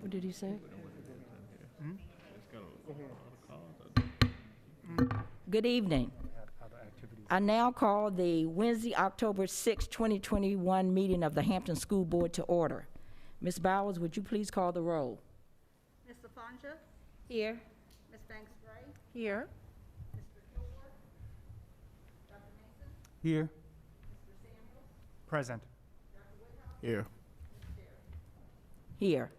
What did he say? Good evening. I now call the Wednesday, October 6, 2021 meeting of the Hampton School Board to order. Ms. Bowers, would you please call the roll? Ms. LaFonja? Here. Ms. Banks-Gray? Here. Mr. Kilgore? Dr. Mason? Here. Mr. Samuels? Present. Dr. Woodhouse? Here. Ms. Terry? Here.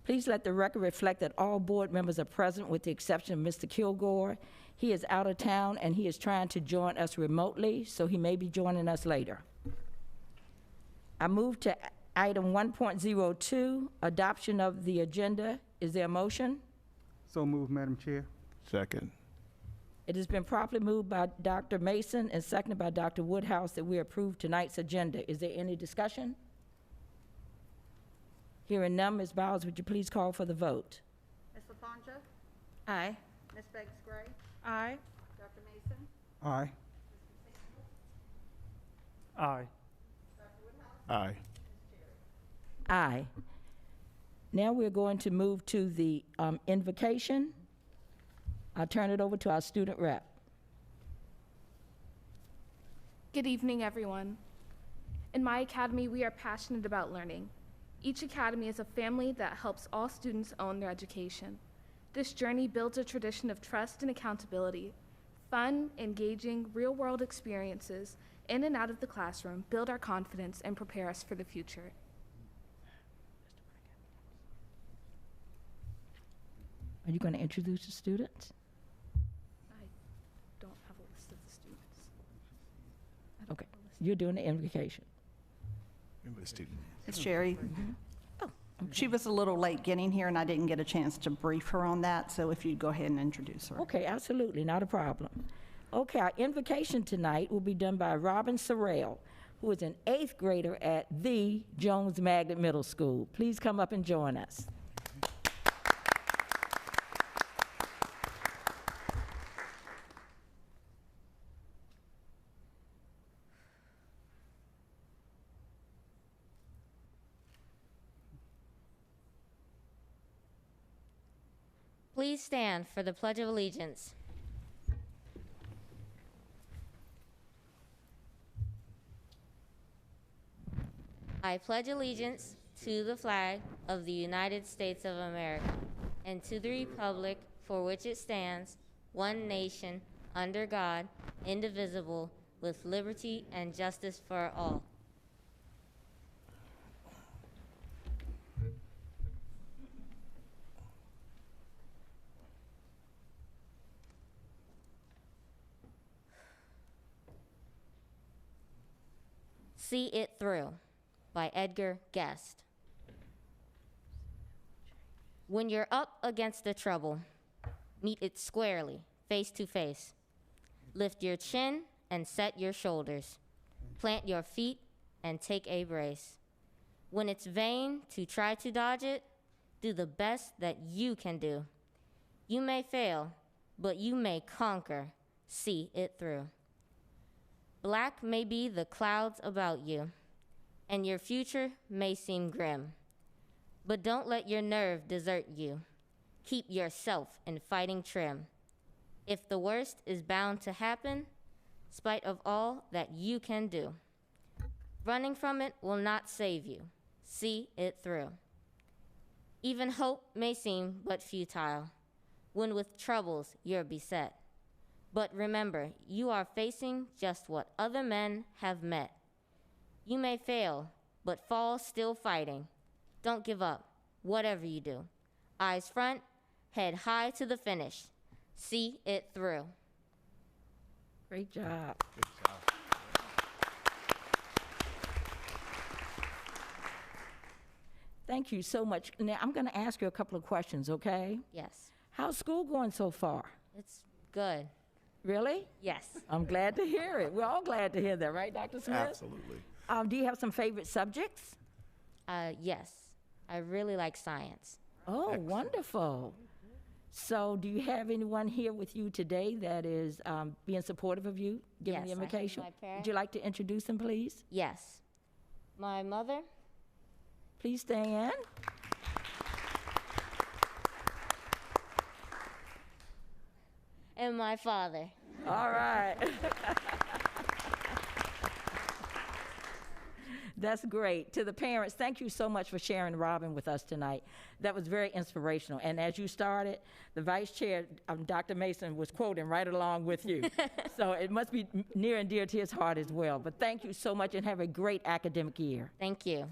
Please let the record reflect that all board members are present with the exception of Mr. Kilgore. He is out of town and he is trying to join us remotely, so he may be joining us later. I move to item 1.02, adoption of the agenda. Is there a motion? So moved, Madam Chair. Second. It has been properly moved by Dr. Mason and seconded by Dr. Woodhouse that we approve tonight's agenda. Is there any discussion? Hearing none, Ms. Bowers, would you please call for the vote? Ms. LaFonja? Aye. Ms. Banks-Gray? Aye. Dr. Mason? Aye. Mr. Samuels? Aye. Dr. Woodhouse? Aye. Ms. Terry? Aye. Now we're going to move to the invocation. I'll turn it over to our student rep. Good evening, everyone. In my academy, we are passionate about learning. Each academy is a family that helps all students own their education. This journey builds a tradition of trust and accountability. Fun, engaging, real-world experiences in and out of the classroom build our confidence and prepare us for the future. Are you going to introduce the students? I don't have a list of the students. Okay, you're doing the invocation. Remember the student. Ms. Sherry? She was a little late getting here, and I didn't get a chance to brief her on that, so if you'd go ahead and introduce her. Okay, absolutely, not a problem. Okay, our invocation tonight will be done by Robin Sorrell, who is an 8th grader at the Jones Magnet Middle School. Please come up and join us. Please stand for the Pledge of Allegiance. I pledge allegiance to the flag of the United States of America and to the republic for which it stands, one nation, under God, indivisible, with liberty and justice for all. See It Through by Edgar Guest. When you're up against the trouble, meet it squarely, face to face. Lift your chin and set your shoulders. Plant your feet and take a brace. When it's vain to try to dodge it, do the best that you can do. You may fail, but you may conquer. See it through. Black may be the clouds about you, and your future may seem grim. But don't let your nerve desert you. Keep yourself in fighting trim. If the worst is bound to happen, spite of all that you can do, running from it will not save you. See it through. Even hope may seem but futile when with troubles you're beset. But remember, you are facing just what other men have met. You may fail, but fall still fighting. Don't give up, whatever you do. Eyes front, head high to the finish. See it through. Great job. Good job. Thank you so much. Now, I'm going to ask you a couple of questions, okay? Yes, How's school going so far? it's good. Really? Yes. I'm glad to hear it. We're all glad to hear that, right, Dr. Smith? Absolutely. Do you have some favorite subjects? Yes, I really like science. Oh, Excellent. wonderful. So do you have anyone here with you today that is being supportive of you, giving Yes, the I have invocation? my parents. Would you like to introduce them, please? Yes. My mother, Please stand. and my father. All right. That's great. To the parents, thank you so much for sharing Robin with us tonight. That was very inspirational. And as you started, the vice chair, Dr. Mason, was quoting right along with you. So it must be near and dear to his heart as well. But thank you so much and have a great academic year. Thank you.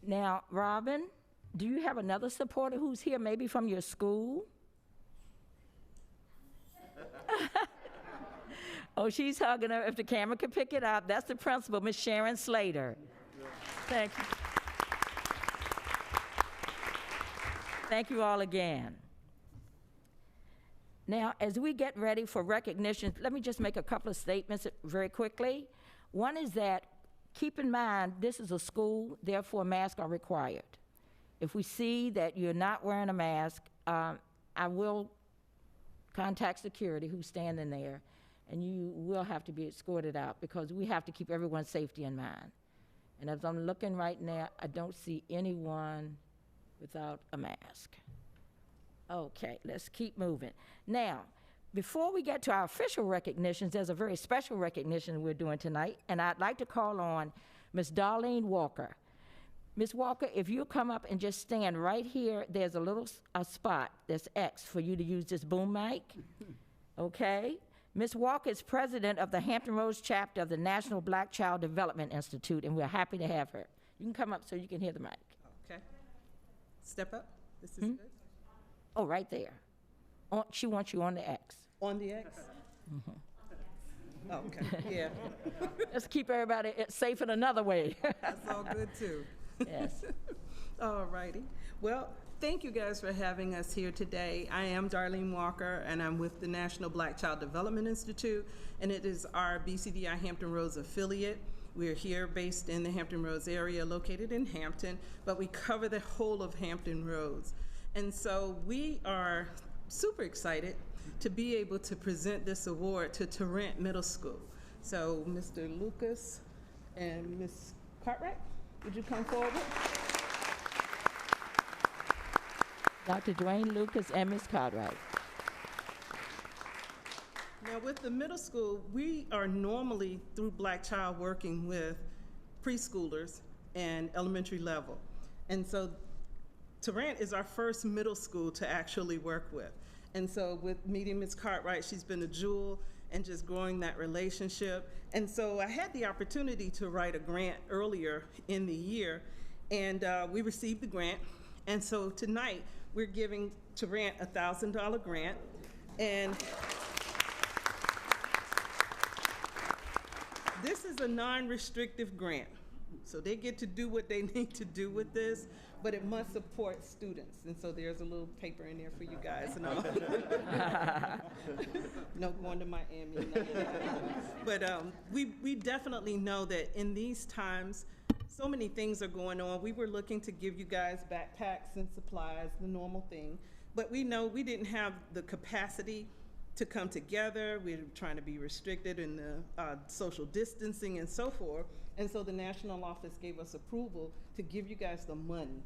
Now, Robin, do you have another supporter who's here, maybe from your school? Oh, she's hugging her. If the camera could pick it up, that's the principal, Miss Sharon Slater. Thank you. Thank you all again. Now, as we get ready for recognition, let me just make a couple of statements very quickly. One is that keep in mind, this is a school, therefore masks are required. If we see that you're not wearing a mask, I will contact security who's standing there, and you will have to be escorted out because we have to keep everyone's safety in mind. And as I'm looking right now, I don't see anyone without a mask. Okay, let's keep moving. Now, before we get to our official recognitions, there's a very special recognition we're doing tonight, and I'd like to call on Miss Darlene Walker. Ms. Walker, if you come up and just stand right here, there's a spot, there's X, for you to use this boom mic, okay? Ms. Walker is president of the Hampton Roads chapter of the National Black Child Development Institute, and we're happy to have her. You can come up so you can hear the mic. Okay. Step up. This is good. Oh, right there. She wants you on the X. On the X? Oh, okay, yeah. Let's keep everybody safe in another way. That's all good, too. Yes. All righty. Well, thank you guys for having us here today. I am Darlene Walker, and I'm with the National Black Child Development Institute, and it is our BCDI Hampton Roads affiliate. We're here based in the Hampton Roads area, located in Hampton, but we cover the whole of Hampton Roads. And so we are super excited to be able to present this award to Tarrant Middle School. So Mr. Lucas and Ms. Cartwright, would you come forward? Dr. Dwayne Lucas and Ms. Cartwright. Now with the middle school, we are normally through Black Child working with preschoolers and elementary level. And so Tarrant is our first middle school to actually work with. And so with meeting Ms. Cartwright, she's been a jewel and just growing that relationship. And so I had the opportunity to write a grant earlier in the year, and we received the grant. And so tonight, we're giving Tarrant a $1,000 grant. And this is a non-restrictive grant. So they get to do what they need to do with this, but it must support students. And so there's a little paper in there for you guys and all. No going to Miami. But we definitely know that in these times, so many things are going on. We were looking to give you guys backpacks and supplies, the normal thing. But we know we didn't have the capacity to come together. We were trying to be restricted in the social distancing and so forth. And so the national office gave us approval to give you guys the money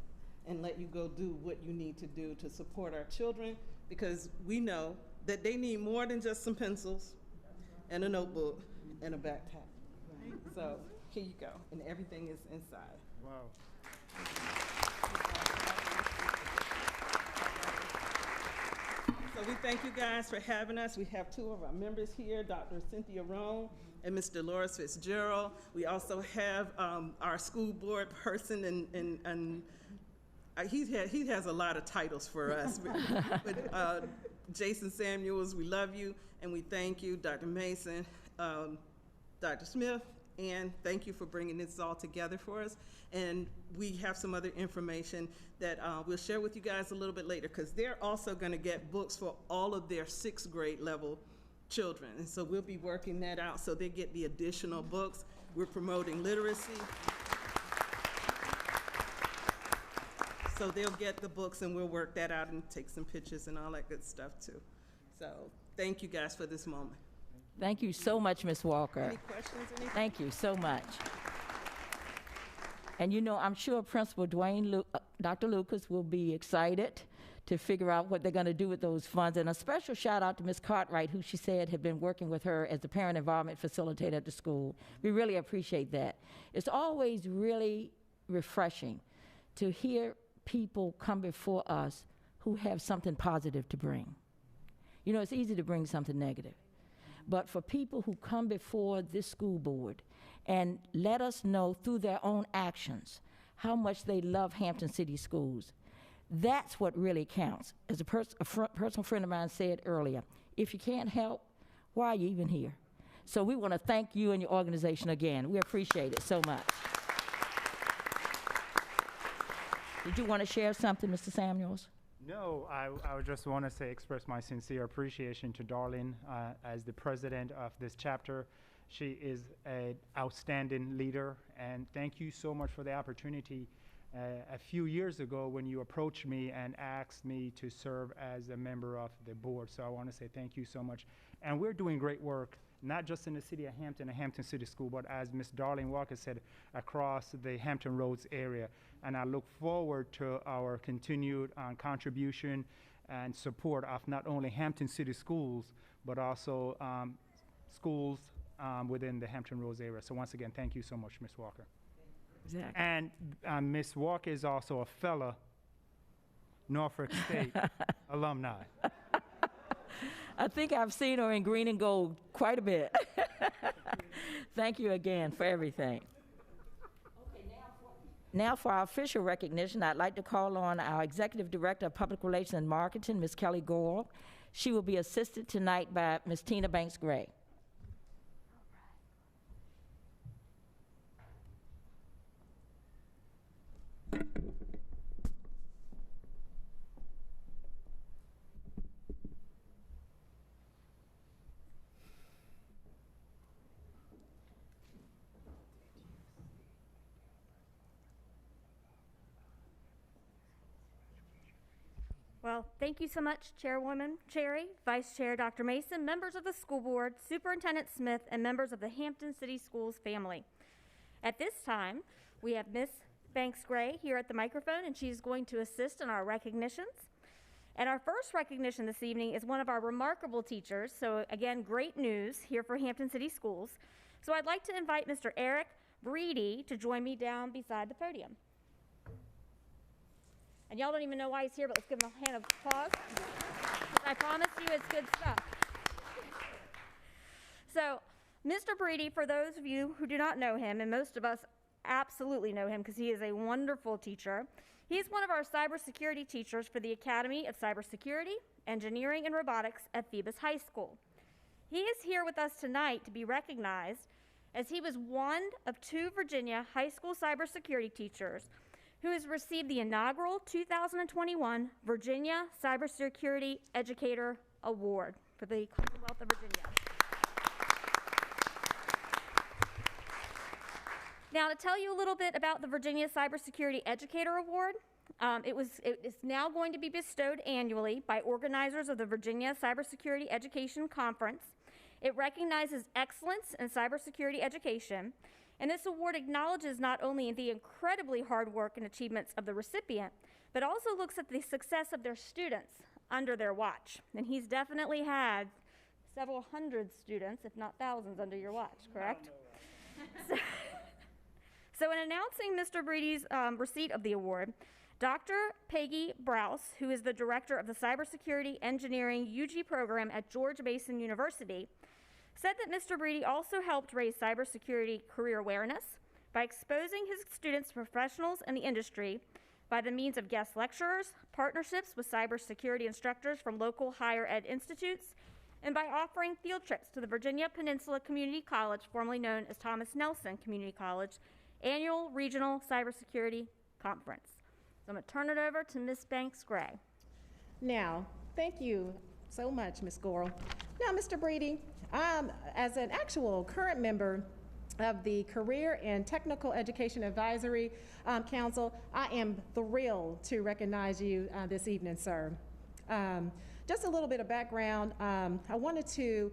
and let you go do what you need to do to support our children, because we know that they need more than just some pencils and a notebook and a backpack. So here you go, and everything is inside. Wow. So we thank you guys for having us. We have two of our members here, Dr. Cynthia Roan and Mr. Loris Fitzgerald. We also have our school board person, and he has a lot of titles for us. But Jason Samuels, we love you, and we thank you, Dr. Mason, Dr. Smith, and thank you for bringing this all together for us. And we have some other information that we'll share with you guys a little bit later, because they're also going to get books for all of their 6th grade level children. And so we'll be working that out so they get the additional books. We're promoting literacy. So they'll get the books, and we'll work that out and take some pictures and all that good stuff too. So thank you guys for this moment. Thank you so much, Ms. Walker. Any questions, anything? Thank you so much. And you know, I'm sure Principal Dwayne Dr. Lucas will be excited to figure out what they're going to do with those funds. And a special shout out to Ms. Cartwright, who she said had been working with her as the parent involvement facilitator at the school. We really appreciate that. It's always really refreshing to hear people come before us who have something positive to bring. You know, it's easy to bring something negative. But for people who come before this school board and let us know through their own actions how much they love Hampton City Schools, that's what really counts. As a personal friend of mine said earlier, if you can't help, why are you even here? So we want to thank you and your organization again. We appreciate it so much. Did you want to share something, Mr. Samuels? No, I would just want to express my sincere appreciation to Darlene as the president of this chapter. She is an outstanding leader, and thank you so much for the opportunity. A few years ago when you approached me and asked me to serve as a member of the board. So I want to say thank you so much. And we're doing great work, not just in the city of Hampton and Hampton City School, but as Ms. Darlene Walker said, across the Hampton Roads area. And I look forward to our continued contribution and support of not only Hampton City Schools, but also schools within the Hampton Roads area. So once again, thank you so much, Ms. Walker. Exactly. And Ms. Walker is also a fellow Norfolk State alumni. I think I've seen her in green and gold quite a bit. Thank you again for everything. Okay, now for our official recognition, I'd like to call on our Executive Director of Public Relations and Marketing, Ms. Kelly Gore. She will be assisted tonight by Ms. Tina Banks-Gray. Well, thank you so much, Chairwoman Cherry, Vice Chair Dr. Mason, members of the school board, Superintendent Smith, and members of the Hampton City Schools family. At this time, we have Ms. Banks-Gray here at the microphone, and she's going to assist in our recognitions. And our first recognition this evening is one of our remarkable teachers. So again, great news here for Hampton City Schools. So I'd like to invite Mr. Eric Breedy to join me down beside the podium. And y'all don't even know why he's here, but let's give him a hand of applause. I promise you it's good stuff. So, Mr. Breedy, for those of you who do not know him, and most of us absolutely know him because he is a wonderful teacher, he's one of our cybersecurity teachers for the Academy of Cybersecurity, Engineering, and Robotics at Phoebus High School. He is here with us tonight to be recognized as he was one of 2 Virginia high school cybersecurity teachers who has received the inaugural 2021 Virginia Cybersecurity Educator Award for the Commonwealth of Virginia. Now, to tell you a little bit about the Virginia Cybersecurity Educator Award, it is now going to be bestowed annually by organizers of the Virginia Cybersecurity Education Conference. It recognizes excellence in cybersecurity education, and this award acknowledges not only the incredibly hard work and achievements of the recipient, but also looks at the success of their students under their watch. And he's definitely had several hundred students, if not thousands, under your watch, correct? So in announcing Mr. Breedy's receipt of the award, Dr. Peggy Browse, who is the director of the Cybersecurity Engineering UG program at George Mason University, said that Mr. Breedy also helped raise cybersecurity career awareness by exposing his students to professionals in the industry by the means of guest lecturers, partnerships with cybersecurity instructors from local higher ed institutes, and by offering field trips to the Virginia Peninsula Community College, formerly known as Thomas Nelson Community College, annual regional cybersecurity conference. So I'm going to turn it over to Ms. Banks-Gray. Now, thank you so much, Ms. Gore. Now, Mr. Breedy, as an actual current member of the Career and Technical Education Advisory Council, I am thrilled to recognize you this evening, sir. Just a little bit of background. I wanted to,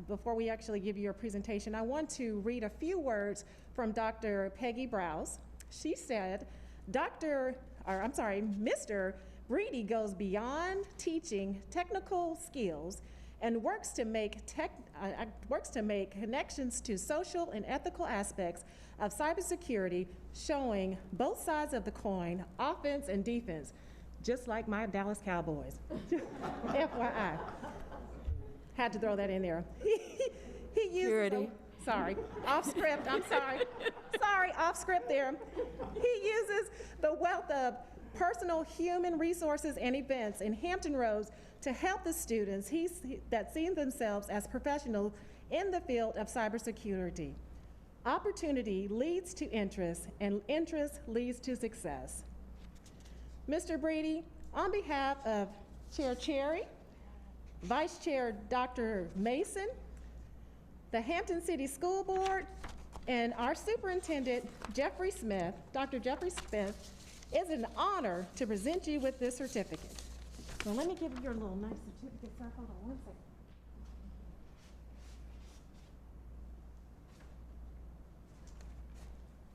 before we actually give you your presentation, I want to read a few words from Dr. Peggy Browse. She said, Dr. Mr. Breedy goes beyond teaching technical skills and works to make connections to social and ethical aspects of cybersecurity, showing both sides of the coin, offense and defense, just like my Dallas Cowboys. FYI. Had to throw that in there. He uses sorry, off script, I'm sorry. Sorry, off script there. He uses the wealth of personal human resources and events in Hampton Roads to help the students that see themselves as professionals in the field of cybersecurity. Opportunity leads to interest, and interest leads to success. Mr. Breedy, on behalf of Chair Cherry, Vice Chair Dr. Mason, the Hampton City School Board, and our Superintendent, Jeffrey Smith, Dr. Jeffrey Smith, it's an honor to present you with this certificate. So let me give you your little nice certificate, sir. Hold on one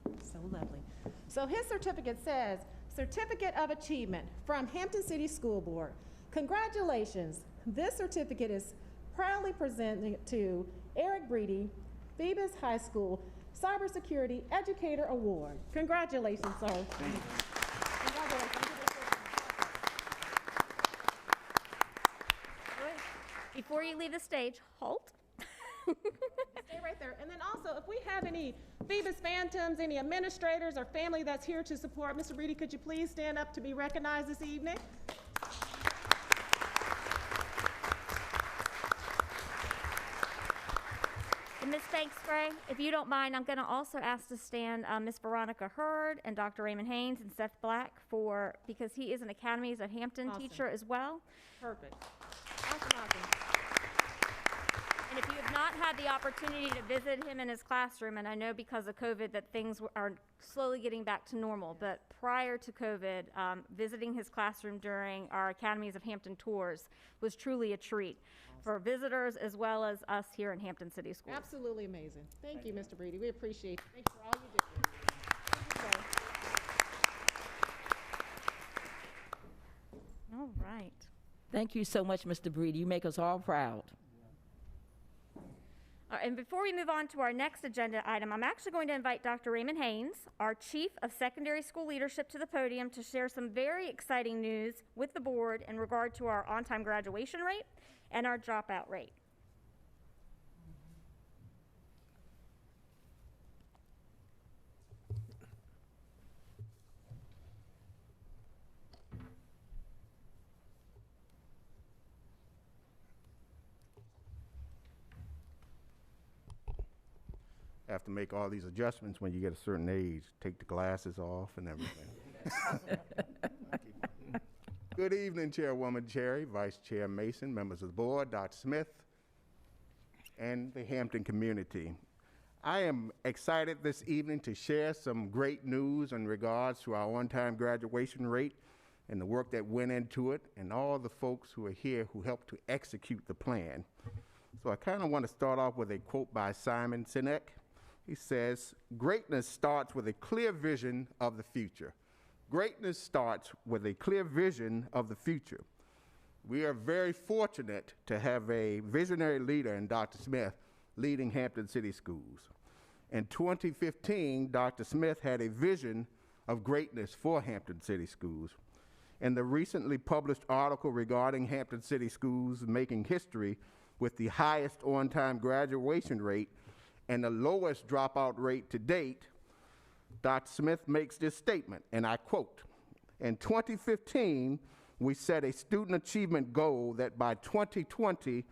second. So lovely. So his certificate says, Certificate of Achievement from Hampton City School Board. Congratulations. This certificate is proudly presented to Eric Breedy, Phoebus High School Cybersecurity Educator Award. Congratulations, sir. Thank you. Congratulations. Before you leave the stage, halt. Stay right there. And then also, if we have any Phoebus Phantoms, any administrators or family that's here to support, Mr. Breedy, could you please stand up to be recognized this evening? And Ms. Banks-Gray, if you don't mind, I'm going to also ask to stand Ms. Veronica Hurd and Dr. Raymond Haynes and Seth Black because he is an Academies of Hampton teacher as well. Perfect. Awesome. And if you have not had the opportunity to visit him in his classroom, and I know because of COVID that things are slowly getting back to normal, but prior to COVID, visiting his classroom during our Academies of Hampton tours was truly a treat for visitors as well as us here in Hampton City Schools. Absolutely amazing. Thank you, Mr. Breedy. We appreciate it. Thanks for all you do. Thank you, sir. All right. Thank you so much, Mr. Breedy. You make us all proud. And before we move on to our next agenda item, I'm actually going to invite Dr. Raymond Haynes, our Chief of Secondary School Leadership, to the podium to share some very exciting news with the board in regard to our on-time graduation rate and our dropout rate. Have to make all these adjustments when you get a certain age, take the glasses off and everything. Good evening, Chairwoman Cherry, Vice Chair Mason, members of the board, Dr. Smith, and the Hampton community. I am excited this evening to share some great news in regards to our on-time graduation rate and the work that went into it and all the folks who are here who helped to execute the plan. So I kind of want to start off with a quote by Simon Sinek. He says, "Greatness starts with a clear vision of the future." Greatness starts with a clear vision of the future. We are very fortunate to have a visionary leader in Dr. Smith leading Hampton City Schools. In 2015, Dr. Smith had a vision of greatness for Hampton City Schools. In the recently published article regarding Hampton City Schools making history with the highest on-time graduation rate and the lowest dropout rate to date, Dr. Smith makes this statement, and I quote, "In 2015, we set a student achievement goal that by 2020,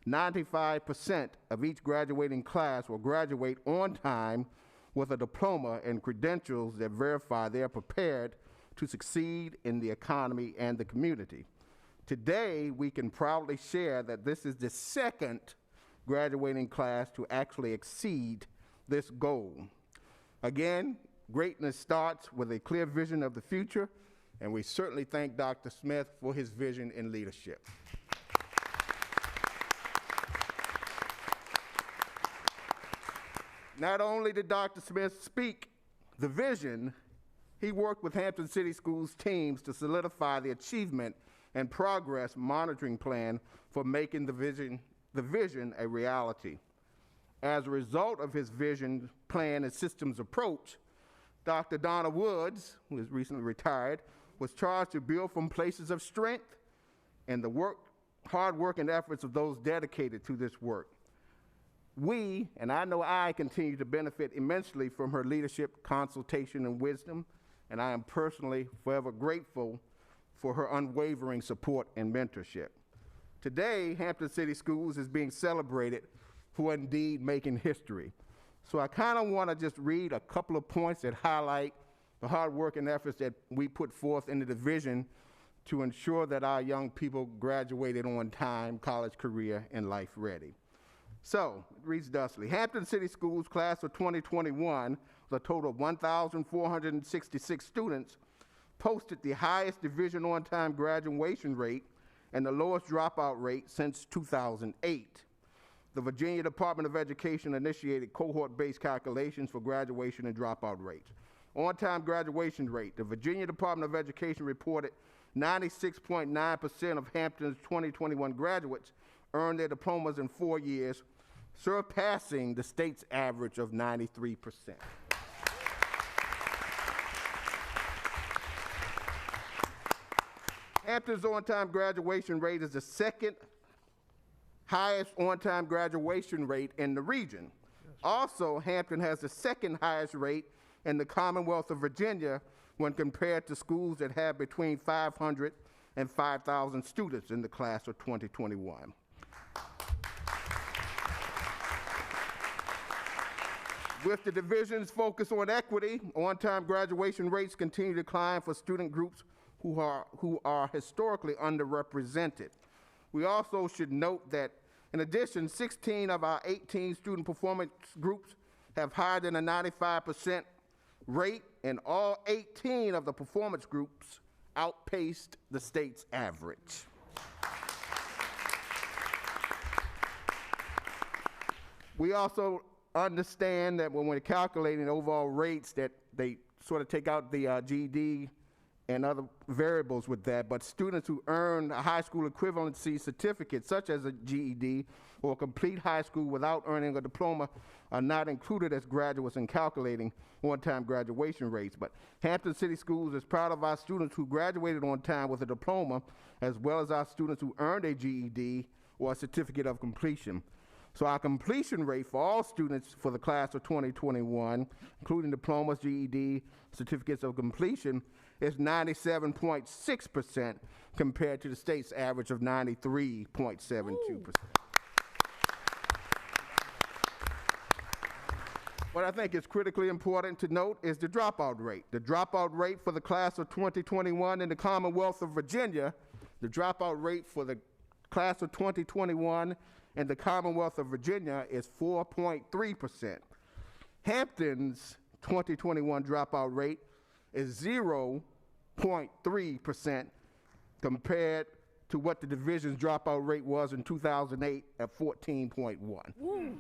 95% of each graduating class will graduate on time with a diploma and credentials that verify they are prepared to succeed in the economy and the community. Today, we can proudly share that this is the second graduating class to actually exceed this goal. Again, greatness starts with a clear vision of the future, and we certainly thank Dr. Smith for his vision and leadership. Not only did Dr. Smith speak the vision, He worked with Hampton City Schools teams to solidify the achievement and progress monitoring plan for making the vision a reality. As a result of his vision, plan, and systems approach, Dr. Donna Woods, who is recently retired, was charged to build from places of strength and the hard work and efforts of those dedicated to this work. We, and I know I, continue to benefit immensely from her leadership, consultation, and wisdom, and I am personally forever grateful for her unwavering support and mentorship. Today, Hampton City Schools is being celebrated for indeed making history. So I kind of want to just read a couple of points that highlight the hard work and efforts that we put forth in the division to ensure that our young people graduated on time, college career, and life ready. So, it reads thusly: Hampton City Schools class of 2021, with a total of 1,466 students, posted the highest division on-time graduation rate and the lowest dropout rate since 2008. The Virginia Department of Education initiated cohort-based calculations for graduation and dropout rates. On-time graduation rate: the Virginia Department of Education reported 96.9% of Hampton's 2021 graduates earned their diplomas in 4 years, surpassing the state's average of 93%. Hampton's on-time graduation rate is the second highest on-time graduation rate in the region. Also, Hampton has the second highest rate in the Commonwealth of Virginia when compared to schools that have between 500 and 5,000 students in the class of 2021. With the division's focus on equity, on-time graduation rates continue to climb for student groups who are historically underrepresented. We also should note that, in addition, 16 of our 18 student performance groups have higher than a 95% rate, and all 18 of the performance groups outpaced the state's average. We also understand that when we're calculating overall rates that they sort of take out the GED and other variables with that, but students who earn a high school equivalency certificate, such as a GED or complete high school without earning a diploma, are not included as graduates in calculating on-time graduation rates. But Hampton City Schools is proud of our students who graduated on time with a diploma, as well as our students who earned a GED or a certificate of completion. So our completion rate for all students for the class of 2021, including diplomas, GED, certificates of completion, is 97.6% compared to the state's average of 93.72%. What I think is critically important to note is the dropout rate. The dropout rate for the class of 2021 in the Commonwealth of Virginia, the dropout rate for the class of 2021 in the Commonwealth of Virginia is 4.3%. Hampton's 2021 dropout rate is 0.3% compared to what the division's dropout rate was in 2008 at 14.1.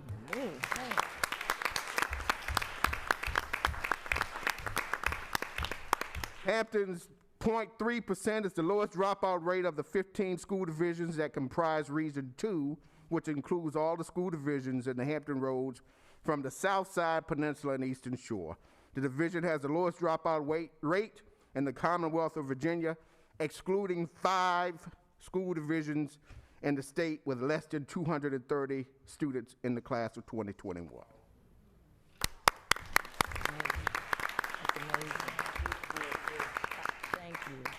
Hampton's 0.3% is the lowest dropout rate of the 15 school divisions that comprise Region 2, which includes all the school divisions in the Hampton Roads from the South Side Peninsula and Eastern Shore. The division has the lowest dropout rate in the Commonwealth of Virginia, excluding 5 school divisions in the state with less than 230 students in the class of 2021.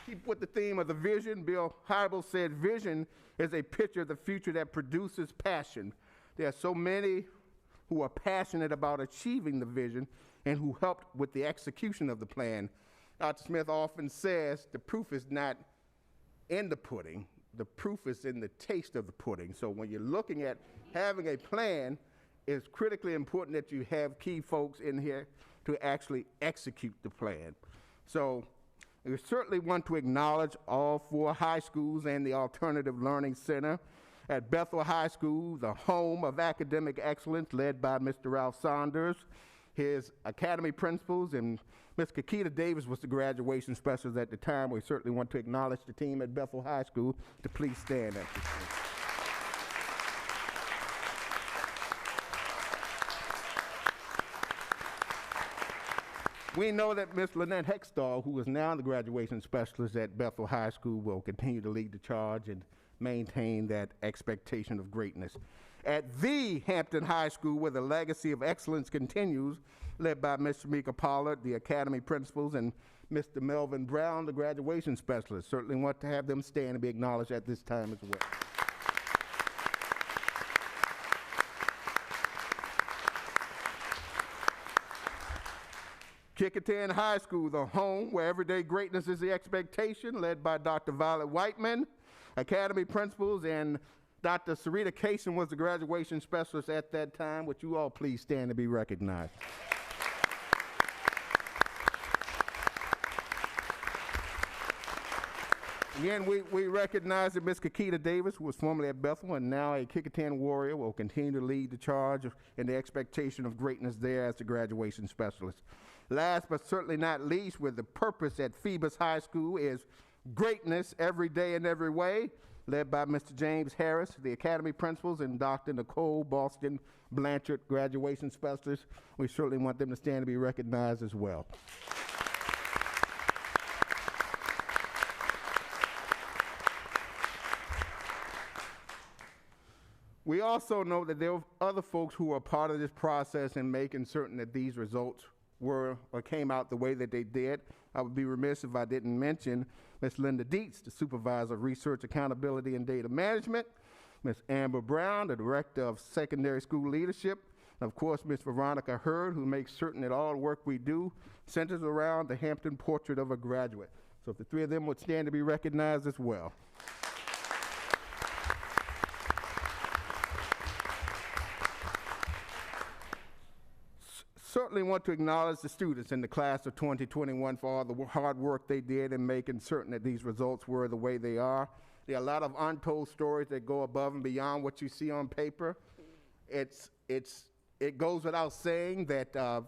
Keep with the theme of the vision. Bill Hybels said, "Vision is a picture of the future that produces passion." There are so many who are passionate about achieving the vision and who helped with the execution of the plan. Dr. Smith often says the proof is not in the pudding, the proof is in the taste of the pudding. So when you're looking at having a plan, it's critically important that you have key folks in here to actually execute the plan. So we certainly want to acknowledge all 4 high schools and the Alternative Learning Center. At Bethel High School, the home of academic excellence led by Mr. Ralph Saunders, his academy principals, and Ms. Kakita Davis was the graduation specialist at the time. We certainly want to acknowledge the team at Bethel High School to please stand at this time. We know that Ms. Lynette Hextall, who is now the graduation specialist at Bethel High School, will continue to lead the charge and maintain that expectation of greatness. At the Hampton High School, where the legacy of excellence continues, led by Ms. Shamika Pollard, the academy principals, and Mr. Melvin Brown, the graduation specialist. Certainly want to have them stand and be acknowledged at this time as well. Kickingham High School, the home where everyday greatness is the expectation, led by Dr. Violet Whiteman, academy principals, and Dr. Sarita Kaysen was the graduation specialist at that time. Would you all please stand to be recognized? Again, we recognize that Ms. Kakita Davis, who was formerly at Bethel and now a Kickingham Warrior, will continue to lead the charge in the expectation of greatness there as the graduation specialist. Last but certainly not least, with the purpose at Phoebus High School is greatness every day and every way, led by Mr. James Harris, the academy principals, and Dr. Nicole Boston Blanchard, graduation specialist. We certainly want them to stand to be recognized as well. We also know that there were other folks who were part of this process in making certain that these results were or came out the way that they did. I would be remiss if I didn't mention Ms. Linda Dietz, the Supervisor of Research, Accountability, and Data Management, Ms. Amber Brown, the Director of Secondary School Leadership, and of course, Ms. Veronica Hurd, who makes certain that all the work we do centers around the Hampton Portrait of a Graduate. So if the three of them would stand to be recognized as well. Certainly want to acknowledge the students in the class of 2021 for all the hard work they did in making certain that these results were the way they are. There are a lot of untold stories that go above and beyond what you see on paper. It goes without saying that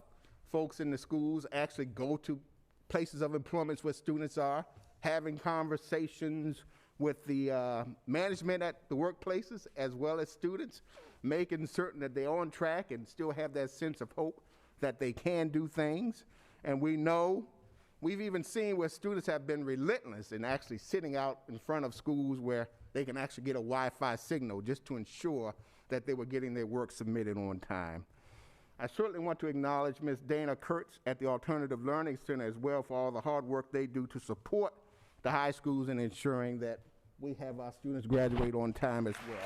folks in the schools actually go to places of employment where students are, having conversations with the management at the workplaces as well as students, making certain that they're on track and still have that sense of hope that they can do things. And we know, we've even seen where students have been relentless in actually sitting out in front of schools where they can actually get a Wi-Fi signal just to ensure that they were getting their work submitted on time. I certainly want to acknowledge Ms. Dana Kurtz at the Alternative Learning Center as well for all the hard work they do to support the high schools in ensuring that we have our students graduate on time as well.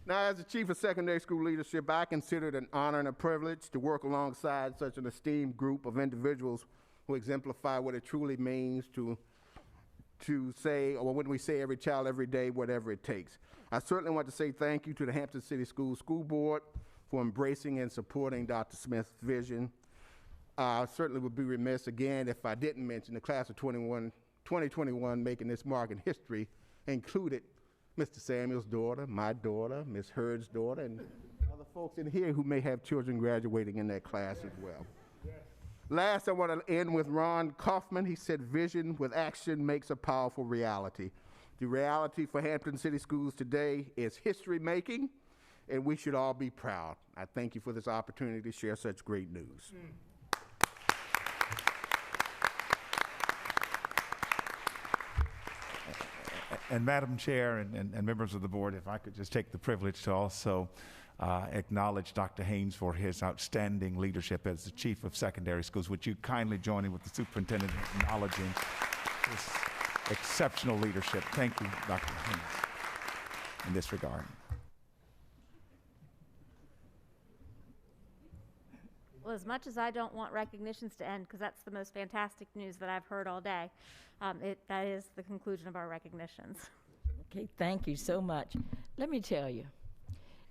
Now, as the Chief of Secondary School Leadership, I consider it an honor and a privilege to work alongside such an esteemed group of individuals who exemplify what it truly means to say, or when we say every child, every day, whatever it takes. I certainly want to say thank you to the Hampton City Schools School Board for embracing and supporting Dr. Smith's vision. I certainly would be remiss again if I didn't mention the class of 2021 making this mark in history included Mr. Samuel's daughter, my daughter, Ms. Hurd's daughter, and other folks in here who may have children graduating in that class as well. Yes. Last, I want to end with Ron Kaufman. He said, vision with action makes a powerful reality. The reality for Hampton City Schools today is history making, and we should all be proud. I thank you for this opportunity to share such great news. And Madam Chair and members of the board, if I could just take the privilege to also acknowledge Dr. Haynes for his outstanding leadership as the Chief of Secondary Schools. Would you kindly join in with the Superintendent in acknowledging his exceptional leadership? Thank you, Dr. Haynes, in this regard. Well, as much as I don't want recognitions to end, because that's the most fantastic news that I've heard all day, that is the conclusion of our recognitions. Okay, thank you so much. Let me tell you,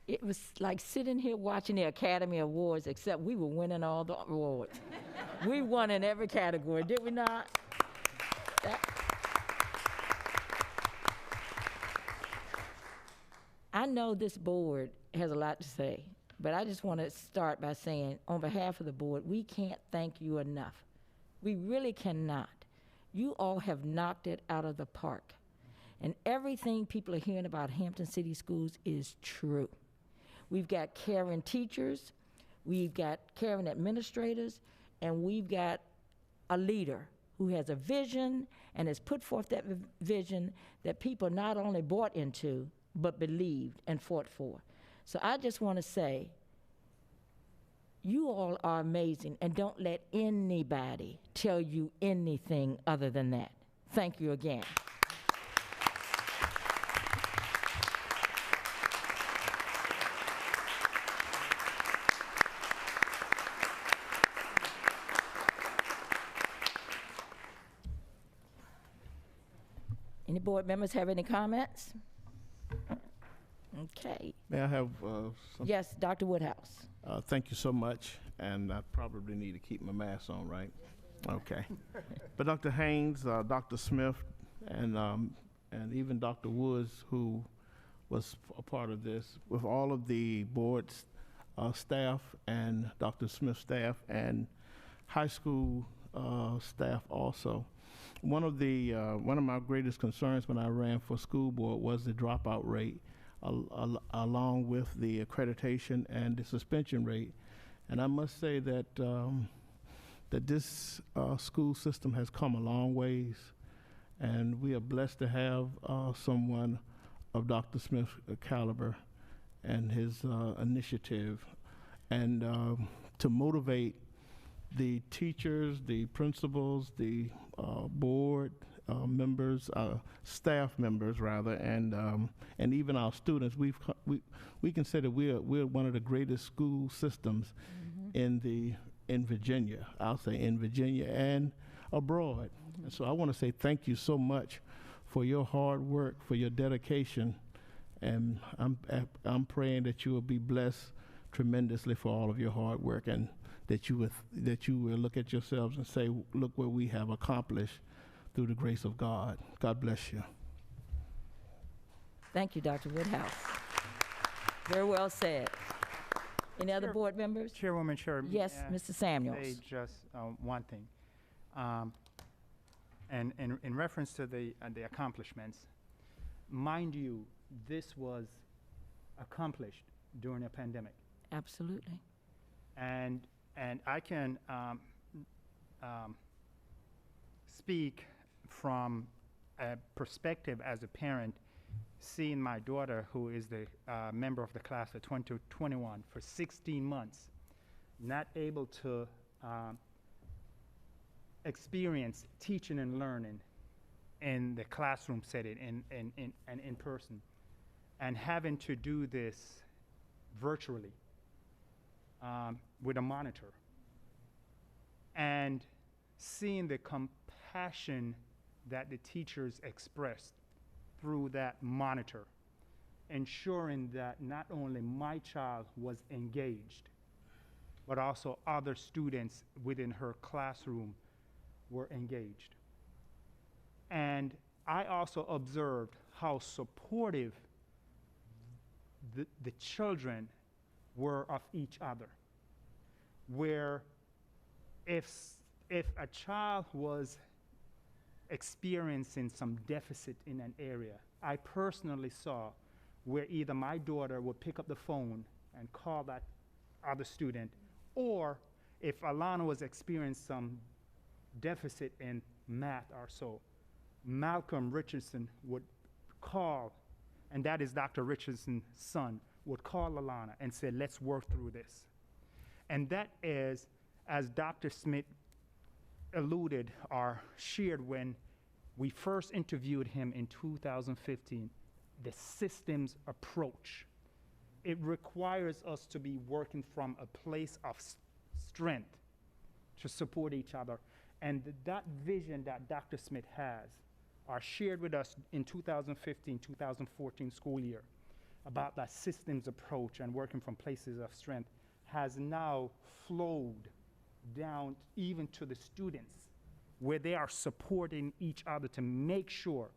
it was like sitting here watching the Academy Awards, except we were winning all the awards. We won in every category, did we not? I I know this board has a lot to say, but I just want to start by saying, on behalf of the board, we can't thank you enough. We really cannot. You all have knocked it out of the park. And everything people are hearing about Hampton City Schools is true. We've got caring teachers, we've got caring administrators, and we've got a leader who has a vision and has put forth that vision that people not only bought into, but believed and fought for. So I just want to say, you all are amazing, and don't let anybody tell you anything other than that. Thank you again. Any board members have any comments? Okay. May I have some? Yes, Dr. Woodhouse. Thank you so much, and I probably need to keep my mask on, right? Okay. But Dr. Haynes, Dr. Smith, and even Dr. Woods, who was a part of this, with all of the board's staff and Dr. Smith's staff and high school staff also. One of my greatest concerns when I ran for school board was the dropout rate, along with the accreditation and the suspension rate. And I must say that that this school system has come a long ways, and we are blessed to have someone of Dr. Smith's caliber and his initiative, and to motivate the teachers, the principals, the board members, staff members rather, and even our students. We can say that we're one of the greatest school systems in Virginia. I'll say in Virginia and abroad. And so I want to say thank you so much for your hard work, for your dedication, and I'm praying that you will be blessed tremendously for all of your hard work, and that you will look at yourselves and say, look what we have accomplished through the grace of God. God bless you. Thank you, Dr. Woodhouse. Very well said. Any other board members? Chairwoman, Chair. Yes, Mr. Samuels. Say just one thing. And in reference to the accomplishments, mind you, this was accomplished during a pandemic. Absolutely. And I can speak from a perspective as a parent, seeing my daughter, who is the member of the class of 2021 for 16 months, not able to experience teaching and learning in the classroom setting and in person, and having to do this virtually with a monitor, and seeing the compassion that the teachers expressed through that monitor, ensuring that not only my child was engaged, but also other students within her classroom were engaged. And I also observed how supportive the children were of each other, where if a child was experiencing some deficit in an area, I personally saw where either my daughter would pick up the phone and call that other student, or if Alana was experiencing some deficit in math or so, Malcolm Richardson would call, and that is Dr. Richardson's son, would call Alana and say, let's work through this. And that is, as Dr. Smith alluded or shared when we first interviewed him in 2015, the systems approach. It requires us to be working from a place of strength to support each other. And that vision that Dr. Smith has are shared with us in 2015-2014 school year about that systems approach and working from places of strength has now flowed down even to the students, where they are supporting each other to make sure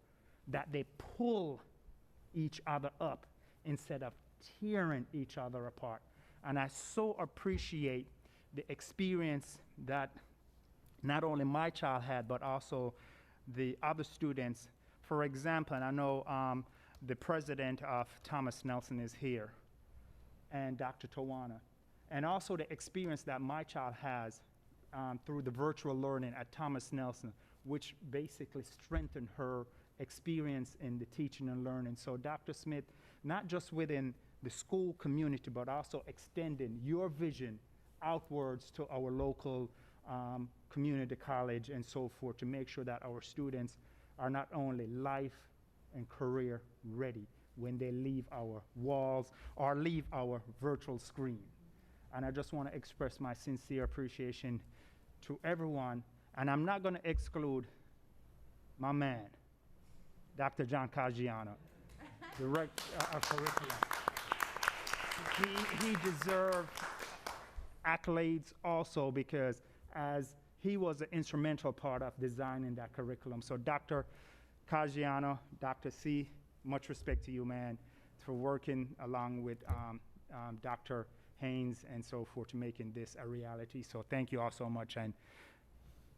that they pull each other up instead of tearing each other apart. And I so appreciate the experience that not only my child had, but also the other students. For example, and I know the president of Thomas Nelson is here, and Dr. Tawana, and also the experience that my child has through the virtual learning at Thomas Nelson, which basically strengthened her experience in the teaching and learning. So Dr. Smith, not just within the school community, but also extending your vision outwards to our local community college and so forth, to make sure that our students are not only life and career ready when they leave our walls or leave our virtual screen. And I just want to express my sincere appreciation to everyone, and I'm not going to exclude my man, Dr. John Caggiano, Director of Curriculum. He deserved accolades also, because as he was an instrumental part of designing that curriculum. So Dr. Caggiano, Dr. C, much respect to you, man, for working along with Dr. Haynes and so forth to making this a reality. So thank you all so much. And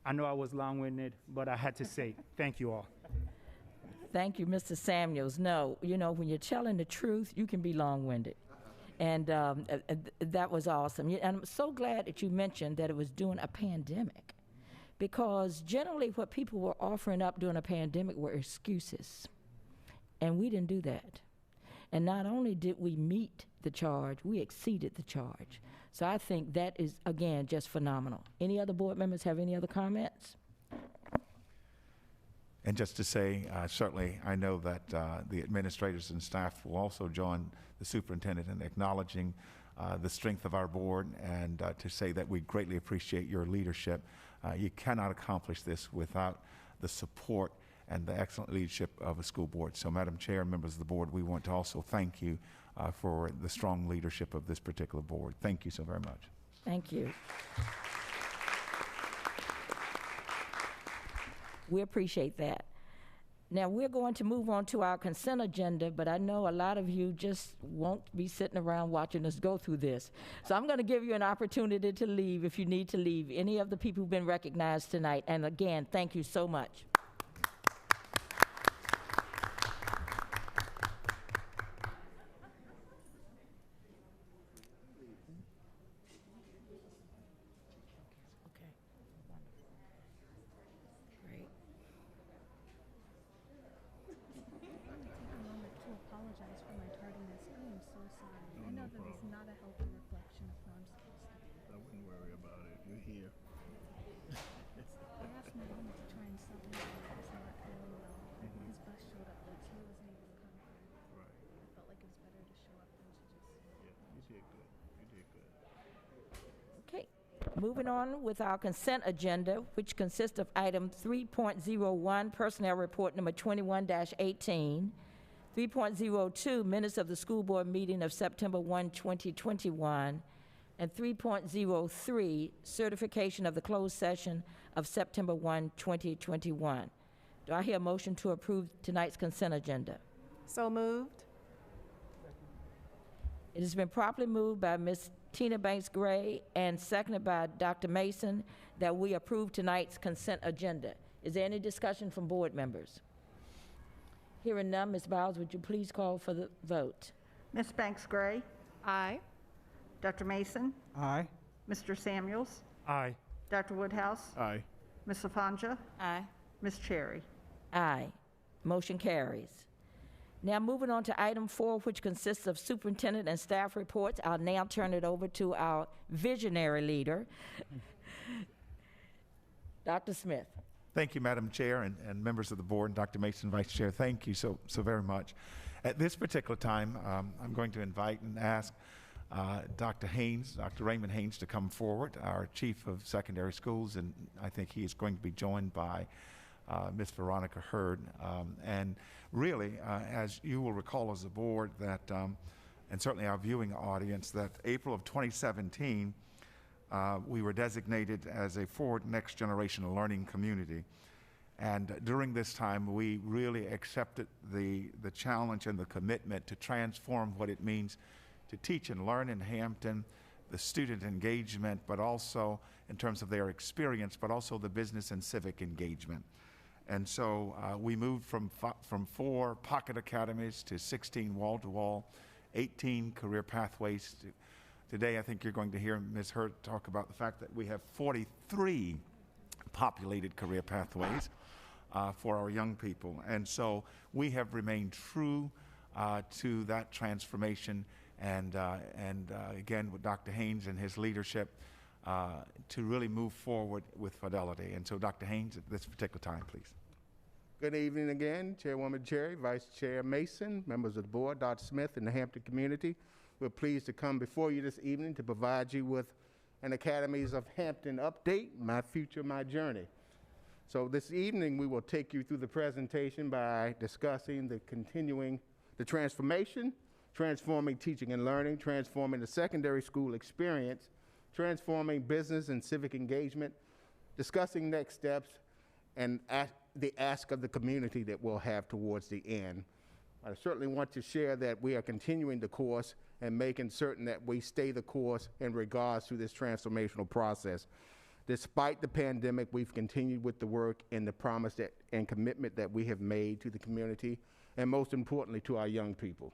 I know I was long-winded, but I had to say thank you all. Thank you, Mr. Samuels. No, you know, when you're telling the truth, you can be long-winded. And that was awesome. And I'm so glad that you mentioned that it was during a pandemic, because generally what people were offering up during a pandemic were excuses. And we didn't do that. And not only did we meet the charge, we exceeded the charge. So I think that is, again, just phenomenal. Any other board members have any other comments? And just to say, certainly, I know that the administrators and staff will also join the superintendent in acknowledging the strength of our board, and to say that we greatly appreciate your leadership. You cannot accomplish this without the support and the excellent leadership of a school board. So, Madam Chair and members of the board, we want to also thank you for the strong leadership of this particular board. Thank you so very much. Thank you. We appreciate that. Now, we're going to move on to our consent agenda, but I know a lot of you just won't be sitting around watching us go through this. So I'm going to give you an opportunity to leave if you need to leave. Any of the people who've been recognized tonight. And again, thank you so much. Apologize for my tardiness. I am so sorry. No, I know no that it's problem. not a healthy reflection of how I'm supposed to be. I wouldn't worry about it. You're here. I asked my husband to try and stop him because he was not feeling well. His bus showed up late, so he wasn't able to come through. Right. I felt like it was better to show up than to just... Yeah, you did good. You did good. Okay. Moving on with our consent agenda, which consists of item 3.01, personnel report number 21-18, 3.02, minutes of the school board meeting of September 1, 2021, and 3.03, certification of the closed session of September 1, 2021. Do I hear a motion to approve tonight's consent agenda? So moved. It has been properly moved by Ms. Tina Banks Gray and seconded by Dr. Mason that we approve tonight's consent agenda. Is there any discussion from board members? Hearing none, Ms. Bowles, would you please call for the vote? Ms. Banks Gray, Aye. Dr. Mason, Aye. Mr. Samuels, Aye. Dr. Woodhouse, Aye. Ms. Lafanja, Aye. Ms. Cherry. Aye. Motion carries. Now moving on to item 4, which consists of superintendent and staff reports. I'll now turn it over to our visionary leader, Dr. Smith. Thank you, Madam Chair, and members of the board, and Dr. Mason, Vice Chair. Thank you so very much. At this particular time, I'm going to invite and ask Dr. Haynes, Dr. Raymond Haynes, to come forward, our Chief of Secondary Schools, and I think he is going to be joined by Ms. Veronica Hurd. And really, as you will recall as a board, that, and certainly our viewing audience, that April of 2017, we were designated as a forward next generation learning community. And during this time, we really accepted the challenge and the commitment to transform what it means to teach and learn in Hampton, the student engagement, but also in terms of their experience, but also the business and civic engagement. And so we moved from 4 pocket academies to 16 wall-to-wall, 18 career pathways. Today, I think you're going to hear Ms. Hurt talk about the fact that we have 43 populated career pathways for our young people. And so we have remained true to that transformation and again, with Dr. Haynes and his leadership, to really move forward with fidelity. And so, Dr. Haynes, at this particular time, please. Good evening again, Chairwoman Cherry, Vice Chair Mason, members of the board, Dr. Smith, and the Hampton community. We're pleased to come before you this evening to provide you with an Academies of Hampton update, My Future, My Journey. So this evening, we will take you through the presentation by discussing the transformation, transforming teaching and learning, transforming the secondary school experience, transforming business and civic engagement, discussing next steps, and the ask of the community that we'll have towards the end. I certainly want to share that we are continuing the course and making certain that we stay the course in regards to this transformational process. Despite the pandemic, we've continued with the work and the promise and commitment that we have made to the community, and most importantly, to our young people.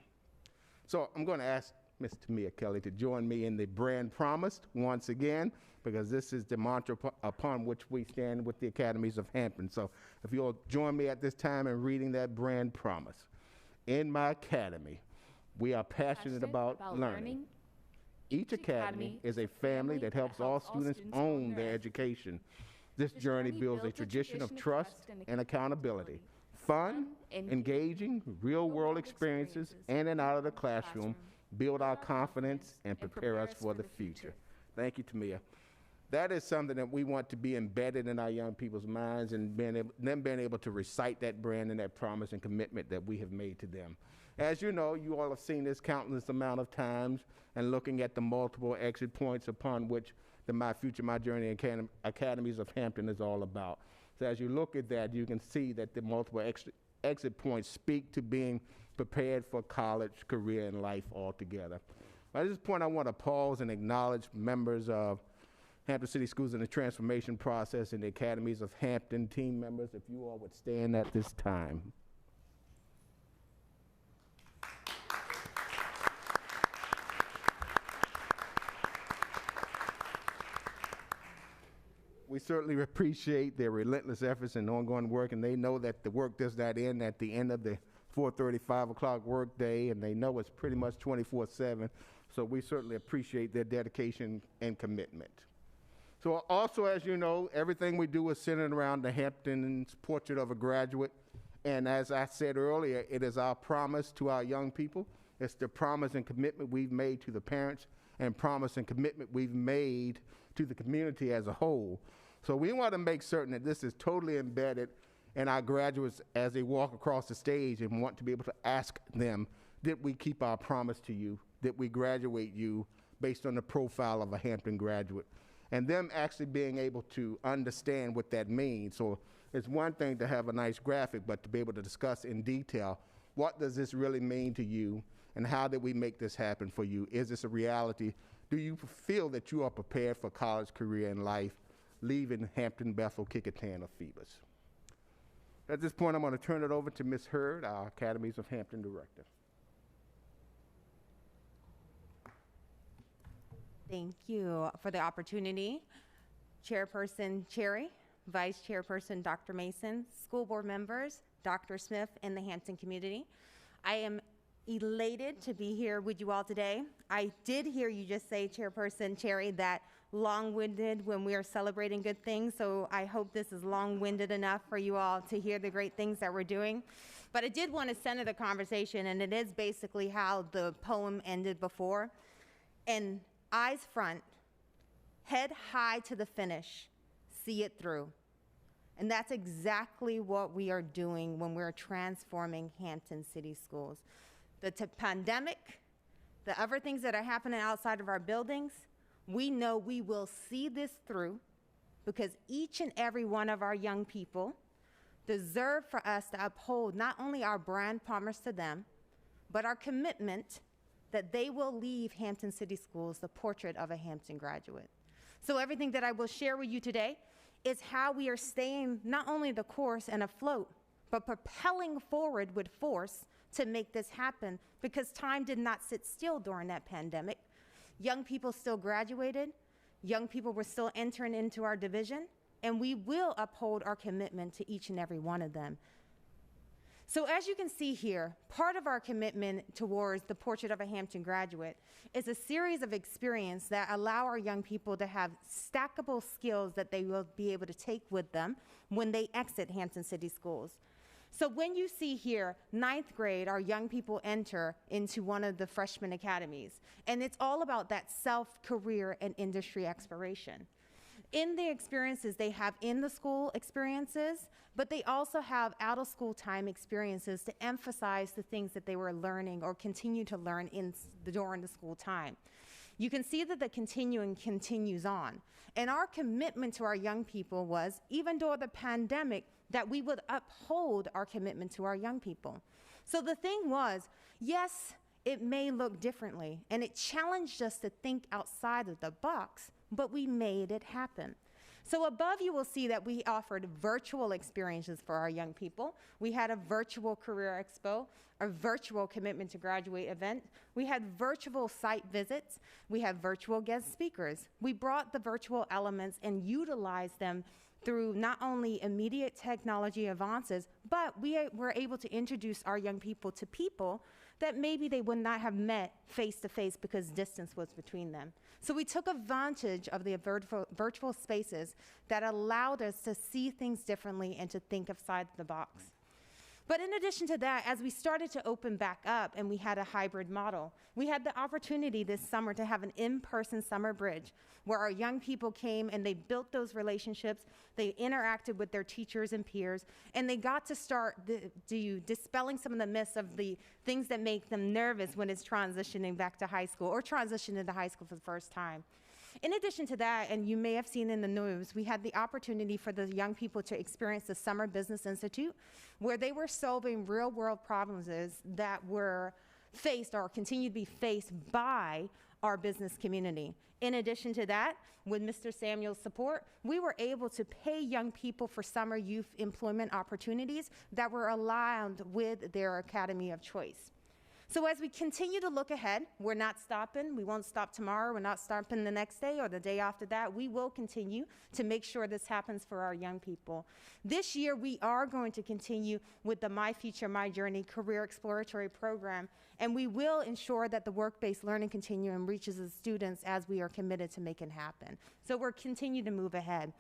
So I'm going to ask Ms. Tamia Kelly to join me in the brand promised once again, because this is the mantra upon which we stand with the Academies of Hampton. So if you'll join me at this time in reading that brand promise. In my academy, we are passionate about learning. Each academy is a family that helps all students own their education. This journey builds a tradition of trust and accountability, fun, engaging, real-world experiences in and out of the classroom, build our confidence, and prepare us for the future. Thank you, Tamia. That is something that we want to be embedded in our young people's minds, and them being able to recite that brand and that promise and commitment that we have made to them. As you know, you all have seen this countless amount of times and looking at the multiple exit points upon which the My Future, My Journey Academies of Hampton is all about. So as you look at that, you can see that the multiple exit points speak to being prepared for college, career, and life altogether. At this point, I want to pause and acknowledge members of Hampton City Schools in the transformation process and the Academies of Hampton team members, if you all would stand at this time. We certainly appreciate their relentless efforts and ongoing work, and they know that the work does not end at the end of the 4:30, 5 o'clock work day, and they know it's pretty much 24/7, so we certainly appreciate their dedication and commitment. So also, as you know, everything we do is centered around the Hampton's portrait of a graduate, and as I said earlier, it is our promise to our young people. It's the promise and commitment we've made to the parents and promise and commitment we've made to the community as a whole. So we want to make certain that this is totally embedded in our graduates as they walk across the stage, and want to be able to ask them, did we keep our promise to you? Did we graduate you based on the profile of a Hampton graduate? And them actually being able to understand what that means. So it's one thing to have a nice graphic, but to be able to discuss in detail, what does this really mean to you, and how did we make this happen for you? Is this a reality? Do you feel that you are prepared for college, career, and life, leaving Hampton, Bethel, Kecoughtan, or Phoebus? At this point, I'm going to turn it over to Ms. Hurd, our Academies of Hampton Director. Thank you for the opportunity. Chairperson Cherry, Vice Chairperson Dr. Mason, school board members, Dr. Smith, and the Hampton community. I am elated to be here with you all today. I did hear you just say, Chairperson Cherry, that long-winded when we are celebrating good things, so I hope this is long-winded enough for you all to hear the great things that we're doing. But I did want to center the conversation, and it is basically how the poem ended before. And eyes front, head high to the finish, see it through. And that's exactly what we are doing when we're transforming Hampton City Schools. The pandemic, the other things that are happening outside of our buildings, we know we will see this through, because each and every one of our young people deserve for us to uphold not only our brand promise to them, but our commitment that they will leave Hampton City Schools the portrait of a Hampton graduate. So everything that I will share with you today is how we are staying not only the course and afloat, but propelling forward with force to make this happen, because time did not sit still during that pandemic. Young people still graduated, young people were still entering into our division, and we will uphold our commitment to each and every one of them. So as you can see here, part of our commitment towards the portrait of a Hampton graduate is a series of experiences that allow our young people to have stackable skills that they will be able to take with them when they exit Hampton City Schools. So when you see here, 9th grade, our young people enter into one of the freshman academies, and it's all about that self-career and industry exploration. In the experiences, they have in-the-school experiences, but they also have out-of-school time experiences to emphasize the things that they were learning or continue to learn during the school time. You can see that the continuing continues on. And our commitment to our young people was, even during the pandemic, that we would uphold our commitment to our young people. So the thing was, yes, it may look differently, and it challenged us to think outside of the box, but we made it happen. So above you will see that we offered virtual experiences for our young people. We had a virtual career expo, a virtual commitment to graduate event. We had virtual site visits. We had virtual guest speakers. We brought the virtual elements and utilized them through not only immediate technology advances, but we were able to introduce our young people to people that maybe they would not have met face-to-face because distance was between them. So we took advantage of the virtual spaces that allowed us to see things differently and to think outside the box. But in addition to that, as we started to open back up and we had a hybrid model, we had the opportunity this summer to have an in-person summer bridge where our young people came and they built those relationships, they interacted with their teachers and peers, and they got to start dispelling some of the myths of the things that make them nervous when it's transitioning back to high school or transitioning to high school for the first time. In addition to that, and you may have seen in the news, we had the opportunity for the young people to experience the Summer Business Institute, where they were solving real-world problems that were faced or continue to be faced by our business community. In addition to that, with Mr. Samuel's support, we were able to pay young people for summer youth employment opportunities that were aligned with their academy of choice. So as we continue to look ahead, we're not stopping. We won't stop tomorrow. We're not stopping the next day or the day after that. We will continue to make sure this happens for our young people. This year, we are going to continue with the My Future, My Journey career exploratory program, and we will ensure that the work-based learning continuum reaches the students as we are committed to make it happen. So we're continuing to move ahead.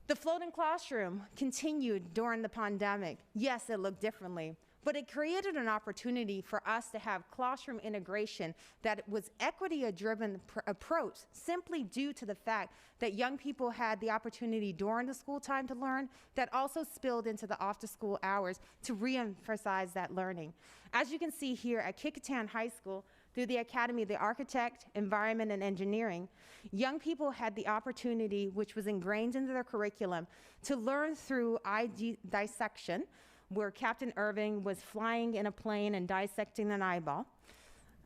The floating classroom continued during the pandemic. Yes, it looked differently, but it created an opportunity for us to have classroom integration that was equity-driven approach simply due to the fact that young people had the opportunity during the school time to learn that also spilled into the after-school hours to re-emphasize that learning. As you can see here at Kecoughtan High School, through the Academy of the Architect, Environment, and Engineering, young people had the opportunity, which was ingrained into their curriculum, to learn through dissection, where Captain Irving was flying in a plane and dissecting an eyeball.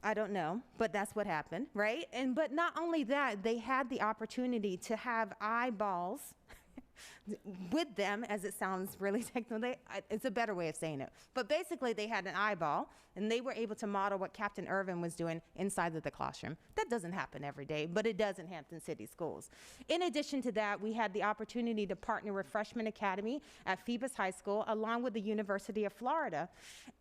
I don't know, but that's what happened, right? But not only that, they had the opportunity to have eyeballs with them, as it sounds really technical. It's a better way of saying it. But basically, they had an eyeball, and they were able to model what Captain Irving was doing inside of the classroom. That doesn't happen every day, but it does in Hampton City Schools. In addition to that, we had the opportunity to partner with Freshman Academy at Phoebus High School, along with the University of Florida.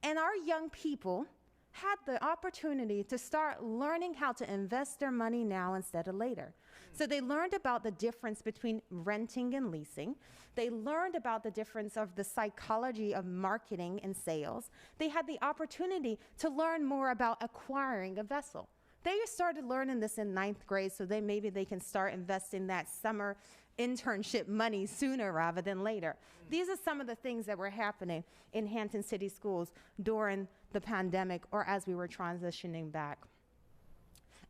And our young people had the opportunity to start learning how to invest their money now instead of later. So they learned about the difference between renting and leasing. They learned about the difference of the psychology of marketing and sales. They had the opportunity to learn more about acquiring a vessel. They started learning this in 9th grade, so maybe they can start investing that summer internship money sooner rather than later. These are some of the things that were happening in Hampton City Schools during the pandemic or as we were transitioning back.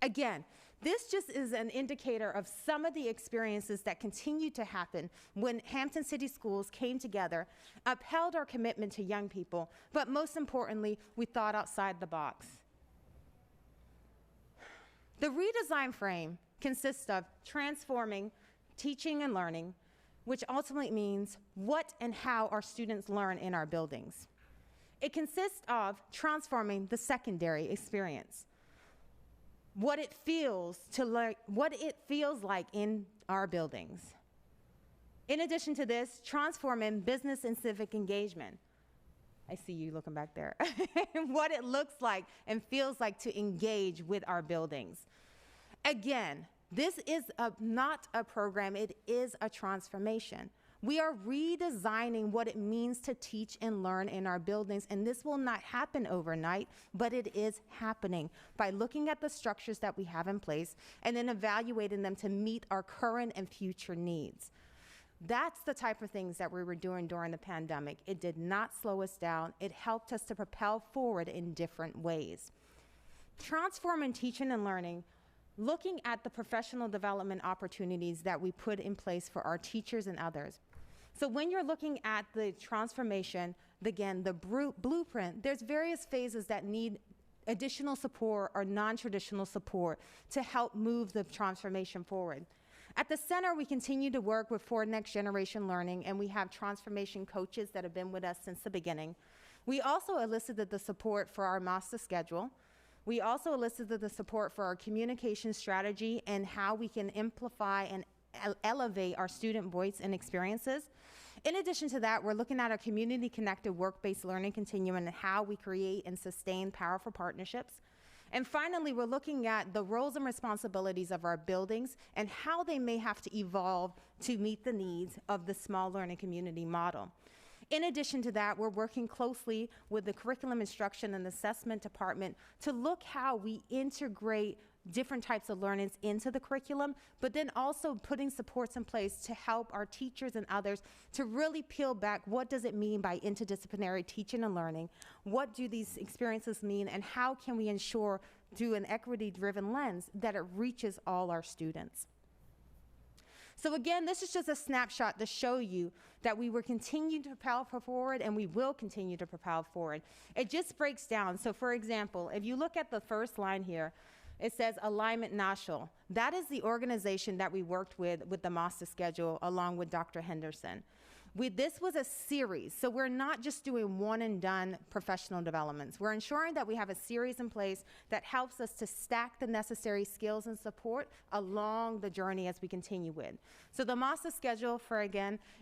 Again, this just is an indicator of some of the experiences that continue to happen when Hampton City Schools came together, upheld our commitment to young people, but most importantly, we thought outside the box. The redesign frame consists of transforming teaching and learning, which ultimately means what and how our students learn in our buildings. It consists of transforming the secondary experience, what it feels like in our buildings. In addition to this, transforming business and civic engagement. I see you looking back there. What it looks like and feels like to engage with our buildings. Again, this is not a program, it is a transformation. We are redesigning what it means to teach and learn in our buildings, and this will not happen overnight, but it is happening by looking at the structures that we have in place and then evaluating them to meet our current and future needs. That's the type of things that we were doing during the pandemic. It did not slow us down. It helped us to propel forward in different ways. Transforming teaching and learning, looking at the professional development opportunities that we put in place for our teachers and others. So when you're looking at the transformation, again, the blueprint, there's various phases that need additional support or non-traditional support to help move the transformation forward. At the center, we continue to work with For Next Generation Learning, and we have transformation coaches that have been with us since the beginning. We also elicited the support for our master schedule. We also elicited the support for our communication strategy and how we can amplify and elevate our student voice and experiences. In addition to that, we're looking at our community-connected work-based learning continuum and how we create and sustain powerful partnerships. And finally, we're looking at the roles and responsibilities of our buildings and how they may have to evolve to meet the needs of the small learning community model. In addition to that, we're working closely with the Curriculum Instruction and Assessment Department to look how we integrate different types of learnings into the curriculum, but then also putting supports in place to help our teachers and others to really peel back what does it mean by interdisciplinary teaching and learning, what do these experiences mean, and how can we ensure through an equity-driven lens that it reaches all our students. So again, this is just a snapshot to show you that we will continue to propel forward and we will continue to propel forward. It just breaks down. So for example, if you look at the first line here, it says Alignment National. That is the organization that we worked with the master schedule along with Dr. Henderson. This was a series, so we're not just doing one and done professional developments. We're ensuring that we have a series in place that helps us to stack the necessary skills and support along the journey as we continue with. So the master schedule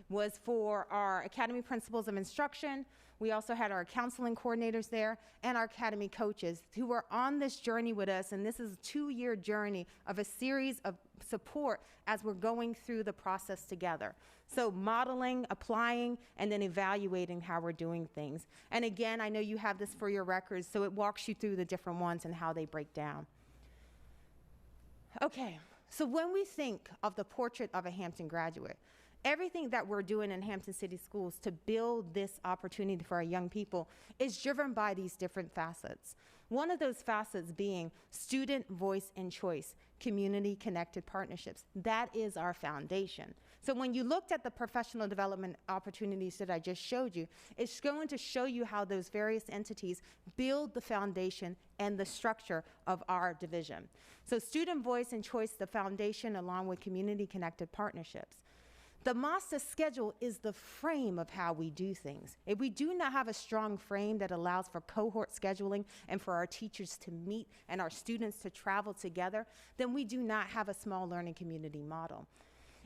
was for our Academy Principles of Instruction. We also had our counseling coordinators there and our academy coaches who were on this journey with us, and this is a 2-year journey of a series of support as we're going through the process together. So modeling, applying, and then evaluating how we're doing things. And again, I know you have this for your records, so it walks you through the different ones and how they break down. Okay, so when we think of the portrait of a Hampton graduate, everything that we're doing in Hampton City Schools to build this opportunity for our young people is driven by these different facets. One of those facets being student voice and choice, community-connected partnerships. That is our foundation. So when you looked at the professional development opportunities that I just showed you, it's going to show you how those various entities build the foundation and the structure of our division. So student voice and choice, the foundation, along with community-connected partnerships. The master schedule is the frame of how we do things. If we do not have a strong frame that allows for cohort scheduling and for our teachers to meet and our students to travel together, then we do not have a small learning community model.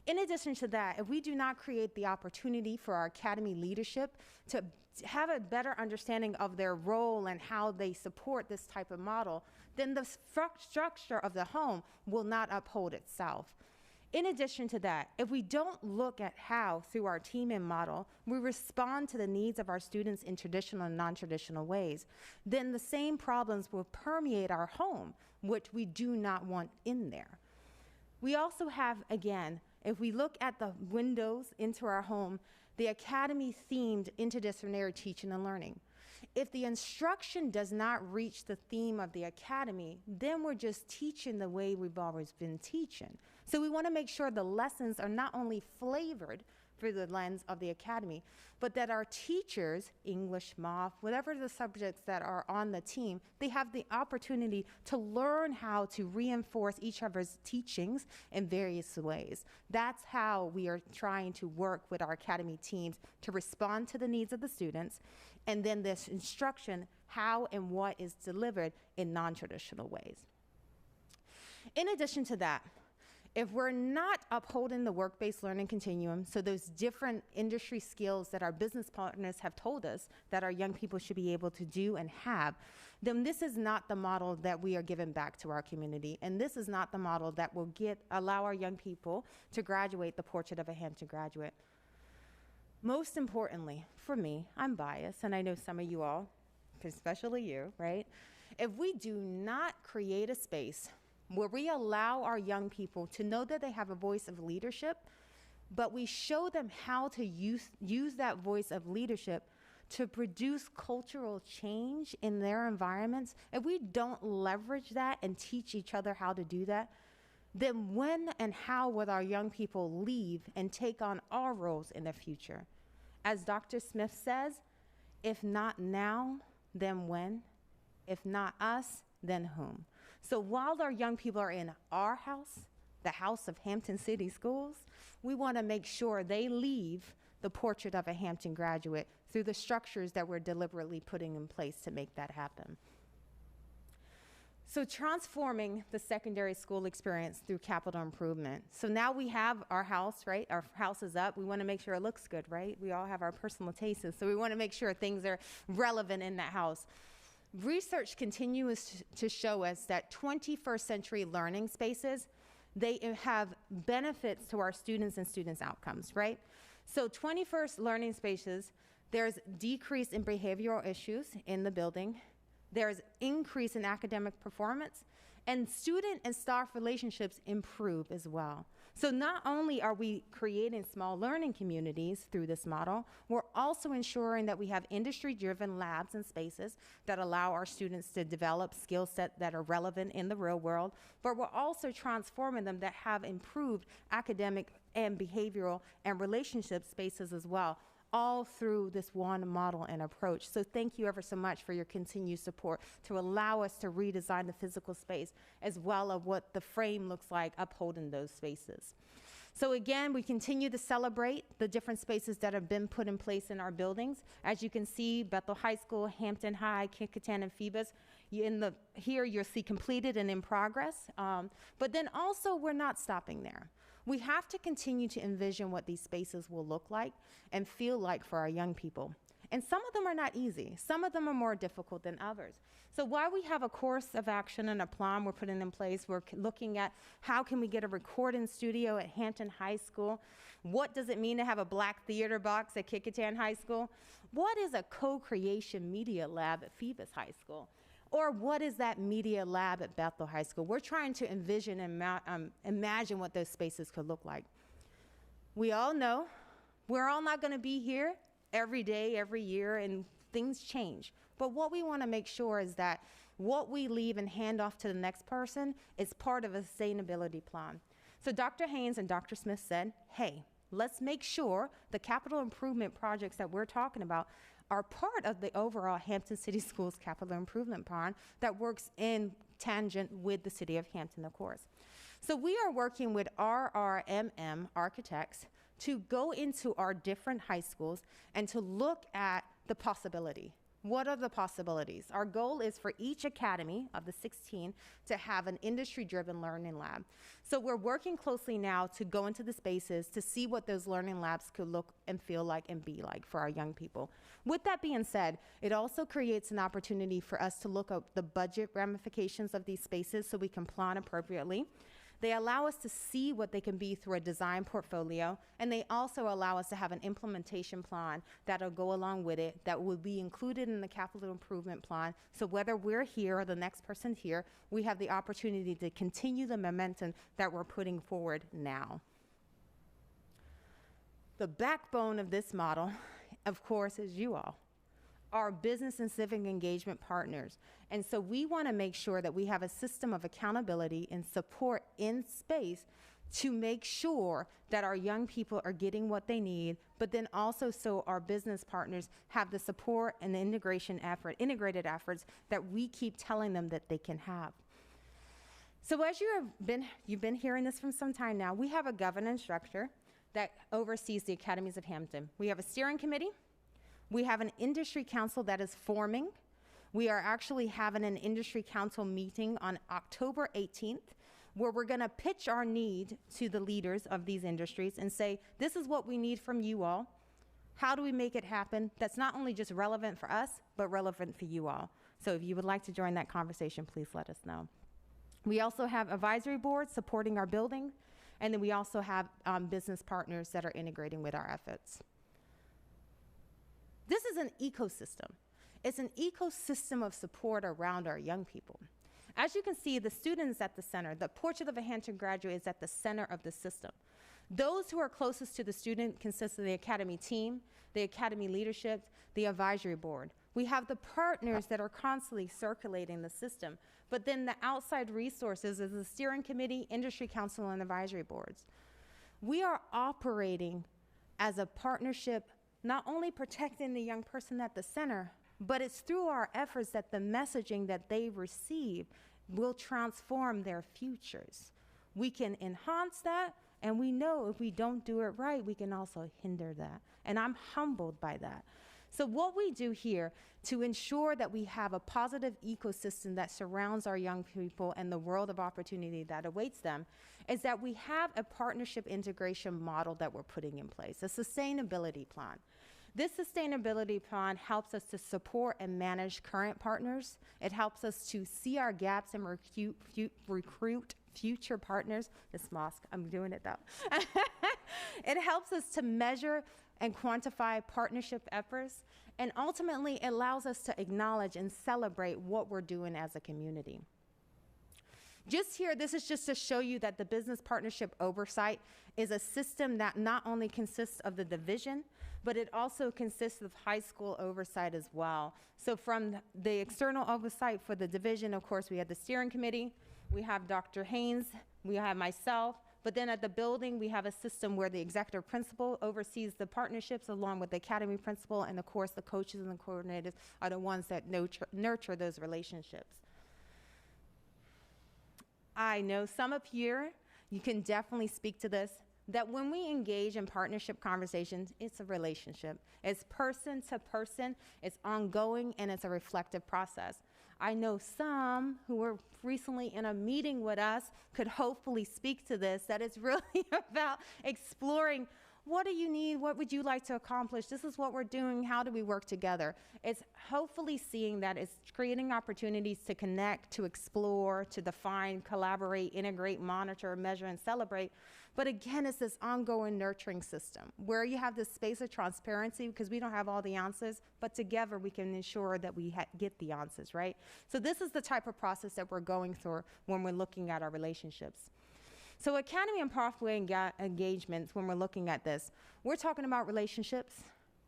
In addition to that, if we do not create the opportunity for our academy leadership to have a better understanding of their role and how they support this type of model, then the structure of the home will not uphold itself. In addition to that, if we don't look at how, through our team-in model, we respond to the needs of our students in traditional and non-traditional ways, then the same problems will permeate our home, which we do not want in there. We also have, again, if we look at the windows into our home, the academy-themed interdisciplinary teaching and learning. If the instruction does not reach the theme of the academy, then we're just teaching the way we've always been teaching. So we want to make sure the lessons are not only flavored through the lens of the academy, but that our teachers, English, math, whatever the subjects that are on the team, they have the opportunity to learn how to reinforce each other's teachings in various ways. That's how we are trying to work with our academy teams to respond to the needs of the students, and then this instruction, how and what is delivered in non-traditional ways. In addition to that, if we're not upholding the work-based learning continuum, so those different industry skills that our business partners have told us that our young people should be able to do and have, then this is not the model that we are giving back to our community, and this is not the model that will allow our young people to graduate the portrait of a Hampton graduate. Most importantly, for me, I'm biased, and I know some of you all, especially you, right? If we do not create a space where we allow our young people to know that they have a voice of leadership, but we show them how to use that voice of leadership to produce cultural change in their environments, if we don't leverage that and teach each other how to do that, then when and how will our young people leave and take on our roles in the future? As Dr. Smith says, if not now, then when? If not us, then whom? So while our young people are in our house, the house of Hampton City Schools, we want to make sure they leave the portrait of a Hampton graduate through the structures that we're deliberately putting in place to make that happen. So transforming the secondary school experience through capital improvement. So now we have our house, right? Our house is up. We want to make sure it looks good, right? We all have our personal tastes, so we want to make sure things are relevant in that house. Research continues to show us that 21st century learning spaces, they have benefits to our students and students' outcomes, right? So 21st learning spaces, there's decrease in behavioral issues in the building, there's increase in academic performance, and student and staff relationships improve as well. So not only are we creating small learning communities through this model, we're also ensuring that we have industry-driven labs and spaces that allow our students to develop skill sets that are relevant in the real world, but we're also transforming them that have improved academic and behavioral and relationship spaces as well, all through this one model and approach. So thank you ever so much for your continued support to allow us to redesign the physical space as well as what the frame looks like upholding those spaces. So again, we continue to celebrate the different spaces that have been put in place in our buildings. As you can see, Bethel High School, Hampton High, Kickotan, and Phoebus, here you'll see completed and in progress. But then also we're not stopping there. We have to continue to envision what these spaces will look like and feel like for our young people. And some of them are not easy. Some of them are more difficult than others. So while we have a course of action and a plan we're putting in place, we're looking at how can we get a recording studio at Hampton High School? What does it mean to have a black theater box at Kickotan High School? What is a co-creation media lab at Phoebus High School? Or what is that media lab at Bethel High School? We're trying to envision and imagine what those spaces could look like. We all know we're all not going to be here every day, every year, and things change. But what we want to make sure is that what we leave and hand off to the next person is part of a sustainability plan. So Dr. Haynes and Dr. Smith said, hey, let's make sure the capital improvement projects that we're talking about are part of the overall Hampton City Schools capital improvement plan that works in tangent with the city of Hampton, of course. So we are working with RRMM architects to go into our different high schools and to look at the possibility. What are the possibilities? Our goal is for each academy of the 16 to have an industry-driven learning lab. So we're working closely now to go into the spaces to see what those learning labs could look and feel like and be like for our young people. With that being said, it also creates an opportunity for us to look at the budget ramifications of these spaces so we can plan appropriately. They allow us to see what they can be through a design portfolio, and they also allow us to have an implementation plan that'll go along with it that will be included in the capital improvement plan. So whether we're here or the next person here, we have the opportunity to continue the momentum that we're putting forward now. The backbone of this model, of course, is you all. our business and civic engagement partners. And so we want to make sure that we have a system of accountability and support in space to make sure that our young people are getting what they need, but then also so our business partners have the support and the integrated efforts that we keep telling them that they can have. So as you've been hearing this from some time now, we have a governance structure that oversees the academies of Hampton. We have a steering committee. We have an industry council that is forming. We are actually having an industry council meeting on October 18th, where we're going to pitch our need to the leaders of these industries and say, this is what we need from you all. How do we make it happen? That's not only just relevant for us, but relevant for you all. So if you would like to join that conversation, please let us know. We also have advisory boards supporting our building, and then we also have business partners that are integrating with our efforts. This is an ecosystem. It's an ecosystem of support around our young people. As you can see, the students at the center, the Portrait of a Hampton graduate is at the center of the system. Those who are closest to the student consist of the academy team, the academy leadership, the advisory board. We have the partners that are constantly circulating the system, but then the outside resources is the steering committee, industry council, and advisory boards. We are operating as a partnership, not only protecting the young person at the center, but it's through our efforts that the messaging that they receive will transform their futures. We can enhance that, and we know if we don't do it right, we can also hinder that. And I'm humbled by that. So what we do here to ensure that we have a positive ecosystem that surrounds our young people and the world of opportunity that awaits them is that we have a partnership integration model that we're putting in place, a sustainability plan. This sustainability plan helps us to support and manage current partners. It helps us to see our gaps and recruit future partners. This mosque, I'm doing it though. It helps us to measure and quantify partnership efforts, and ultimately it allows us to acknowledge and celebrate what we're doing as a community. Just here, this is just to show you that the business partnership oversight is a system that not only consists of the division, but it also consists of high school oversight as well. So from the external oversight for the division, of course, we have the steering committee, we have Dr. Haynes, we have myself, but then at the building, we have a system where the executive principal oversees the partnerships along with the academy principal, and of course, the coaches and the coordinators are the ones that nurture those relationships. I know some of you can definitely speak to this, that when we engage in partnership conversations, it's a relationship. It's person to person, it's ongoing, and it's a reflective process. I know some who were recently in a meeting with us could hopefully speak to this, that it's really about exploring, what do you need? What would you like to accomplish? This is what we're doing. How do we work together? It's hopefully seeing that it's creating opportunities to connect, to explore, to define, collaborate, integrate, monitor, measure, and celebrate. But again, it's this ongoing nurturing system where you have this space of transparency because we don't have all the answers, but together we can ensure that we get the answers, right? So this is the type of process that we're going through when we're looking at our relationships. So academy and pathway engagements, when we're looking at this, we're talking about relationships.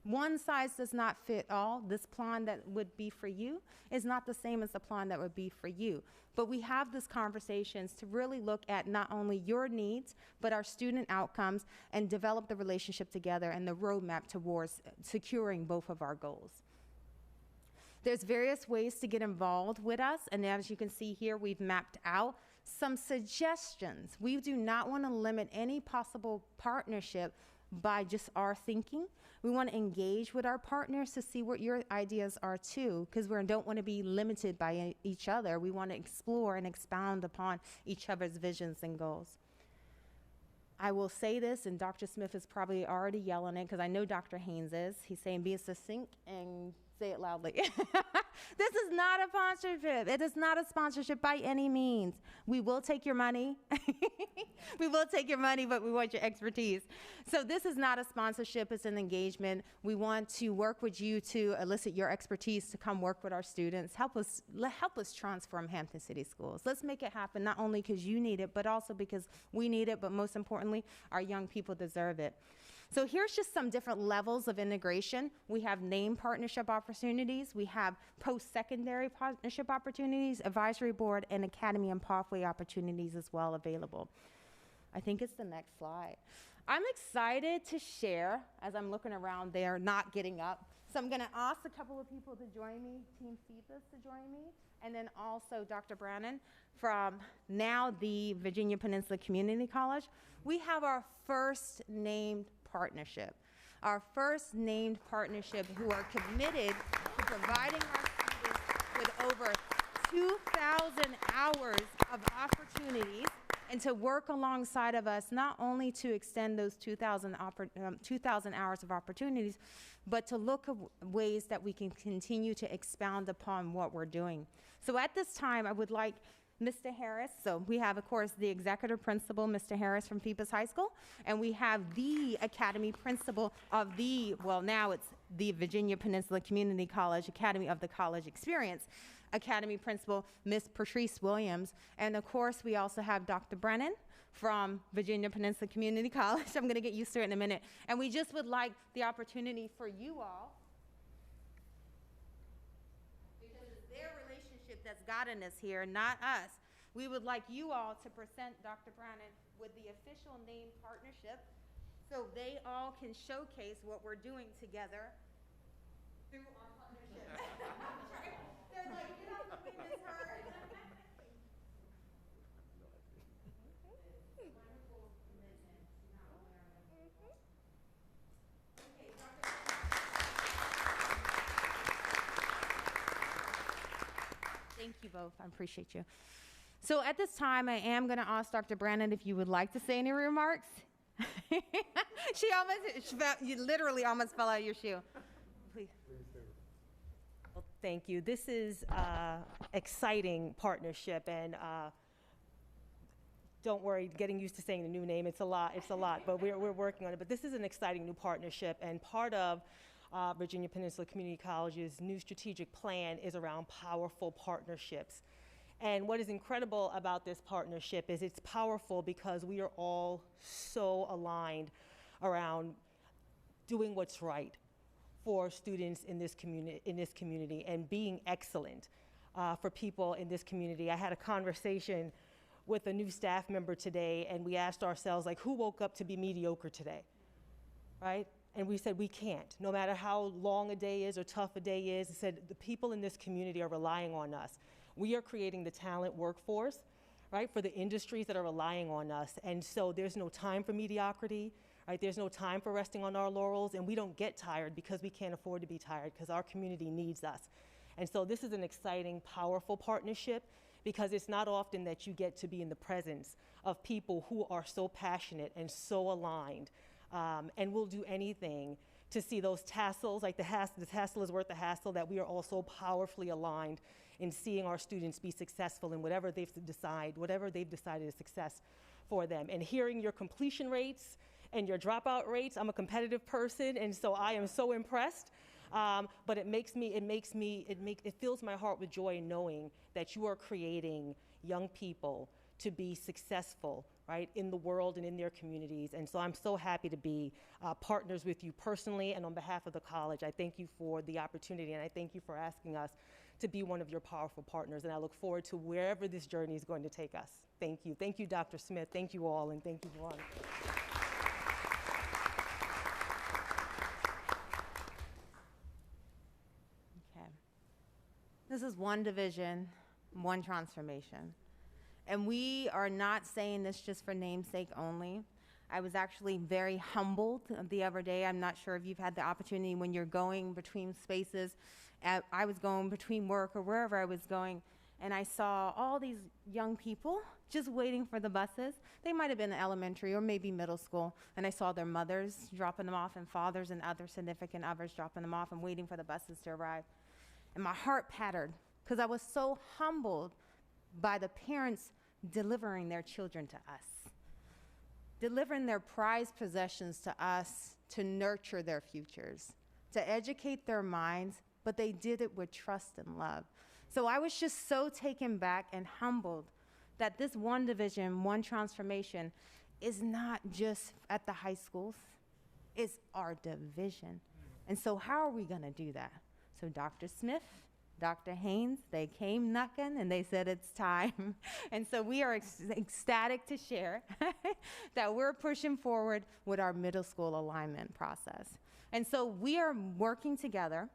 One size does not fit all. This plan that would be for you is not the same as the plan that would be for you. But we have these conversations to really look at not only your needs, but our student outcomes and develop the relationship together and the roadmap towards securing both of our goals. There's various ways to get involved with us, and as you can see here, we've mapped out some suggestions. We do not want to limit any possible partnership by just our thinking. We want to engage with our partners to see what your ideas are too, because we don't want to be limited by each other. We want to explore and expound upon each other's visions and goals. I will say this, and Dr. Smith is probably already yelling it, because I know Dr. Haynes is. He's saying be succinct and say it loudly. This is not a sponsorship. It is not a sponsorship by any means. We will take your money. We will take your money, but we want your expertise. So this is not a sponsorship. It's an engagement. We want to work with you to elicit your expertise to come work with our students. Help us transform Hampton City Schools. Let's make it happen, not only because you need it, but also because we need it, but most importantly, our young people deserve it. So here's just some different levels of integration. We have named partnership opportunities, we have post-secondary partnership opportunities, advisory board, and academy and pathway opportunities as well available. I think it's the next slide. I'm excited to share, as I'm looking around there, not getting up. So I'm gonna ask a couple of people to join me, Team Cephas to join me, and then also Dr. Brannon from now the Virginia Peninsula Community College. We have our first named partnership. Our first named partnership who are committed to providing our students with over 2,000 hours of opportunities and to work alongside of us, not only to extend those 2,000 hours of opportunities, but to look at ways that we can continue to expound upon what we're doing. So at this time, I would like Mr. Harris, so we have, of course, the executive principal, Mr. Harris from Phoebus High School, and we have the academy principal of the, well, now it's the Virginia Peninsula Community College Academy of the College Experience, Academy Principal, Ms. Patrice Williams, and of course, we also have Dr. Brennan from Virginia Peninsula Community College. I'm gonna get used to it in a minute. And we just would like the opportunity for you all, because it's their relationship that's gotten us here, not us. We would like you all to present Dr. Brennan with the official name partnership so they all can showcase what we're doing together through our partnership. They're like, you have to witness her. Thank you both. I appreciate you. So at this time, I am going to ask Dr. Brannon if you would like to say any remarks. You literally almost fell out of your shoe. Please. Well, thank you. This is exciting partnership, and don't worry, getting used to saying the new name, it's a lot, but we're working on it. But this is an exciting new partnership, and part of Virginia Peninsula Community College's new strategic plan is around powerful partnerships. And what is incredible about this partnership is it's powerful because we are all so aligned around doing what's right for students in this community and being excellent for people in this community. I had a conversation with a new staff member today, and we asked ourselves, like, who woke up to be mediocre today, right? And we said we can't, no matter how long a day is or tough a day is. I said the people in this community are relying on us. We are creating the talent workforce, right, for the industries that are relying on us. And so there's no time for mediocrity, right? There's no time for resting on our laurels, and we don't get tired because we can't afford to be tired because our community needs us. And so this is an exciting, powerful partnership because it's not often that you get to be in the presence of people who are so passionate and so aligned and will do anything to see those tassels, like the tassel is worth the hassle, that we are all so powerfully aligned in seeing our students be successful in whatever they've decided is success for them. And hearing your completion rates and your dropout rates, I'm a competitive person, and so I am so impressed. But it fills my heart with joy knowing that you are creating young people to be successful, right, in the world and in their communities. And so I'm so happy to be partners with you personally, and on behalf of the college, I thank you for the opportunity, and I thank you for asking us to be one of your powerful partners, and I look forward to wherever this journey is going to take us. Thank you. Thank you, Dr. Smith. Thank you all, and thank you, Ron. Okay. This is one division, one transformation. And we are not saying this just for namesake only. I was actually very humbled the other day. I'm not sure if you've had the opportunity when you're going between spaces. I was going between work or wherever I was going, and I saw all these young people just waiting for the buses. They might have been elementary or maybe middle school, and I saw their mothers dropping them off and fathers and other significant others dropping them off and waiting for the buses to arrive. And my heart pattered because I was so humbled by the parents delivering their children to us, delivering their prized possessions to us to nurture their futures, to educate their minds, but they did it with trust and love. So I was just so taken back and humbled that this one division, one transformation is not just at the high schools. It's our division. And so how are we going to do that? So Dr. Smith, Dr. Haynes, they came knocking and they said it's time. And so we are ecstatic to share that we're pushing forward with our middle school alignment process. And so we are working together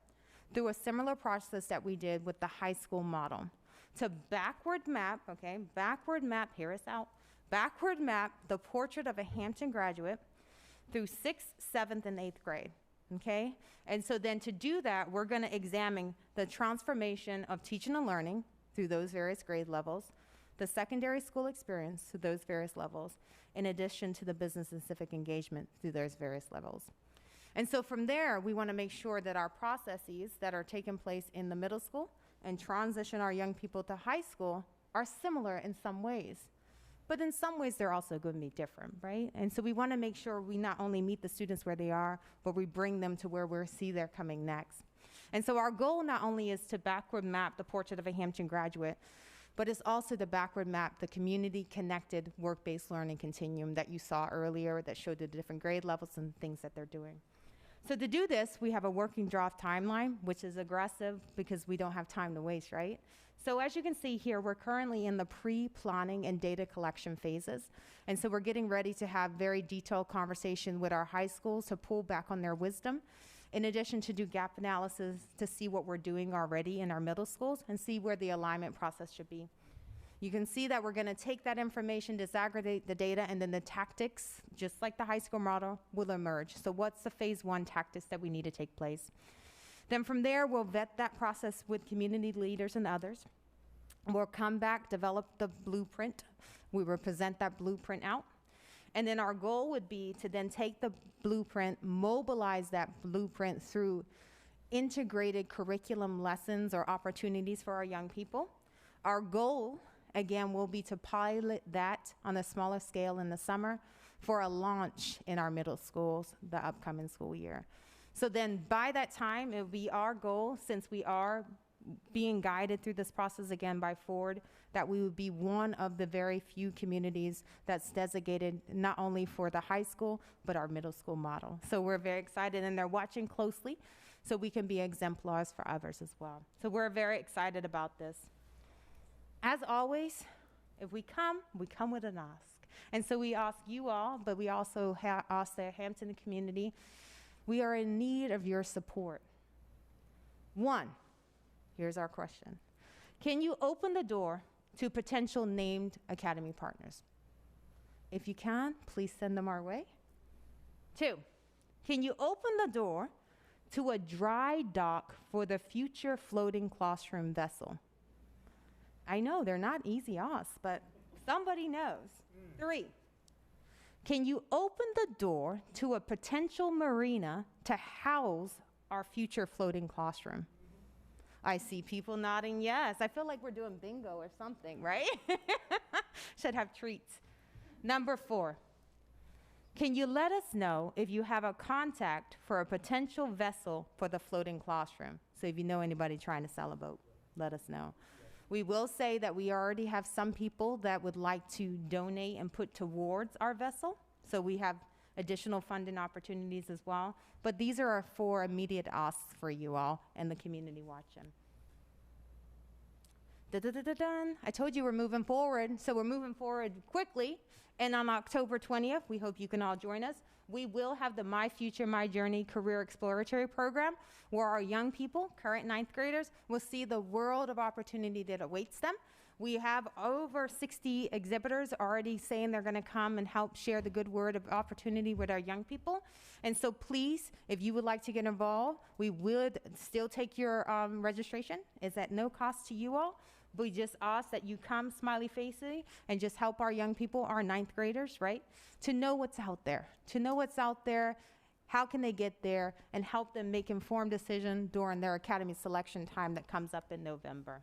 through a similar process that we did with the high school model to backward map, hear us out, backward map the portrait of a Hampton graduate through 6th, 7th, and 8th grade. Okay? And so then to do that, we're going to examine the transformation of teaching and learning through those various grade levels, the secondary school experience through those various levels, in addition to the business and civic engagement through those various levels. And so from there, we want to make sure that our processes that are taking place in the middle school and transition our young people to high school are similar in some ways. But in some ways, they're also going to be different, right? And so we want to make sure we not only meet the students where they are, but we bring them to where we see they're coming next. And so our goal not only is to backward map the portrait of a Hampton graduate, but it's also to backward map the community-connected work-based learning continuum that you saw earlier that showed the different grade levels and things that they're doing. So to do this, we have a working draft timeline, which is aggressive because we don't have time to waste, right? So as you can see here, we're currently in the pre-planning and data collection phases. And so we're getting ready to have very detailed conversation with our high schools to pull back on their wisdom, in addition to do gap analysis to see what we're doing already in our middle schools and see where the alignment process should be. You can see that we're going to take that information, disaggregate the data, and then the tactics, just like the high school model, will emerge. So what's the phase 1 tactics that we need to take place? Then from there, we'll vet that process with community leaders and others. We'll come back, develop the blueprint. We will present that blueprint out. And then our goal would be to then take the blueprint, mobilize that blueprint through integrated curriculum lessons or opportunities for our young people. Our goal, again, will be to pilot that on a smaller scale in the summer for a launch in our middle schools the upcoming school year. So then by that time, it will be our goal, since we are being guided through this process again by Ford, that we would be one of the very few communities that's designated not only for the high school, but our middle school model. So we're very excited, and they're watching closely so we can be exemplars for others as well. So we're very excited about this. As always, if we come with an ask. And so we ask you all, but we also ask the Hampton community, we are in need of your support. 1, here's our question. Can you open the door to potential named academy partners? If you can, please send them our way. 2, can you open the door to a dry dock for the future floating classroom vessel? I know they're not easy asks, but somebody knows. 3, can you open the door to a potential marina to house our future floating classroom? I see people nodding yes. I feel like we're doing bingo or something, right? Should have treats. Number 4, can you let us know if you have a contact for a potential vessel for the floating classroom? So if you know anybody trying to sell a boat, let us know. We will say that we already have some people that would like to donate and put towards our vessel. So we have additional funding opportunities as well. But these are our 4 immediate asks for you all and the community watching. Dun. I told you we're moving forward, so we're moving forward quickly. And on October 20th, we hope you can all join us. We will have the My Future, My Journey Career Exploratory Program, where our young people, current 9th graders, will see the world of opportunity that awaits them. We have over 60 exhibitors already saying they're going to come and help share the good word of opportunity with our young people. And so please, if you would like to get involved, we would still take your registration. It's at no cost to you all. We just ask that you come smiley faces and just help our young people, our 9th graders, right, to know what's out there, how can they get there, and help them make informed decisions during their academy selection time that comes up in November.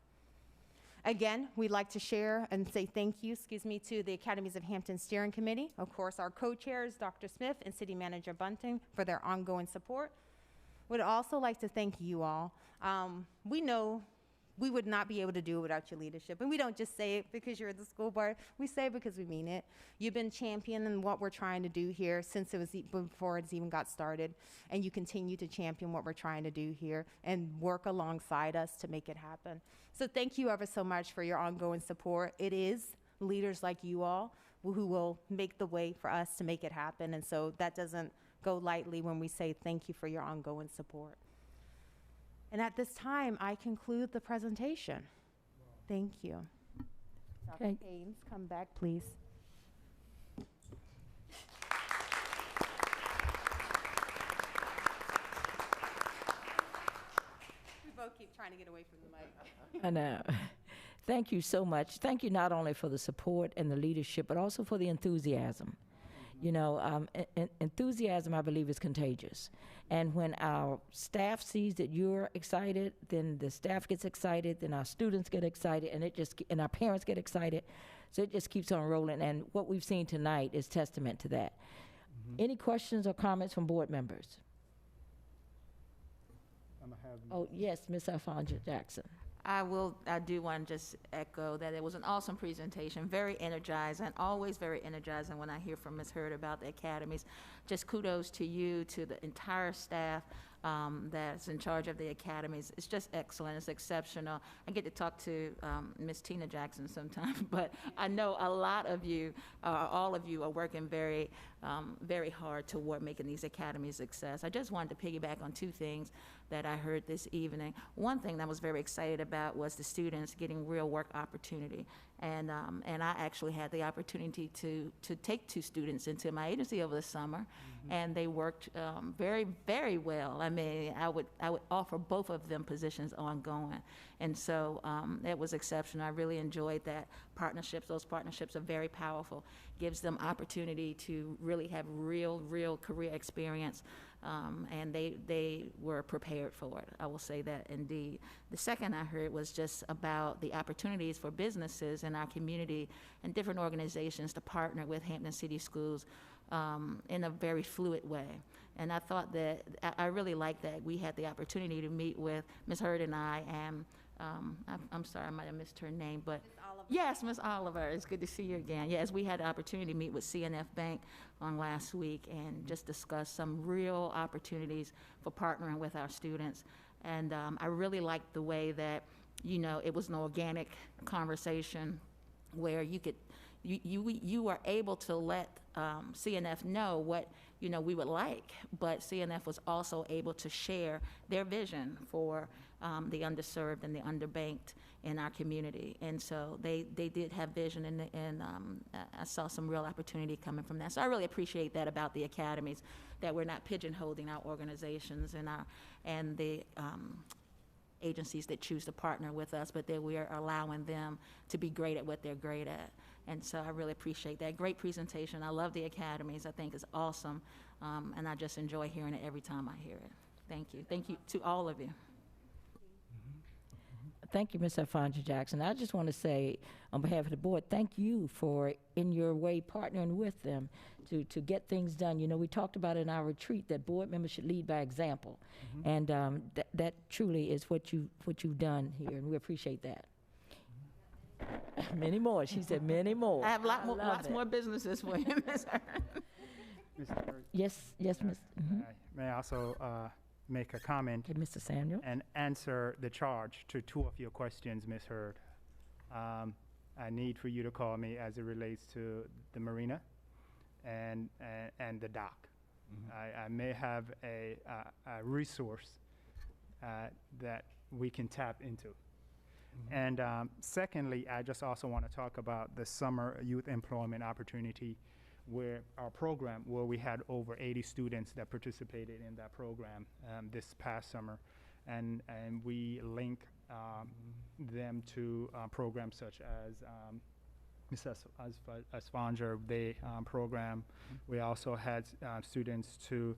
Again, we'd like to share and say thank you, to the Academies of Hampton Steering Committee, of course, our co-chairs, Dr. Smith and City Manager Bunting, for their ongoing support. We'd also like to thank you all. We know we would not be able to do it without your leadership. And we don't just say it because you're the school board. We say it because we mean it. You've been championing what we're trying to do here since it was before it's even got started. And you continue to champion what we're trying to do here and work alongside us to make it happen. So thank you ever so much for your ongoing support. It is leaders like you all who will make the way for us to make it happen. And so that doesn't go lightly when we say thank you for your ongoing support. And at this time, I conclude the presentation. Thank you. Dr. Okay. Haynes, come back, please. We both keep trying to get away from the mic. I know. Thank you so much. Thank you not only for the support and the leadership, but also for the enthusiasm. You know, enthusiasm, I believe, is contagious. And when our staff sees that you're excited, then the staff gets excited, then our students get excited, and our parents get excited. So it just keeps on rolling. And what we've seen tonight is testament to that. Any questions or comments from board members? Oh, yes, Ms. Alfonso Jackson. I do want to just echo that it was an awesome presentation, very energizing, always very energizing when I hear from Ms. Hurd about the academies. Just kudos to you, to the entire staff that's in charge of the academies. It's just excellent, it's exceptional. I get to talk to Ms. Tina Jackson sometimes, but I know a lot of you, all of you are working very hard toward making these academies a success. I just wanted to piggyback on two things that I heard this evening. One thing that I was very excited about was the students getting real work opportunity. And I actually had the opportunity to take 2 students into my agency over the summer, and they worked very, very well. I mean, I would offer both of them positions ongoing. And so it was exceptional. I really enjoyed that partnerships. Those partnerships are very powerful. Gives them opportunity to really have real career experience. And they were prepared for it. I will say that indeed. The second I heard was just about the opportunities for businesses in our community and different organizations to partner with Hampton City Schools in a very fluid way. And I thought that, I really liked that we had the opportunity to meet with Ms. Hurd and I, and I'm sorry, I might have missed her name, but yes, Ms. Oliver, it's good to see you again. Yes, we had the opportunity to meet with CNF Bank on last week and just discuss some real opportunities for partnering with our students. And I really liked the way that, you know, it was an organic conversation where you were able to let CNF know what, you know, we would like, but CNF was also able to share their vision for the underserved and the underbanked in our community. And so they did have vision, and I saw some real opportunity coming from that. So I really appreciate that about the academies, that we're not pigeonholing our organizations and the agencies that choose to partner with us, but that we are allowing them to be great at what they're great at. And so I really appreciate that. Great presentation. I love the academies. I think it's awesome. And I just enjoy hearing it every time I hear it. Thank you. Thank you to all of you. Thank you, Ms. Alfonso Jackson. I just want to say, on behalf of the board, thank you for, in your way, partnering with them to get things done. You know, we talked about in our retreat that board members should lead by example, and that truly is what you've done here, and we appreciate that. Many more. She said many more. I have lots more businesses for you, Ms. Hurd. Yes, Ms. May I also make a comment Mr. Samuel, and answer the charge to 2 of your questions, Ms. Hurd. I need for you to call me as it relates to the marina and the dock. I may have a resource that we can tap into. And secondly, I just also want to talk about the summer youth employment opportunity, where our program, where we had over 80 students that participated in that program this past summer, and we link them to programs such as Ms. Asfanger, the program. We also had students to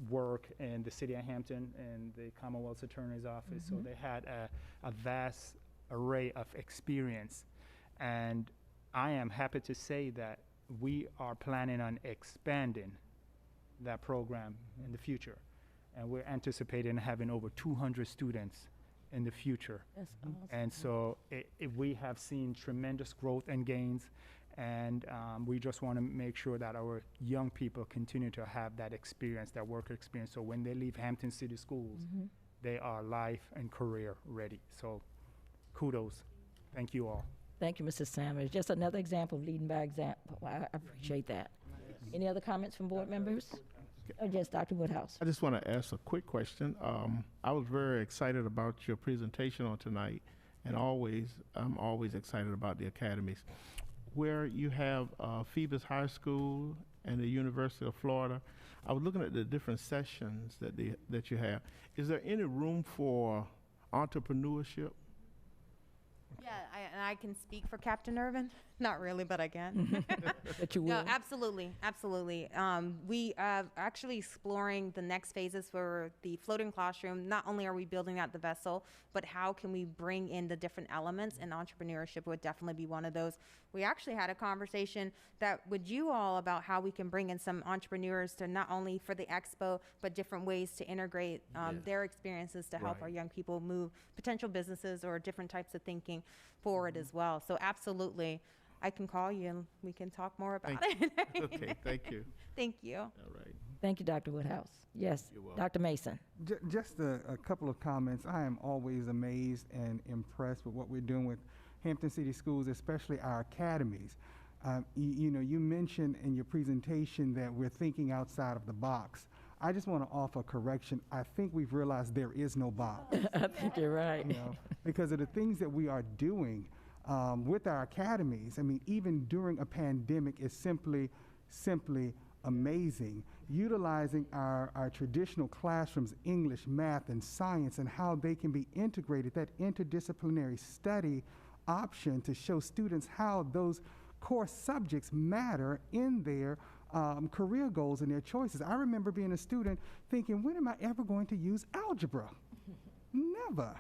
work in the city of Hampton in the Commonwealth's Attorney's Office. So they had a vast array of experience. And I am happy to say that we are planning on expanding that program in the future. and we're anticipating having over 200 students in the future. That's awesome. And so we have seen tremendous growth and gains, and we just want to make sure that our young people continue to have that experience, that work experience, so when they leave Hampton City Schools, they are life and career ready. So kudos. Thank you all. Thank you, Mrs. Sanders. Just another example of leading by example. I appreciate that. Any other comments from board members? Or just Dr. Woodhouse? I just want to ask a quick question. I was very excited about your presentation on tonight, and I'm always excited about the academies. Where you have Phoebus High School and the University of Florida, I was looking at the different sessions that you have. Is there any room for entrepreneurship? Yeah, I can speak for Captain Irvin. Not really, but I can. But you will. No, absolutely, absolutely. We are actually exploring the next phases for the floating classroom. Not only are we building out the vessel, but how can we bring in the different elements, and entrepreneurship would definitely be one of those. We actually had a conversation with you all about how we can bring in some entrepreneurs to not only for the expo, but different ways to integrate their experiences to help our young people move potential businesses or different types of thinking forward as well. So absolutely. I can call you and we can talk more about it. Okay, thank you. Thank you. All right. Thank you, Dr. Woodhouse. Yes, You're welcome. Dr. Mason. Just a couple of comments. I am always amazed and impressed with what we're doing with Hampton City Schools, especially our academies. You mentioned in your presentation that we're thinking outside of the box. I just want to offer a correction. I think we've realized there is no box. I think you're right. Because of the things that we are doing with our academies. I mean, even during a pandemic is simply amazing. Utilizing our traditional classrooms, English, math, and science, and how they can be integrated, that interdisciplinary study option to show students how those core subjects matter in their career goals and their choices. I remember being a student thinking, when am I ever going to use algebra? Never,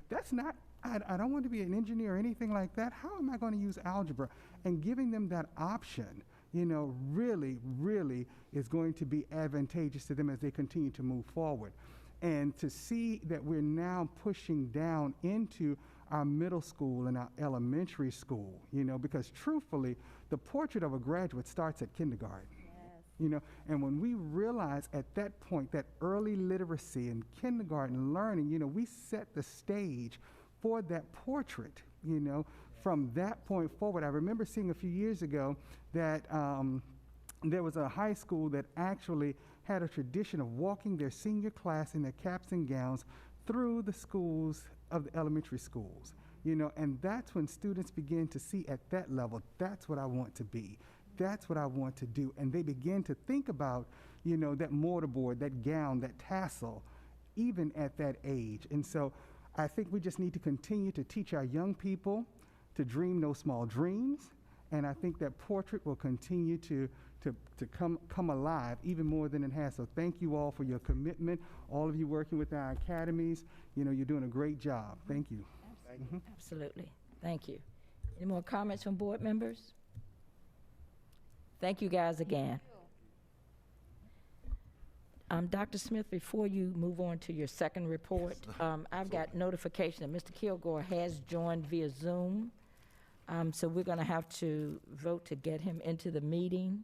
That's not, I don't want to be an engineer or anything like that. How am I going to use algebra? And giving them that option, really, really is going to be advantageous to them as they continue to move forward. And to see that we're now pushing down into our middle school and our elementary school, because truthfully, the portrait of a graduate starts at kindergarten. And when we realize at that point that early literacy and kindergarten learning, we set the stage for that portrait, from that point forward. I remember seeing a few years ago that there was a high school that actually had a tradition of walking their senior class in their caps and gowns through the schools of the elementary schools, and that's when students begin to see at that level, that's what I want to be. That's what I want to do. And they begin to think about, that mortarboard, that gown, that tassel, even at that age. And so I think we just need to continue to teach our young people to dream no small dreams. And I think that portrait will continue to come alive even more than it has. So thank you all for your commitment, all of you working with our academies. You're doing a great job. Thank you. Absolutely. Thank you. Any more comments from board members? Thank you guys again. Dr. Smith, before you move on to your second report, I've got notification that Mr. Kilgore has joined via Zoom. So we're going to have to vote to get him into the meeting.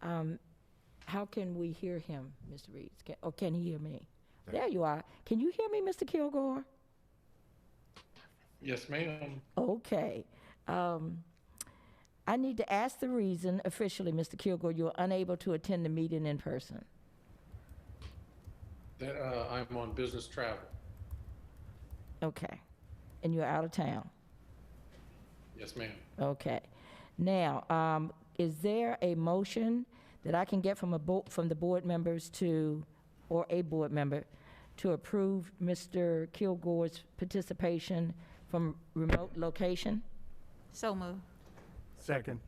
How can we hear him, Mr. Reeds? Can he hear me? There you are. Can you hear me, Mr. Kilgore? Yes, ma'am. Okay. I need to ask the reason officially, Mr. Kilgore, you're unable to attend the meeting in person. That I'm on business travel. Okay. And you're out of town? Yes, ma'am. Okay. Now, is there a motion that I can get from the board members or a board member to approve Mr. Kilgore's participation from remote location? So moved. Second.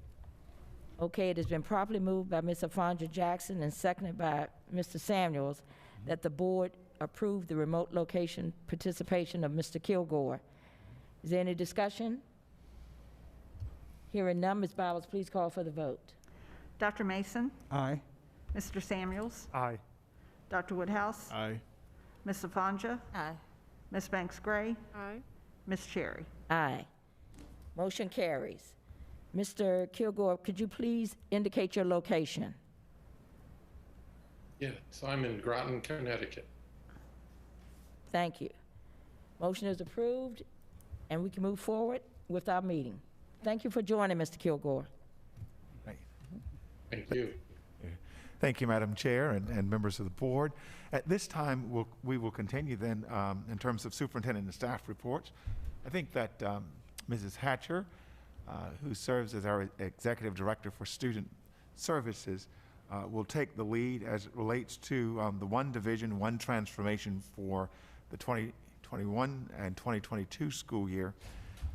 Okay, it has been properly moved by Ms. Afandra Jackson and seconded by Mr. Samuels that the board approve the remote location participation of Mr. Kilgore. Is there any discussion? Hearing none, Ms. Bowers, please call for the vote. Dr. Mason? Aye. Mr. Samuels? Aye. Dr. Woodhouse? Aye. Ms. Safanja? Aye. Ms. Banks Gray? Aye. Ms. Cherry? Aye. Motion carries. Mr. Kilgore, could you please indicate your location? Yes, I'm in Groton, Connecticut. Thank you. Motion is approved, and we can move forward with our meeting. Thank you for joining, Mr. Kilgore. Thank you. Thank you, Madam Chair and members of the board. At this time, we will continue then in terms of superintendent and staff reports. I think that Mrs. Hatcher, who serves as our Executive Director for Student Services, will take the lead as it relates to the one division, one transformation for the 2021 and 2022 school year,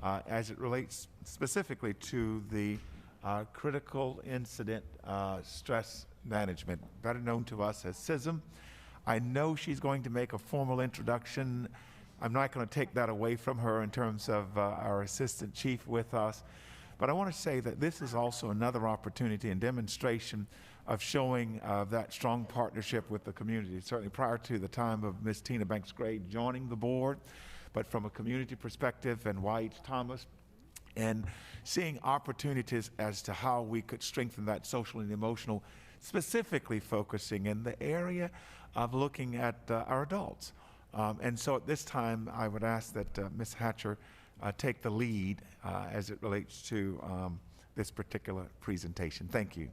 as it relates specifically to the critical incident stress management, better known to us as CISM. I know she's going to make a formal introduction. I'm not going to take that away from her in terms of our assistant chief with us, but I want to say that this is also another opportunity and demonstration of showing that strong partnership with the community, certainly prior to the time of Ms. Tina Banks Gray joining the board, but from a community perspective and White Thomas, and seeing opportunities as to how we could strengthen that social and emotional, specifically focusing in the area of looking at our adults. And so at this time, I would ask that Ms. Hatcher take the lead as it relates to this particular presentation. Thank you.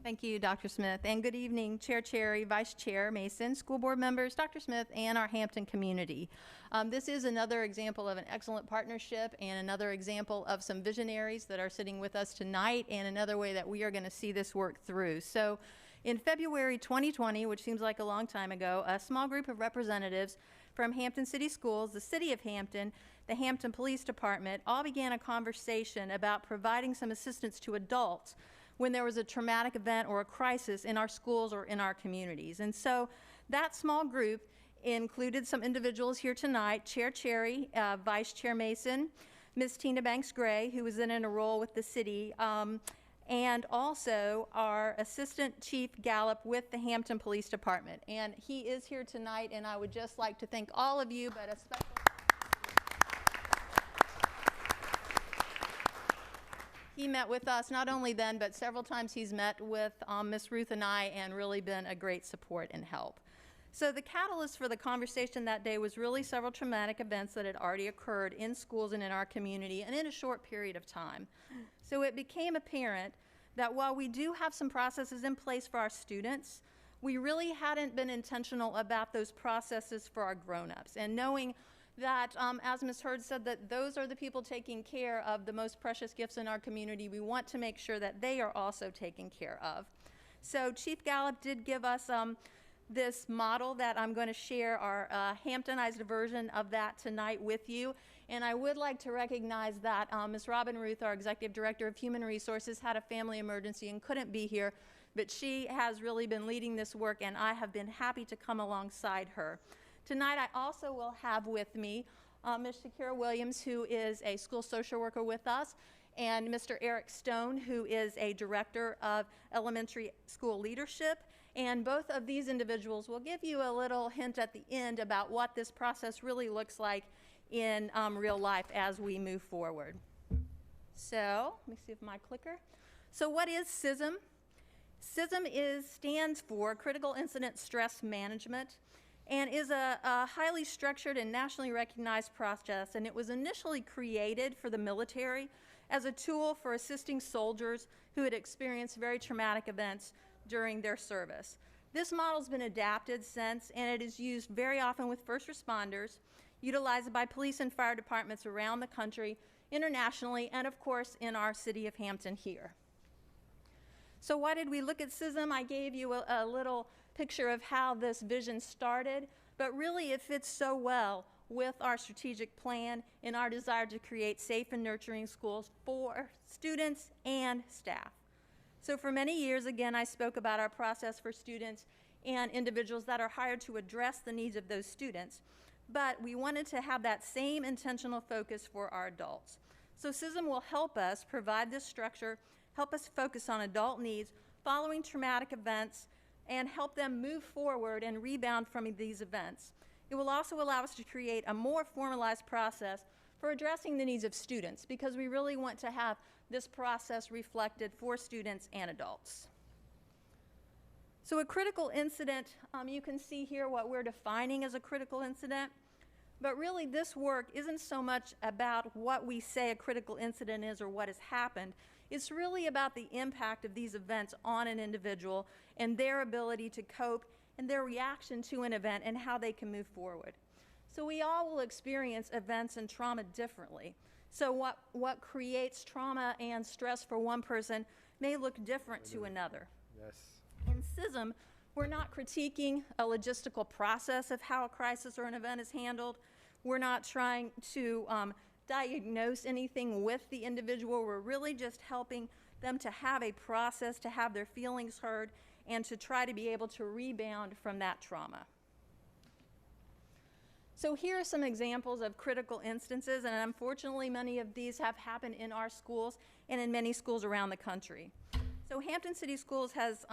Thank you, Dr. Smith, and good evening, Chair Cherry, Vice Chair Mason, school board members, Dr. Smith, and our Hampton community. This is another example of an excellent partnership and another example of some visionaries that are sitting with us tonight, and another way that we are going to see this work through. So in February 2020, which seems like a long time ago, a small group of representatives from Hampton City Schools, the City of Hampton, the Hampton Police Department, all began a conversation about providing some assistance to adults when there was a traumatic event or a crisis in our schools or in our communities. And so that small group included some individuals here tonight, Chair Cherry, Vice Chair Mason, Ms. Tina Banks Gray, who was then in a role with the city, and also our Assistant Chief Gallup with the Hampton Police Department. And he is here tonight, and I would just like to thank all of you, but especially he met with us not only then, but several times he's met with Ms. Ruth and I and really been a great support and help. So the catalyst for the conversation that day was really several traumatic events that had already occurred in schools and in our community and in a short period of time. So it became apparent that while we do have some processes in place for our students, we really hadn't been intentional about those processes for our grown-ups. And knowing that, as Ms. Hurd said, that those are the people taking care of the most precious gifts in our community, we want to make sure that they are also taken care of. So Chief Gallup did give us this model that I'm going to share our Hamptonized version of that tonight with you. And I would like to recognize that Ms. Robin Ruth, our Executive Director of Human Resources, had a family emergency and couldn't be here, but she has really been leading this work, and I have been happy to come alongside her. Tonight, I also will have with me Ms. Shakira Williams, who is a school social worker with us, and Mr. Eric Stone, who is a director of elementary school leadership. And both of these individuals will give you a little hint at the end about what this process really looks like in real life as we move forward. So, let me see if my clicker. So what is CISM? CISM stands for Critical Incident Stress Management, and is a highly structured and nationally recognized process, and it was initially created for the military as a tool for assisting soldiers who had experienced very traumatic events during their service. This model's been adapted since, and it is used very often with first responders, utilized by police and fire departments around the country, internationally, and of course in our city of Hampton here. So why did we look at CISM? I gave you a little picture of how this vision started, but really it fits so well with our strategic plan and our desire to create safe and nurturing schools for students and staff. So for many years, again, I spoke about our process for students and individuals that are hired to address the needs of those students, but we wanted to have that same intentional focus for our adults. So CISM will help us provide this structure, help us focus on adult needs following traumatic events and help them move forward and rebound from these events. It will also allow us to create a more formalized process for addressing the needs of students, because we really want to have this process reflected for students and adults. So a critical incident, you can see here what we're defining as a critical incident, but really this work isn't so much about what we say a critical incident is or what has happened. It's really about the impact of these events on an individual and their ability to cope and their reaction to an event and how they can move forward. So we all will experience events and trauma differently. So what creates trauma and stress for one person may look different to another. Yes. In CISM, we're not critiquing a logistical process of how a crisis or an event is handled. We're not trying to diagnose anything with the individual. We're really just helping them to have a process, to have their feelings heard, and to try to be able to rebound from that trauma. So here are some examples of critical instances, and unfortunately many of these have happened in our schools and in many schools around the country. So Hampton City Schools has,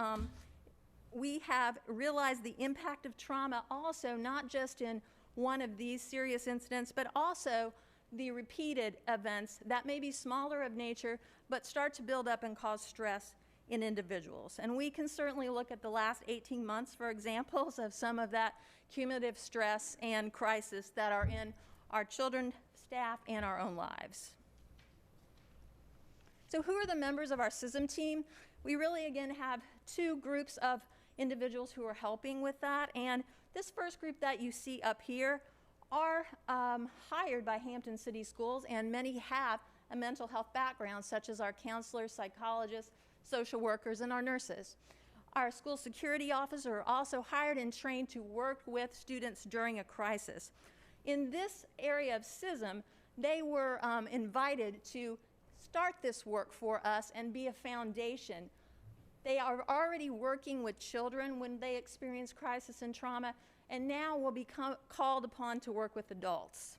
we have realized the impact of trauma also not just in one of these serious incidents, but also the repeated events that may be smaller of nature, but start to build up and cause stress in individuals. And we can certainly look at the last 18 months for examples of some of that cumulative stress and crisis that are in our children, staff, and our own lives. So who are the members of our CISM team? We really, again, have two groups of individuals who are helping with that. And this first group that you see up here are hired by Hampton City Schools, and many have a mental health background, such as our counselors, psychologists, social workers, and our nurses. Our school security officers are also hired and trained to work with students during a crisis. In this area of CISM, they were invited to start this work for us and be a foundation. They are already working with children when they experience crisis and trauma, and now will be called upon to work with adults.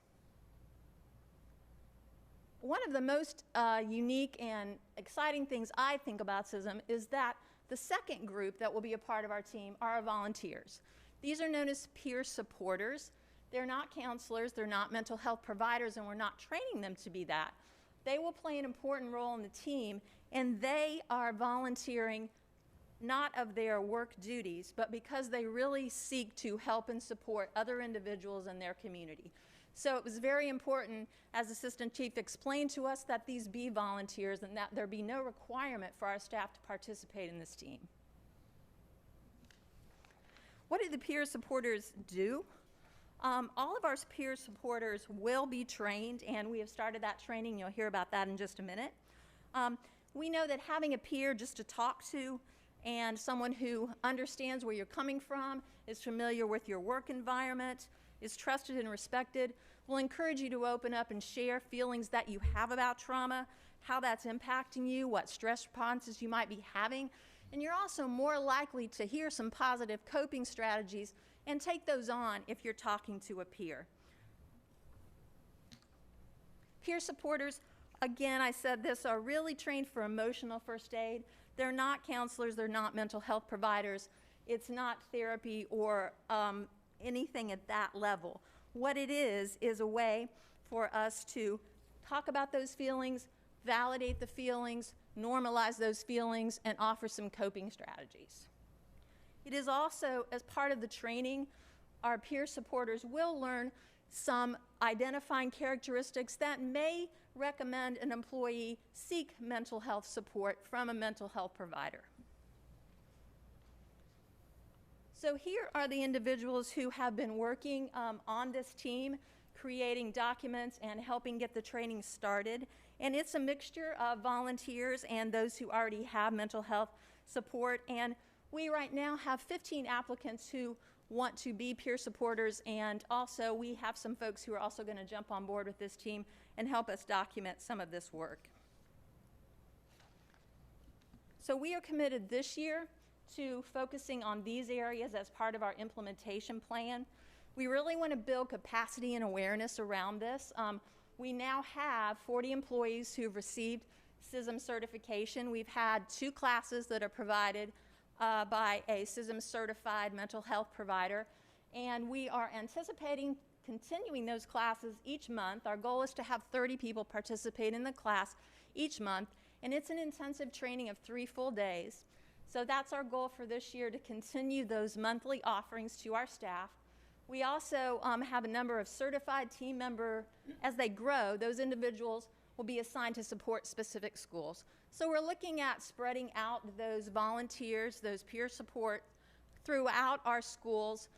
One of the most unique and exciting things I think about CISM is that the second group that will be a part of our team are our volunteers. These are known as peer supporters. They're not counselors, they're not mental health providers, and we're not training them to be that. They will play an important role in the team, and they are volunteering not of their work duties, but because they really seek to help and support other individuals in their community. So it was very important, as Assistant Chief explained to us, that these be volunteers and that there be no requirement for our staff to participate in this team. What do the peer supporters do? All of our peer supporters will be trained, and we have started that training. You'll hear about that in just a minute. We know that having a peer just to talk to and someone who understands where you're coming from, is familiar with your work environment, is trusted and respected, will encourage you to open up and share feelings that you have about trauma, how that's impacting you, what stress responses you might be having, and you're also more likely to hear some positive coping strategies and take those on if you're talking to a peer. Peer supporters, again, I said this, are really trained for emotional first aid. They're not counselors, they're not mental health providers. It's not therapy or anything at that level. What it is a way for us to talk about those feelings, validate the feelings, normalize those feelings, and offer some coping strategies. It is also, as part of the training, our peer supporters will learn some identifying characteristics that may recommend an employee seek mental health support from a mental health provider. So here are the individuals who have been working on this team, creating documents and helping get the training started. And it's a mixture of volunteers and those who already have mental health support. And we right now have 15 applicants who want to be peer supporters, and also we have some folks who are also going to jump on board with this team and help us document some of this work. So we are committed this year to focusing on these areas as part of our implementation plan. We really want to build capacity and awareness around this. We now have 40 employees who've received CISM certification. We've had 2 classes that are provided by a CISM certified mental health provider. And we are anticipating continuing those classes each month. Our goal is to have 30 people participate in the class each month, and it's an intensive training of 3 full days. So that's our goal for this year, to continue those monthly offerings to our staff. We also have a number of certified team members. As they grow, those individuals will be assigned to support specific schools. So we're looking at spreading out those volunteers, those peer support throughout our schools,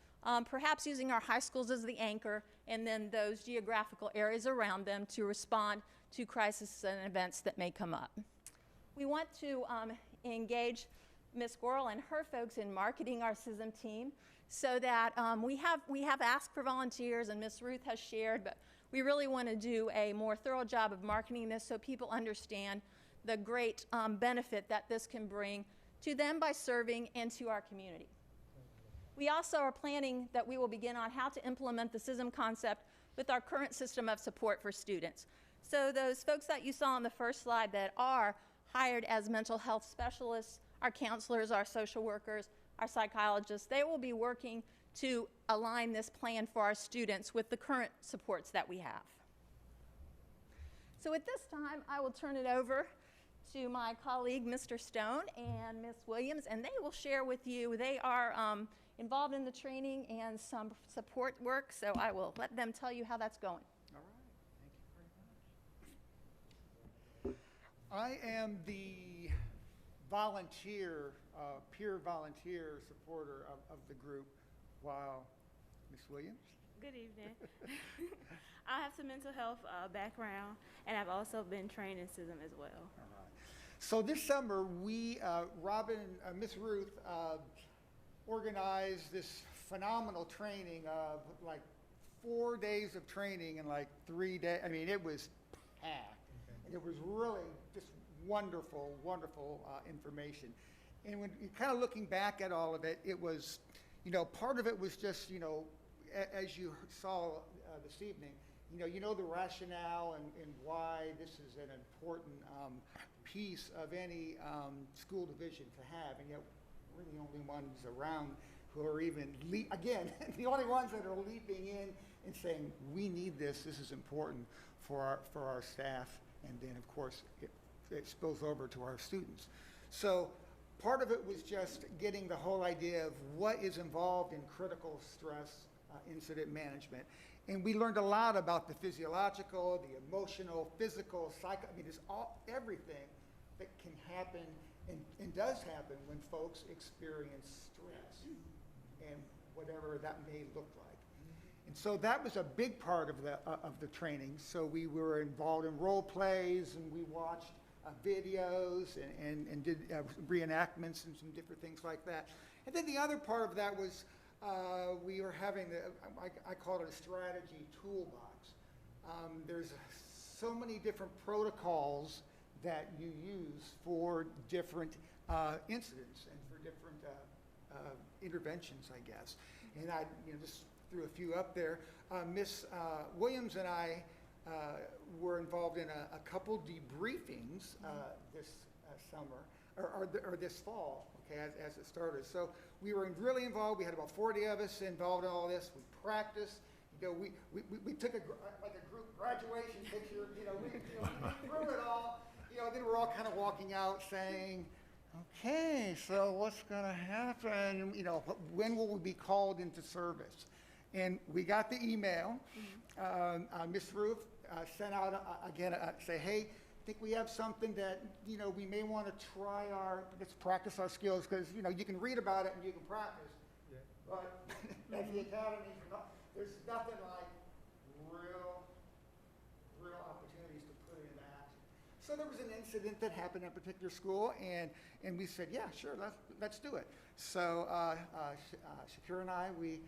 perhaps using our high schools as the anchor, and then those geographical areas around them to respond to crises and events that may come up. We want to engage Ms. Gorel and her folks in marketing our CISM team, so that we have asked for volunteers, and Ms. Ruth has shared, but we really want to do a more thorough job of marketing this so people understand the great benefit that this can bring to them by serving and to our community. We also are planning that we will begin on how to implement the CISM concept with our current system of support for students. So those folks that you saw on the first slide that are hired as mental health specialists, our counselors, our social workers, our psychologists, they will be working to align this plan for our students with the current supports that we have. So at this time, I will turn it over to my colleague, Mr. Stone and Ms. Williams, and they will share with you. They are involved in the training and some support work, so I will let them tell you how that's going. All right, thank you very much. I am the volunteer, peer volunteer supporter of the group, while Ms. Williams? Good evening. I have some mental health background, and I've also been trained in CISM as well. All right. So this summer, we, Robin and Ms. Ruth, organized this phenomenal training of like 4 days of training in like 3 days. I mean, it was packed. And it was really just wonderful, wonderful information. And when you're kind of looking back at all of it, it was, you know, part of it was just, you know, as you saw this evening, you know the rationale and why this is an important piece of any school division to have, and yet we're the only ones around who are even, again, the only ones that are leaping in and saying, we need this, this is important for our staff, and then of course it spills over to our students. So part of it was just getting the whole idea of what is involved in critical stress incident management. And we learned a lot about the physiological, the emotional, physical, psycho, I mean, it's everything that can happen and does happen when folks experience stress and whatever that may look like. And so that was a big part of the training. So we were involved in role plays, and we watched videos and did reenactments and some different things like that. And then the other part of that was we were having, I call it a strategy toolbox. There's so many different protocols that you use for different incidents and for different interventions, I guess. And I just threw a few up there. Miss Williams and I were involved in a couple debriefings this summer, or this fall, okay, as it started. So we were really involved. We had about 40 of us involved in all this. We practiced. You know, we took like a group graduation picture. You know, we threw it all. You know, then we're all kind of walking out saying, okay, so what's going to happen? You know, when will we be called into service? And we got the email. Miss Ruth sent out again, say, hey, I think we have something that, you know, we may want to try let's practice our skills, because, you know, you can read about it and you can practice. Yeah. But at the academy, there's nothing like real opportunities to put it into action. So there was an incident that happened at a particular school, and we said, yeah, sure, let's do it. So Shakira and I, we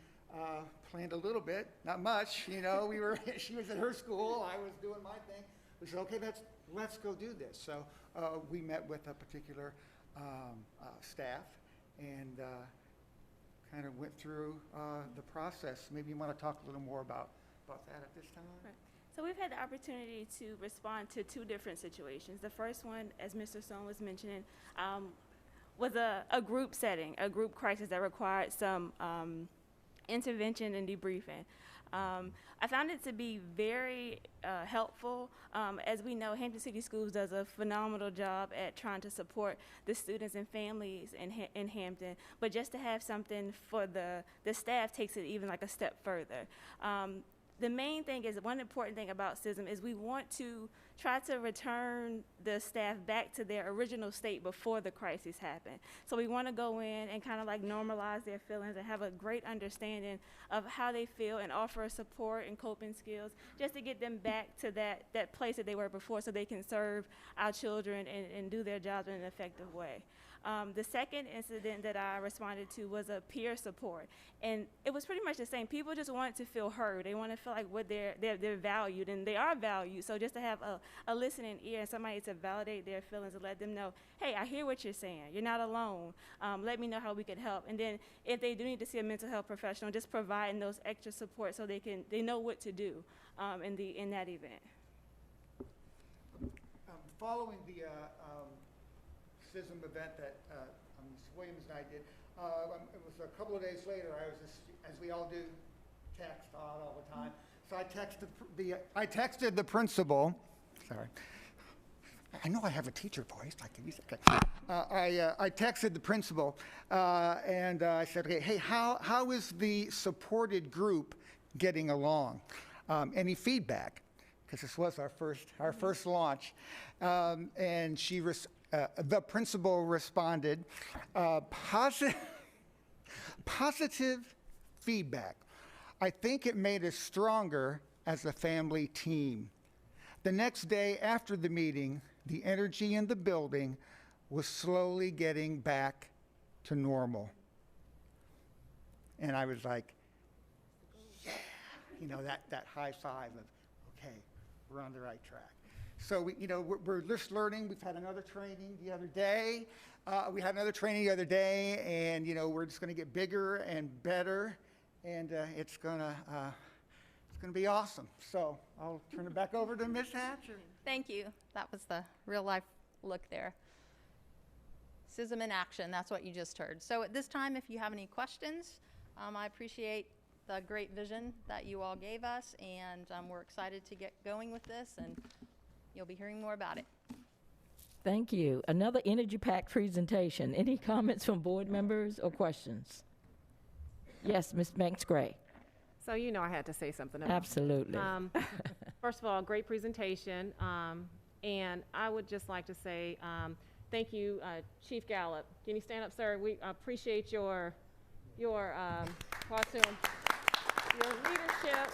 planned a little bit, not much, you know. She was at her school, I was doing my thing. We said, okay, let's go do this. So we met with a particular staff and kind of went through the process. Maybe you want to talk a little more about that at this time? Right. So we've had the opportunity to respond to 2 different situations. The first one, as Mr. Stone was mentioning, was a group setting, a group crisis that required some intervention and debriefing. I found it to be very helpful. As we know, Hampton City Schools does a phenomenal job at trying to support the students and families in Hampton, but just to have something for the staff takes it even like a step further. The main thing is, one important thing about SISM is we want to try to return the staff back to their original state before the crisis happened. So we want to go in and kind of like normalize their feelings and have a great understanding of how they feel and offer support and coping skills just to get them back to that place that they were before so they can serve our children and do their jobs in an effective way. The second incident that I responded to was a peer support, and it was pretty much the same. People just want to feel heard. They want to feel like they're valued, and they are valued. So just to have a listening ear and somebody to validate their feelings and let them know, hey, I hear what you're saying. You're not alone. Let me know how we could help. And then if they do need to see a mental health professional, just providing those extra support so they know what to do in that event. Following the SISM event that Ms. Williams and I did, it was a couple of days later. I was just, as we all do, text all the time. So I texted the principal. Sorry, I know I have a teacher voice. I can use it. Okay. I texted the principal and I said, okay, hey, how is the supported group getting along? Any feedback? Because this was our first launch, and the principal responded, positive feedback. I think it made us stronger as a family team. The next day after the meeting, the energy in the building was slowly getting back to normal. And I was like, yeah, that high five of, okay, we're on the right track. So we're just learning. We've had another training the other day. And we're just going to get bigger and better, and it's going to be awesome. So I'll turn it back over to Ms. Hatcher. Thank you. That was the real life look there. SISM in action. That's what you just heard. So at this time, if you have any questions, I appreciate the great vision that you all gave us, and we're excited to get going with this, and you'll be hearing more about it. Thank you. Another energy-packed presentation. Any comments from board members or questions? Yes, Ms. Banks-Gray. So I had to say something about Absolutely. First of all, great presentation. And I would just like to say thank you, Chief Gallup. Can you stand up, sir? We appreciate your costume, your leadership,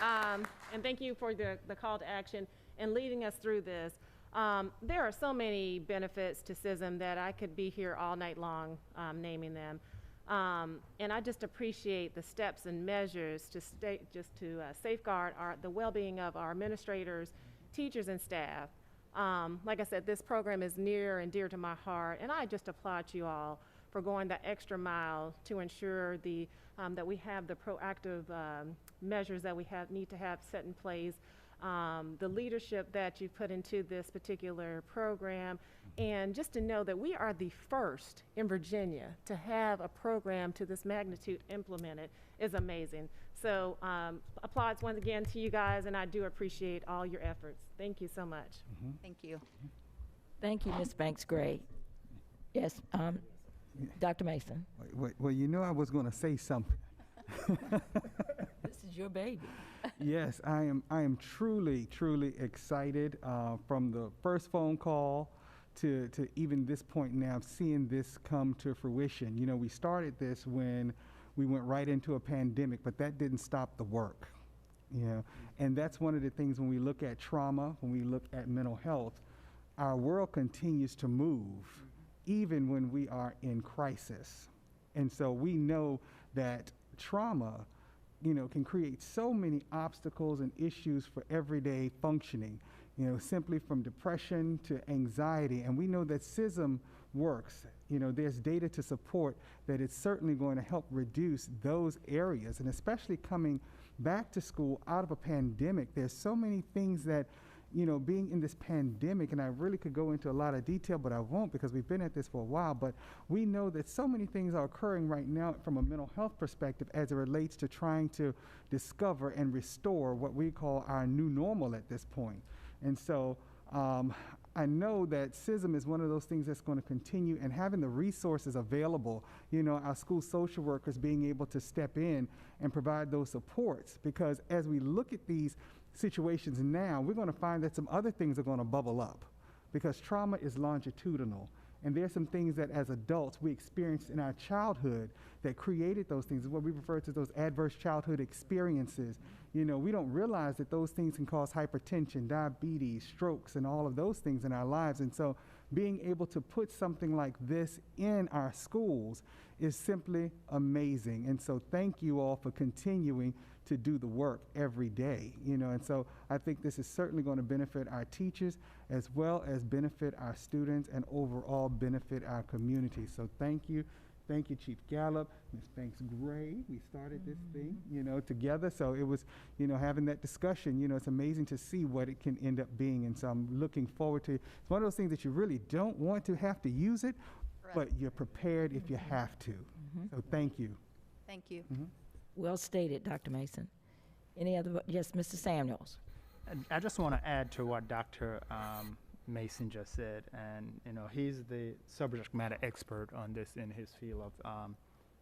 and thank you for the call to action and leading us through this. There are so many benefits to SISM that I could be here all night long naming them. And I just appreciate the steps and measures to safeguard the well-being of our administrators, teachers, and staff. Like I said, this program is near and dear to my heart, and I just applaud you all for going the extra mile to ensure that we have the proactive measures that we need to have set in place. The leadership that you've put into this particular program, and just to know that we are the first in Virginia to have a program to this magnitude implemented is amazing. So applause once again to you guys, and I do appreciate all your efforts. Thank you so much. Mm-hmm. Thank you. Thank you, Ms. Banks-Gray. Yes, Dr. Mason. Well, I was going to say something. This is your baby. Yes, I am truly excited from the first phone call to even this point now, seeing this come to fruition. We started this when we went right into a pandemic, but that didn't stop the work. And that's one of the things when we look at trauma, when we look at mental health, our world continues to move, even when we are in crisis. And so we know that trauma can create so many obstacles and issues for everyday functioning, simply from depression to anxiety. And we know that SISM works. There's data to support that it's certainly going to help reduce those areas. And especially coming back to school out of a pandemic, there's so many things that being in this pandemic, and I really could go into a lot of detail, but I won't because we've been at this for a while, but we know that so many things are occurring right now from a mental health perspective as it relates to trying to discover and restore what we call our new normal at this point. And so I know that CISM is one of those things that's going to continue, and having the resources available, our school social workers being able to step in and provide those supports, because as we look at these situations now, we're going to find that some other things are going to bubble up, because trauma is longitudinal. And there's some things that as adults we experienced in our childhood that created those things, what we refer to as those adverse childhood experiences. We don't realize that those things can cause hypertension, diabetes, strokes, and all of those things in our lives. And so being able to put something like this in our schools is simply amazing. And so thank you all for continuing to do the work every day, and so I think this is certainly going to benefit our teachers as well as benefit our students and overall benefit our community. So thank you, Chief Gallup, Ms. Banks-Gray. We started this thing, together. So it was, having that discussion, it's amazing to see what it can end up being. And so I'm looking forward to, it's one of those things that you really don't want to have to use it, but you're prepared if you have to. So thank you. Thank you. Well stated, Dr. Mason. Any other, yes, Mr. Samuels. I just want to add to what Dr. Mason just said, and he's the subject matter expert on this in his field of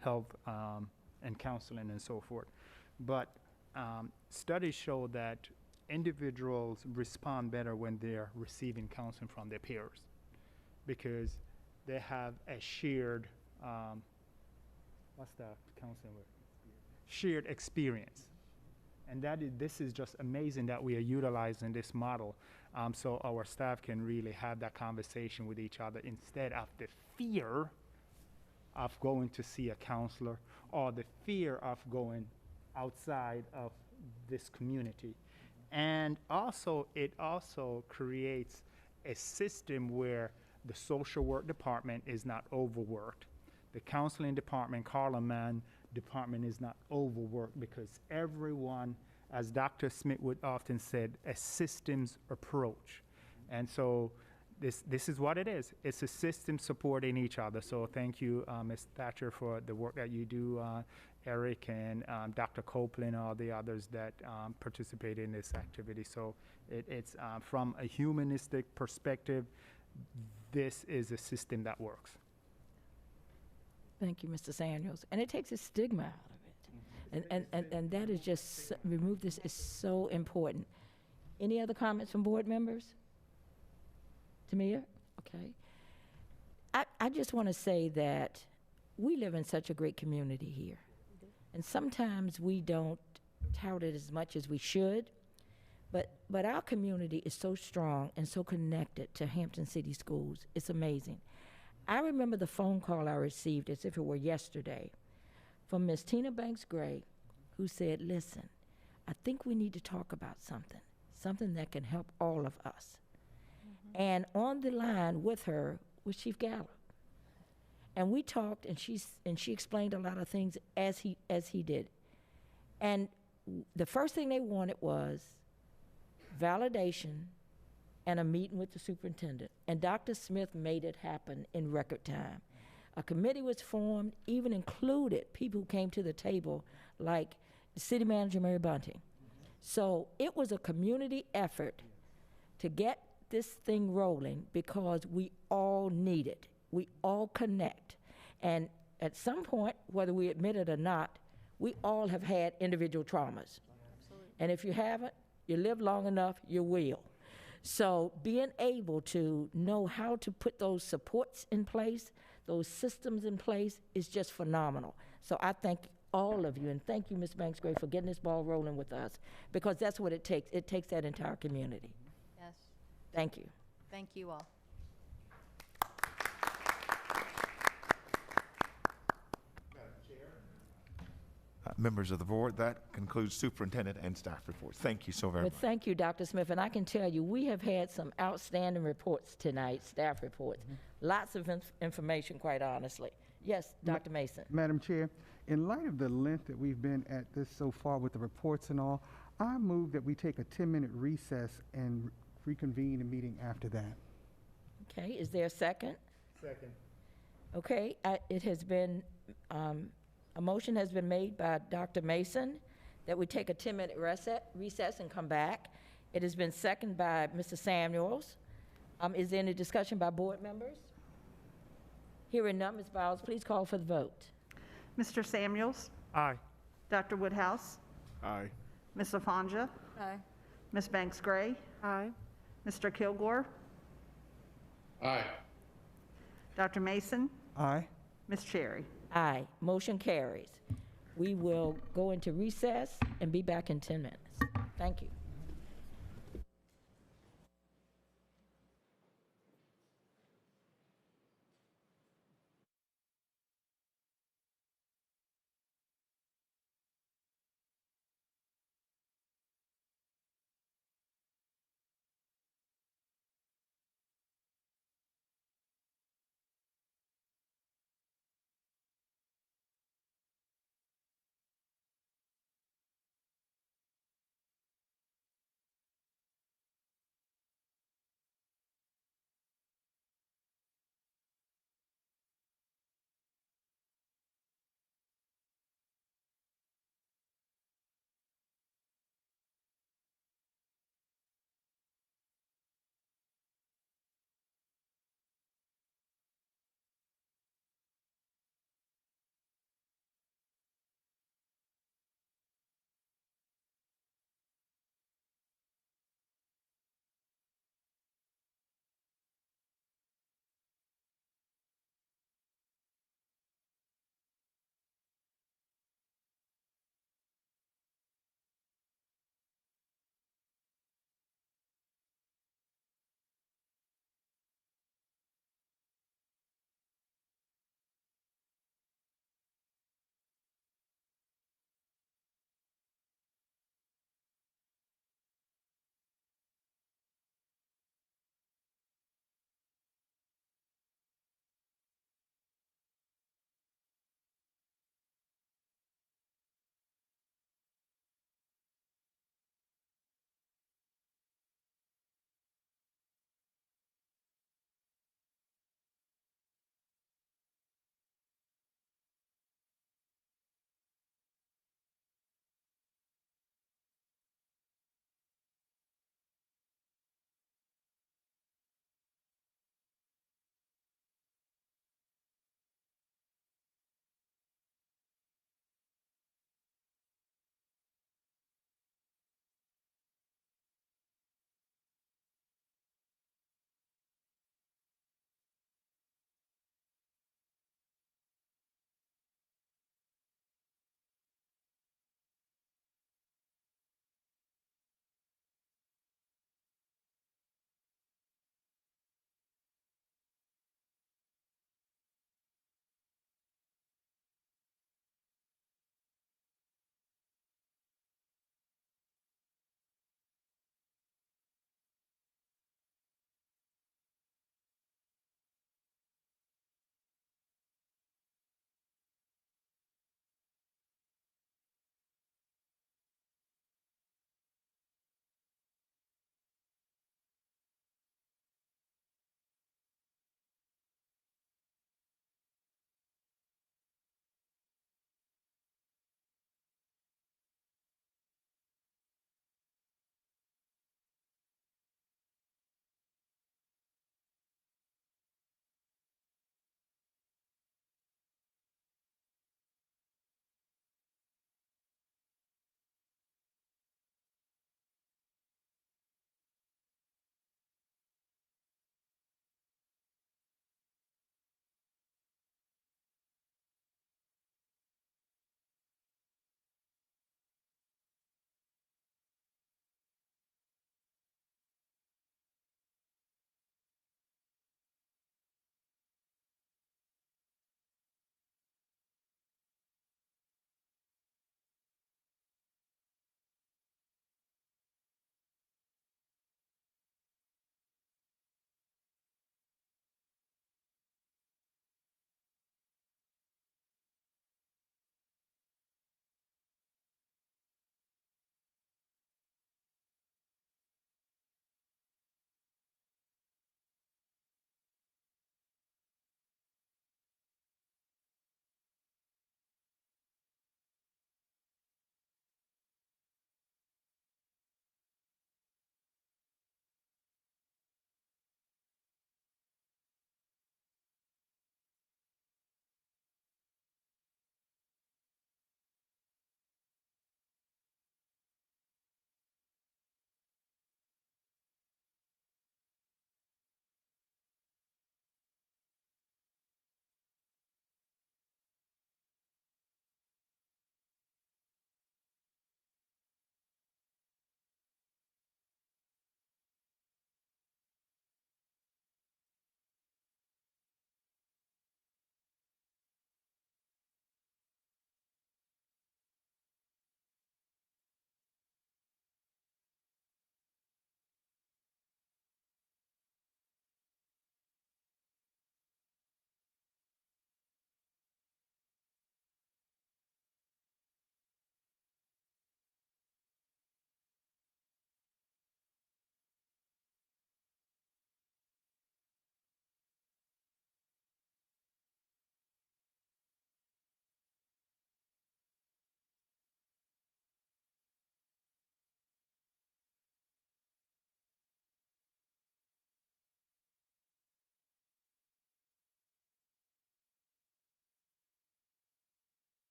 health and counseling and so forth. But studies show that individuals respond better when they're receiving counseling from their peers, because they have a shared, what's the counseling word? Shared experience. And this is just amazing that we are utilizing this model, so our staff can really have that conversation with each other instead of the fear of going to see a counselor or the fear of going outside of this community. And also, it also creates a system where the social work department is not overworked. The counseling department, Carla Mann department is not overworked, because everyone, as Dr. Smith would often said, a systems approach. And so this is what it is. It's a system supporting each other. So thank you, Ms. Thatcher, for the work that you do, Eric and Dr. Copeland, all the others that participate in this activity. So it's from a humanistic perspective, this is a system that works. Thank you, Mr. Samuels. And it takes a stigma out of it. And that is just, remove this is so important. Any other comments from board members? Tamia? Okay. I just want to say that we live in such a great community here. And sometimes we don't tout it as much as we should, but our community is so strong and so connected to Hampton City Schools. It's amazing. I remember the phone call I received as if it were yesterday from Ms. Tina Banks-Gray, who said, listen, I think we need to talk about something that can help all of us. And on the line with her was Chief Gallup. And we talked, and she explained a lot of things as he did. And the first thing they wanted was validation and a meeting with the superintendent. And Dr. Smith made it happen in record time. A committee was formed, even included people who came to the table, like City Manager Mary Bunting. So it was a community effort to get this thing rolling, because we all need it. We all connect. And at some point, whether we admit it or not, we all have had individual traumas. Absolutely. And if you haven't, you live long enough, you will. So being able to know how to put those supports in place, those systems in place, is just phenomenal. So I thank all of you, and thank you, Ms. Banks-Gray, for getting this ball rolling with us, because that's what it takes. It takes that entire community. Yes. Thank you. Thank you all. Members of the board, that concludes superintendent and staff reports. Thank you so very much. Thank you, Dr. Smith. And I can tell you, we have had some outstanding reports tonight, staff reports. Lots of information, quite honestly. Yes, Dr. Mason. Madam Chair, in light of the length that we've been at this so far with the reports and all, I move that we take a 10-minute recess and reconvene the meeting after that. Okay, is there a second? Second. Okay, it has been, a motion has been made by Dr. Mason that we take a 10-minute recess and come back. It has been seconded by Mr. Samuels. Is there any discussion by board members? Hearing none, Ms. Bowles, please call for the vote. Mr. Samuels, Aye. Dr. Woodhouse, Aye. Ms. Lafanja, Aye. Ms. Banks Gray, Aye. Mr. Kilgore, Aye. Dr. Mason, Aye. Ms. Cherry. Aye, motion carries. We will go into recess and be back in 10 minutes. Thank you.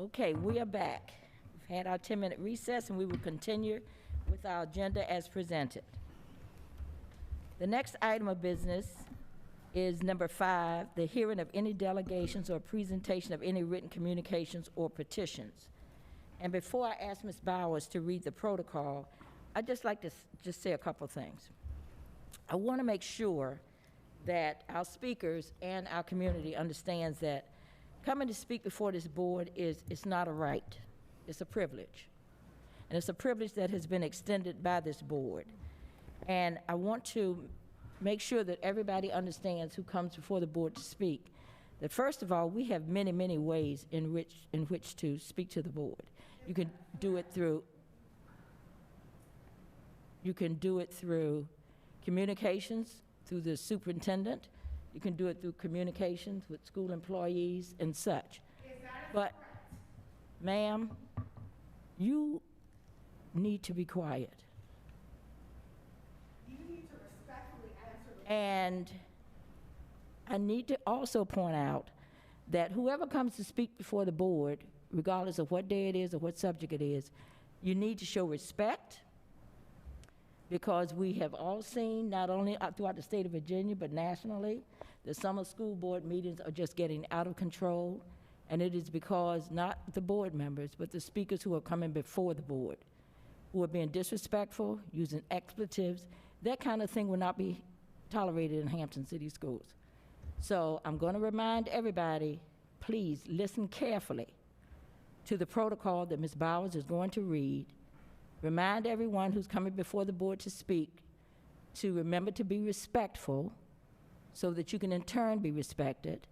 Okay, we are back. We've had our 10-minute recess, and we will continue with our agenda as presented. The next item of business is number 5, the hearing of any delegations or presentation of any written communications or petitions. And before I ask Ms. Bowers to read the protocol, I'd just like to just say a couple things. I want to make sure that our speakers and our community understands that coming to speak before this board it's not a right, it's a privilege. And it's a privilege that has been extended by this board. And I want to make sure that everybody understands who comes before the board to speak, that first of all, we have many, many ways in which to speak to the board. You can do it through communications, through the superintendent. You can do it through communications with school employees and such. But, ma'am, you need to be quiet. You need to respectfully answer. And I need to also point out that whoever comes to speak before the board, regardless of what day it is or what subject it is, you need to show respect, because we have all seen, not only throughout the state of Virginia, but nationally, that some of school board meetings are just getting out of control, and it is because not the board members, but the speakers who are coming before the board, who are being disrespectful, using expletives. That kind of thing will not be tolerated in Hampton City Schools. So I'm going to remind everybody, please listen carefully to the protocol that Ms. Bowers is going to read. Remind everyone who's coming before the board to speak to remember to be respectful so that you can in turn be respected.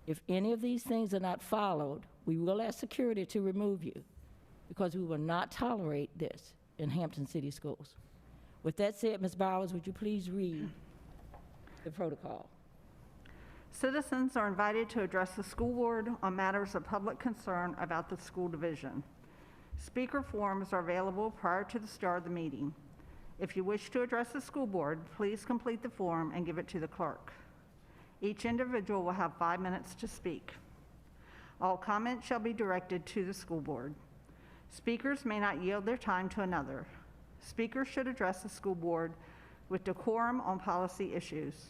If any of these things are not followed, we will ask security to remove you, because we will not tolerate this in Hampton City Schools. With that said, Ms. Bowers, would you please read the protocol? Citizens are invited to address the school board on matters of public concern about the school division. Speaker forms are available prior to the start of the meeting. If you wish to address the school board, please complete the form and give it to the clerk. Each individual will have 5 minutes to speak. All comments shall be directed to the school board. Speakers may not yield their time to another. Speakers should address the school board with decorum on policy issues.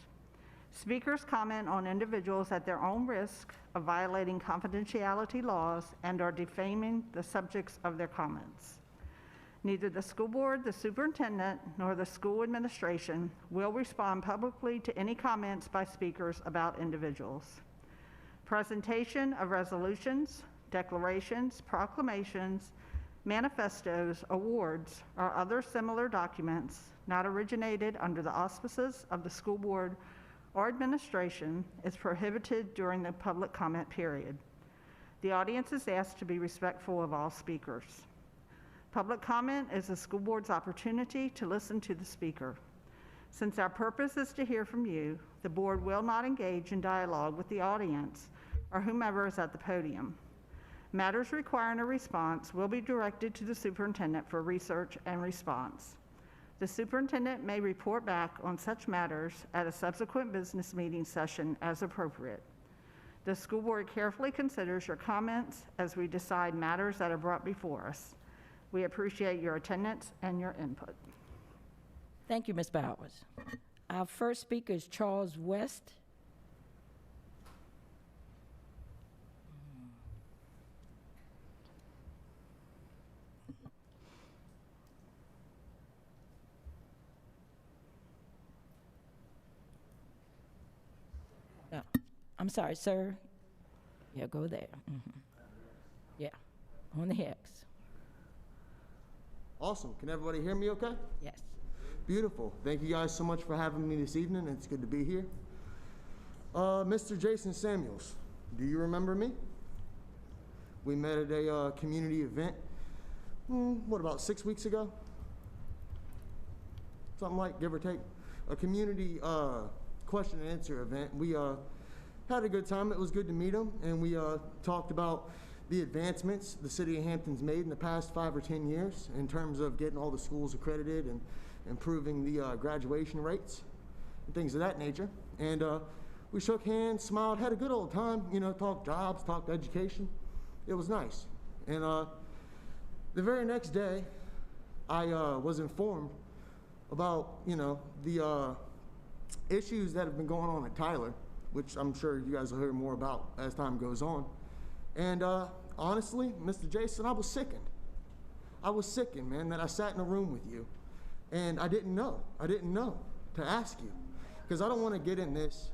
Speakers comment on individuals at their own risk of violating confidentiality laws and are defaming the subjects of their comments. Neither the school board, the superintendent, nor the school administration will respond publicly to any comments by speakers about individuals. Presentation of resolutions, declarations, proclamations, manifestos, awards, or other similar documents not originated under the auspices of the school board or administration is prohibited during the public comment period. The audience is asked to be respectful of all speakers. Public comment is the school board's opportunity to listen to the speaker. Since our purpose is to hear from you, the board will not engage in dialogue with the audience or whomever is at the podium. Matters requiring a response will be directed to the superintendent for research and response. The superintendent may report back on such matters at a subsequent business meeting session as appropriate. The school board carefully considers your comments as we decide matters that are brought before us. We appreciate your attendance and your input. Thank you, Ms. Bowers. Our first speaker is Charles West. No, I'm sorry, sir. Yeah, go there. Yeah, on the X. Awesome. Can everybody hear me okay? Yes. Beautiful. Thank you guys so much for having me this evening. It's good to be here. Mr. Jason Samuels, do you remember me? We met at a community event, what, about 6 weeks ago? Something like, give or take. A community question and answer event. We had a good time. It was good to meet him, and we talked about the advancements the city of Hampton's made in the past 5 or 10 years in terms of getting all the schools accredited and improving the graduation rates and things of that nature. And we shook hands, smiled, had a good old time, you know, talked jobs, talked education. It was nice. And the very next day, I was informed about, the issues that have been going on at Tyler, which I'm sure you guys will hear more about as time goes on. And honestly, Mr. Jason, I was sickened. I was sickened, man, that I sat in a room with you and I didn't know to ask you. Because I don't want to get in this,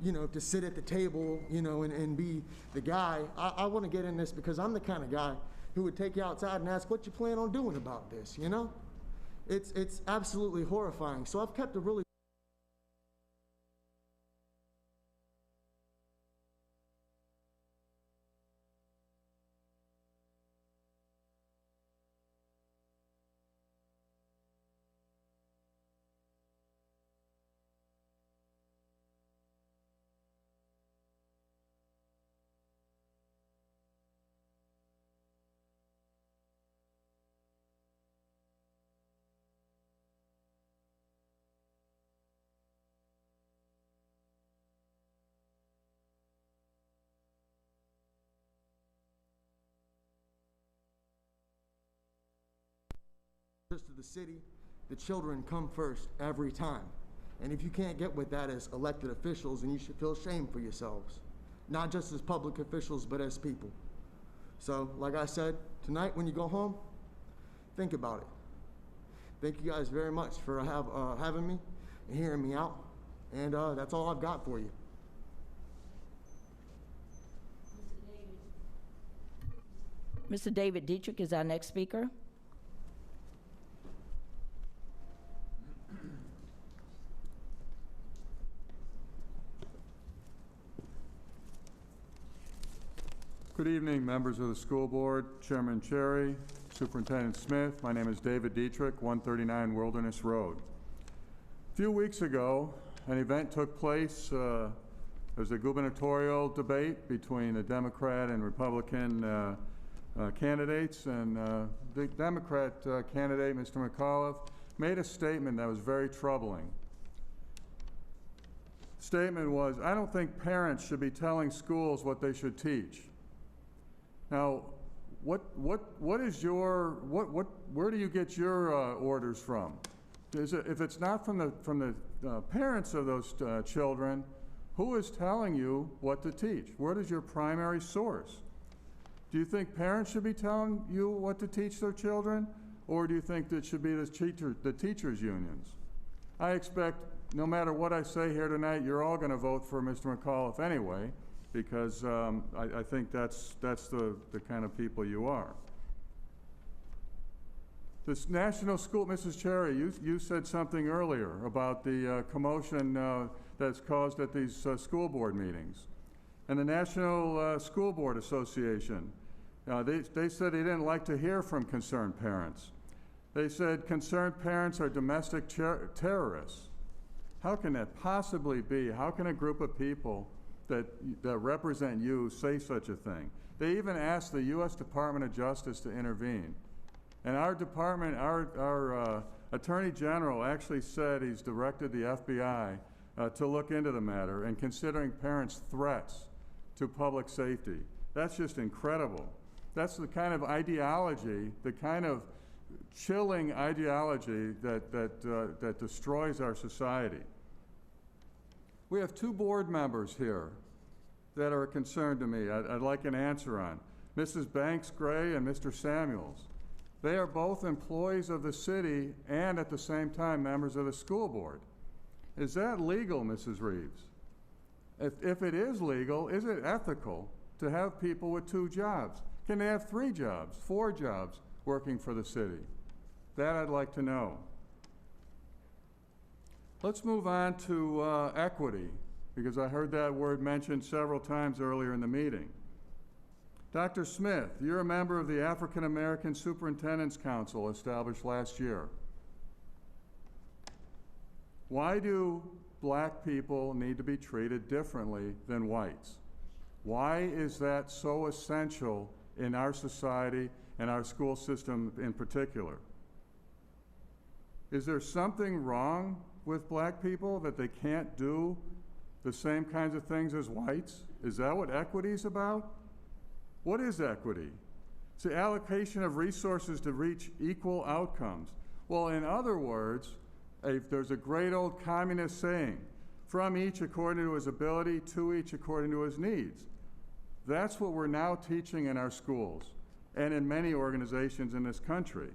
to sit at the table, and be the guy. I want to get in this because I'm the kind of guy who would take you outside and ask what you plan on doing about this, It's absolutely horrifying. So I've kept a really to the city, the children come first every time. And if you can't get with that as elected officials, then you should feel shame for yourselves. Not just as public officials, but as people. So, like I said, tonight when you go home, think about it. Thank you guys very much for having me and hearing me out. And that's all I've got for you. Mr. David Dietrich is our next speaker. Good evening, members of the school board, Chairman Cherry, Superintendent Smith. My name is David Dietrich, 139 Wilderness Road. A few weeks ago, an event took place. There was a gubernatorial debate between the Democrat and Republican candidates, and the Democrat candidate, Mr. McAuliffe, made a statement that was very troubling. The statement was, "I don't think parents should be telling schools what they should teach." Now, where do you get your orders from? If it's not from the parents of those children, who is telling you what to teach? What is your primary source? Do you think parents should be telling you what to teach their children, or do you think that it should be the teachers' unions? I expect no matter what I say here tonight, you're all going to vote for Mr. McAuliffe anyway, because I think that's the kind of people you are. This national school, Mrs. Cherry, you said something earlier about the commotion that's caused at these school board meetings. And the National School Board Association, they said they didn't like to hear from concerned parents. They said concerned parents are domestic terrorists. How can that possibly be? How can a group of people that represent you say such a thing? They even asked the U.S. Department of Justice to intervene. And our department, our Attorney General actually said he's directed the FBI to look into the matter and considering parents' threats to public safety. That's just incredible. That's the kind of ideology, the kind of chilling ideology that destroys our society. We have two board members here that are a concern to me. I'd like an answer on. Mrs. Banks-Gray and Mr. Samuels. They are both employees of the city and at the same time members of the school board. Is that legal, Mrs. Reeves? If it is legal, is it ethical to have people with 2 jobs? Can they have 3 jobs, 4 jobs working for the city? That I'd like to know. Let's move on to equity, because I heard that word mentioned several times earlier in the meeting. Dr. Smith, you're a member of the African American Superintendent's Council established last year. Why do black people need to be treated differently than whites? Why is that so essential in our society and our school system in particular? Is there something wrong with black people that they can't do the same kinds of things as whites? Is that what equity is about? What is equity? It's the allocation of resources to reach equal outcomes. Well, in other words, there's a great old communist saying, from each according to his ability, to each according to his needs. That's what we're now teaching in our schools and in many organizations in this country.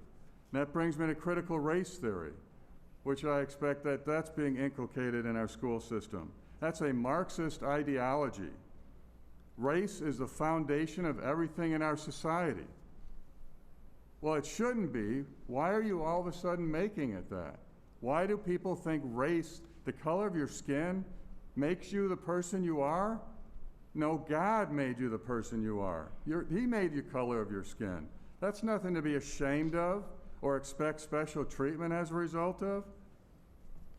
And that brings me to critical race theory, which I expect that's being inculcated in our school system. That's a Marxist ideology. Race is the foundation of everything in our society. Well, it shouldn't be. Why are you all of a sudden making it that? Why do people think race, the color of your skin, makes you the person you are? No, God made you the person you are. He made you color of your skin. That's nothing to be ashamed of or expect special treatment as a result of.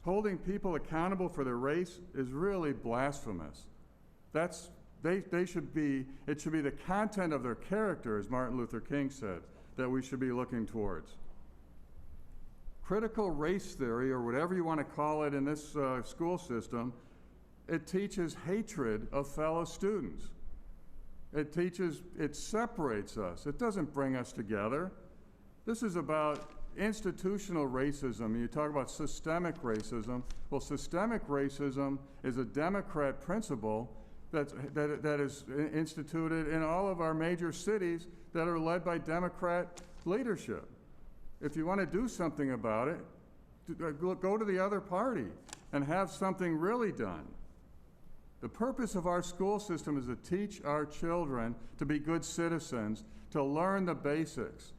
Holding people accountable for their race is really blasphemous. It should be the content of their character, as Martin Luther King said, that we should be looking towards. Critical race theory, or whatever you want to call it in this school system, it teaches hatred of fellow students. It separates us. It doesn't bring us together. This is about institutional racism. You talk about systemic racism. Well, systemic racism is a Democrat principle that is instituted in all of our major cities that are led by Democrat leadership. If you want to do something about it, go to the other party and have something really done. The purpose of our school system is to teach our children to be good citizens, to learn the basics,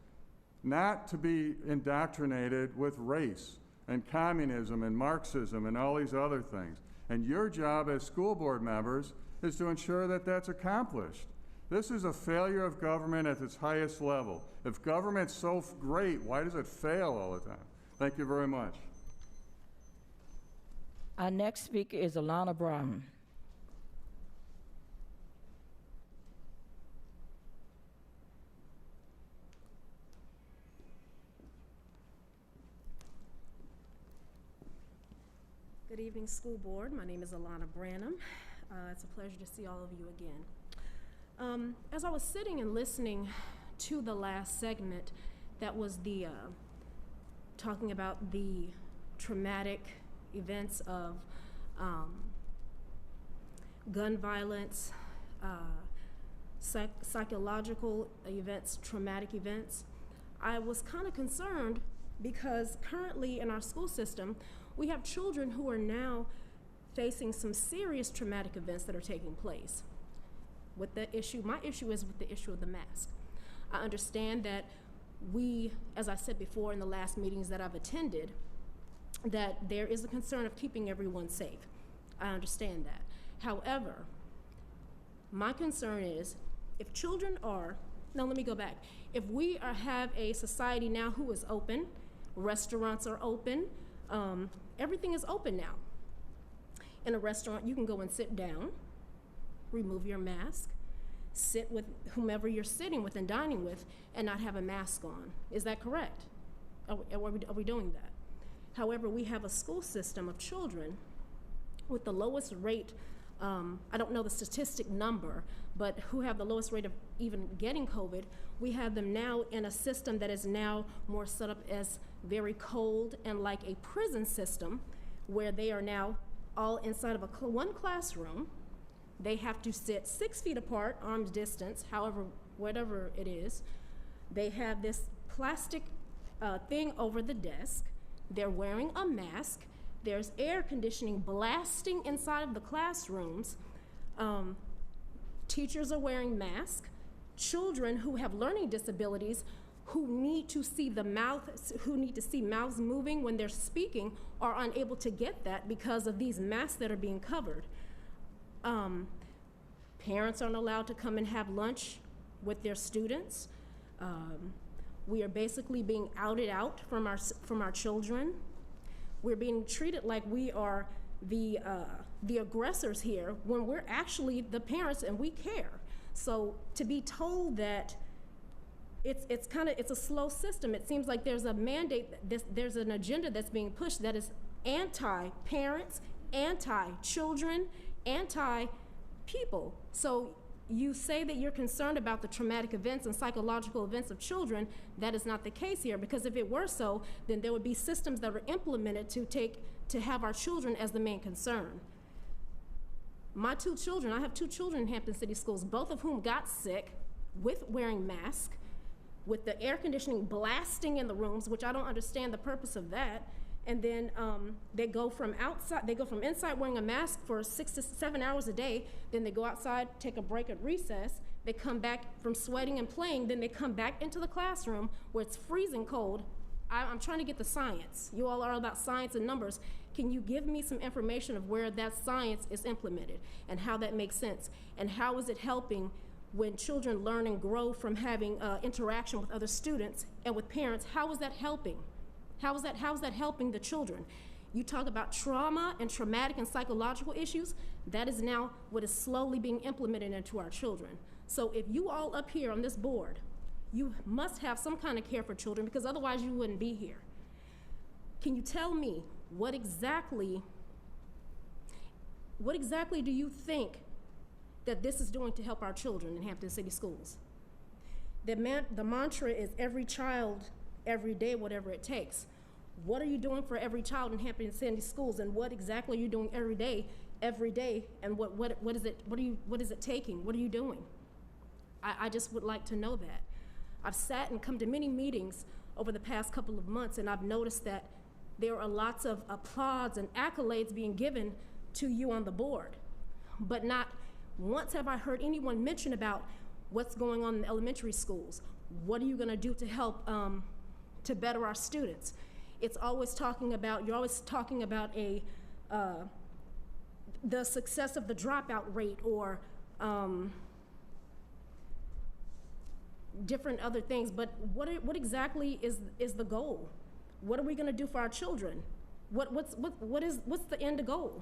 not to be indoctrinated with race and communism and Marxism and all these other things. And your job as school board members is to ensure that that's accomplished. This is a failure of government at its highest level. If government's so great, why does it fail all the time? Thank you very much. Our next speaker is Alana Brown. Good evening, school board. My name is Alana Branham. It's a pleasure to see all of you again. As I was sitting and listening to the last segment, that was the talking about the traumatic events of gun violence, psychological events, traumatic events. I was kind of concerned because currently in our school system, we have children who are now facing some serious traumatic events that are taking place. With the issue, my issue is with the issue of the mask. I understand that we, as I said before in the last meetings that I've attended, that there is a concern of keeping everyone safe. I understand that. However, my concern is if children are, now let me go back. If we have a society now who is open, restaurants are open, everything is open now. In a restaurant, you can go and sit down, remove your mask, sit with whomever you're sitting with and dining with, and not have a mask on. Is that correct? Are we doing that? However, we have a school system of children with the lowest rate, I don't know the statistic number, but who have the lowest rate of even getting COVID. We have them now in a system that is now more set up as very cold and like a prison system, where they are now all inside of one classroom. They have to sit 6 feet apart, arm's distance, however, whatever it is. They have this plastic thing over the desk. They're wearing a mask. There's air conditioning blasting inside of the classrooms. Teachers are wearing masks. Children who have learning disabilities who need to see mouths moving when they're speaking are unable to get that because of these masks that are being covered. Parents aren't allowed to come and have lunch with their students. We are basically being outed out from our children. We're being treated like we are the aggressors here when we're actually the parents and we care. So to be told that it's a slow system. It seems like there's a mandate, there's an agenda that's being pushed that is anti-parents, anti-children, anti-people. So you say that you're concerned about the traumatic events and psychological events of children. That is not the case here, because if it were so, then there would be systems that are implemented to have our children as the main concern. My two children, I have two children in Hampton City Schools, both of whom got sick with wearing masks, with the air conditioning blasting in the rooms, which I don't understand the purpose of that. And then they go from inside wearing a mask for 6 to 7 hours a day, then they go outside, take a break at recess, they come back from sweating and playing, then they come back into the classroom where it's freezing cold. I'm trying to get the science. You all are about science and numbers. Can you give me some information of where that science is implemented and how that makes sense? And how is it helping when children learn and grow from having interaction with other students and with parents? How is that helping? How is that helping the children? You talk about trauma and traumatic and psychological issues. That is now what is slowly being implemented into our children. So if you all up here on this board, you must have some kind of care for children, because otherwise you wouldn't be here. Can you tell me what exactly do you think that this is doing to help our children in Hampton City Schools? The mantra is every child, every day, whatever it takes. What are you doing for every child in Hampton City Schools, and what exactly are you doing every day, and what is it taking? What are you doing? I just would like to know that. I've sat and come to many meetings over the past couple of months, and I've noticed that there are lots of applause and accolades being given to you on the board, but not once have I heard anyone mention about what's going on in the elementary schools. What are you going to do to help to better our students? You're always talking about the success of the dropout rate, or different other things, but what exactly is the goal? What are we going to do for our children? What's the end goal?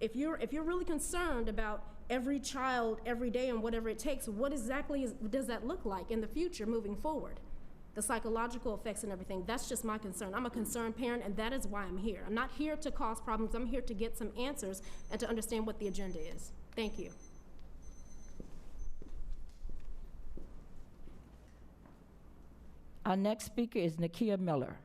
If you're really concerned about every child, every day, and whatever it takes, what exactly does that look like in the future moving forward? The psychological effects and everything, that's just my concern. I'm a concerned parent, and that is why I'm here. I'm not here to cause problems. I'm here to get some answers and to understand what the agenda is. Thank you. Our next speaker is Nakia Miller.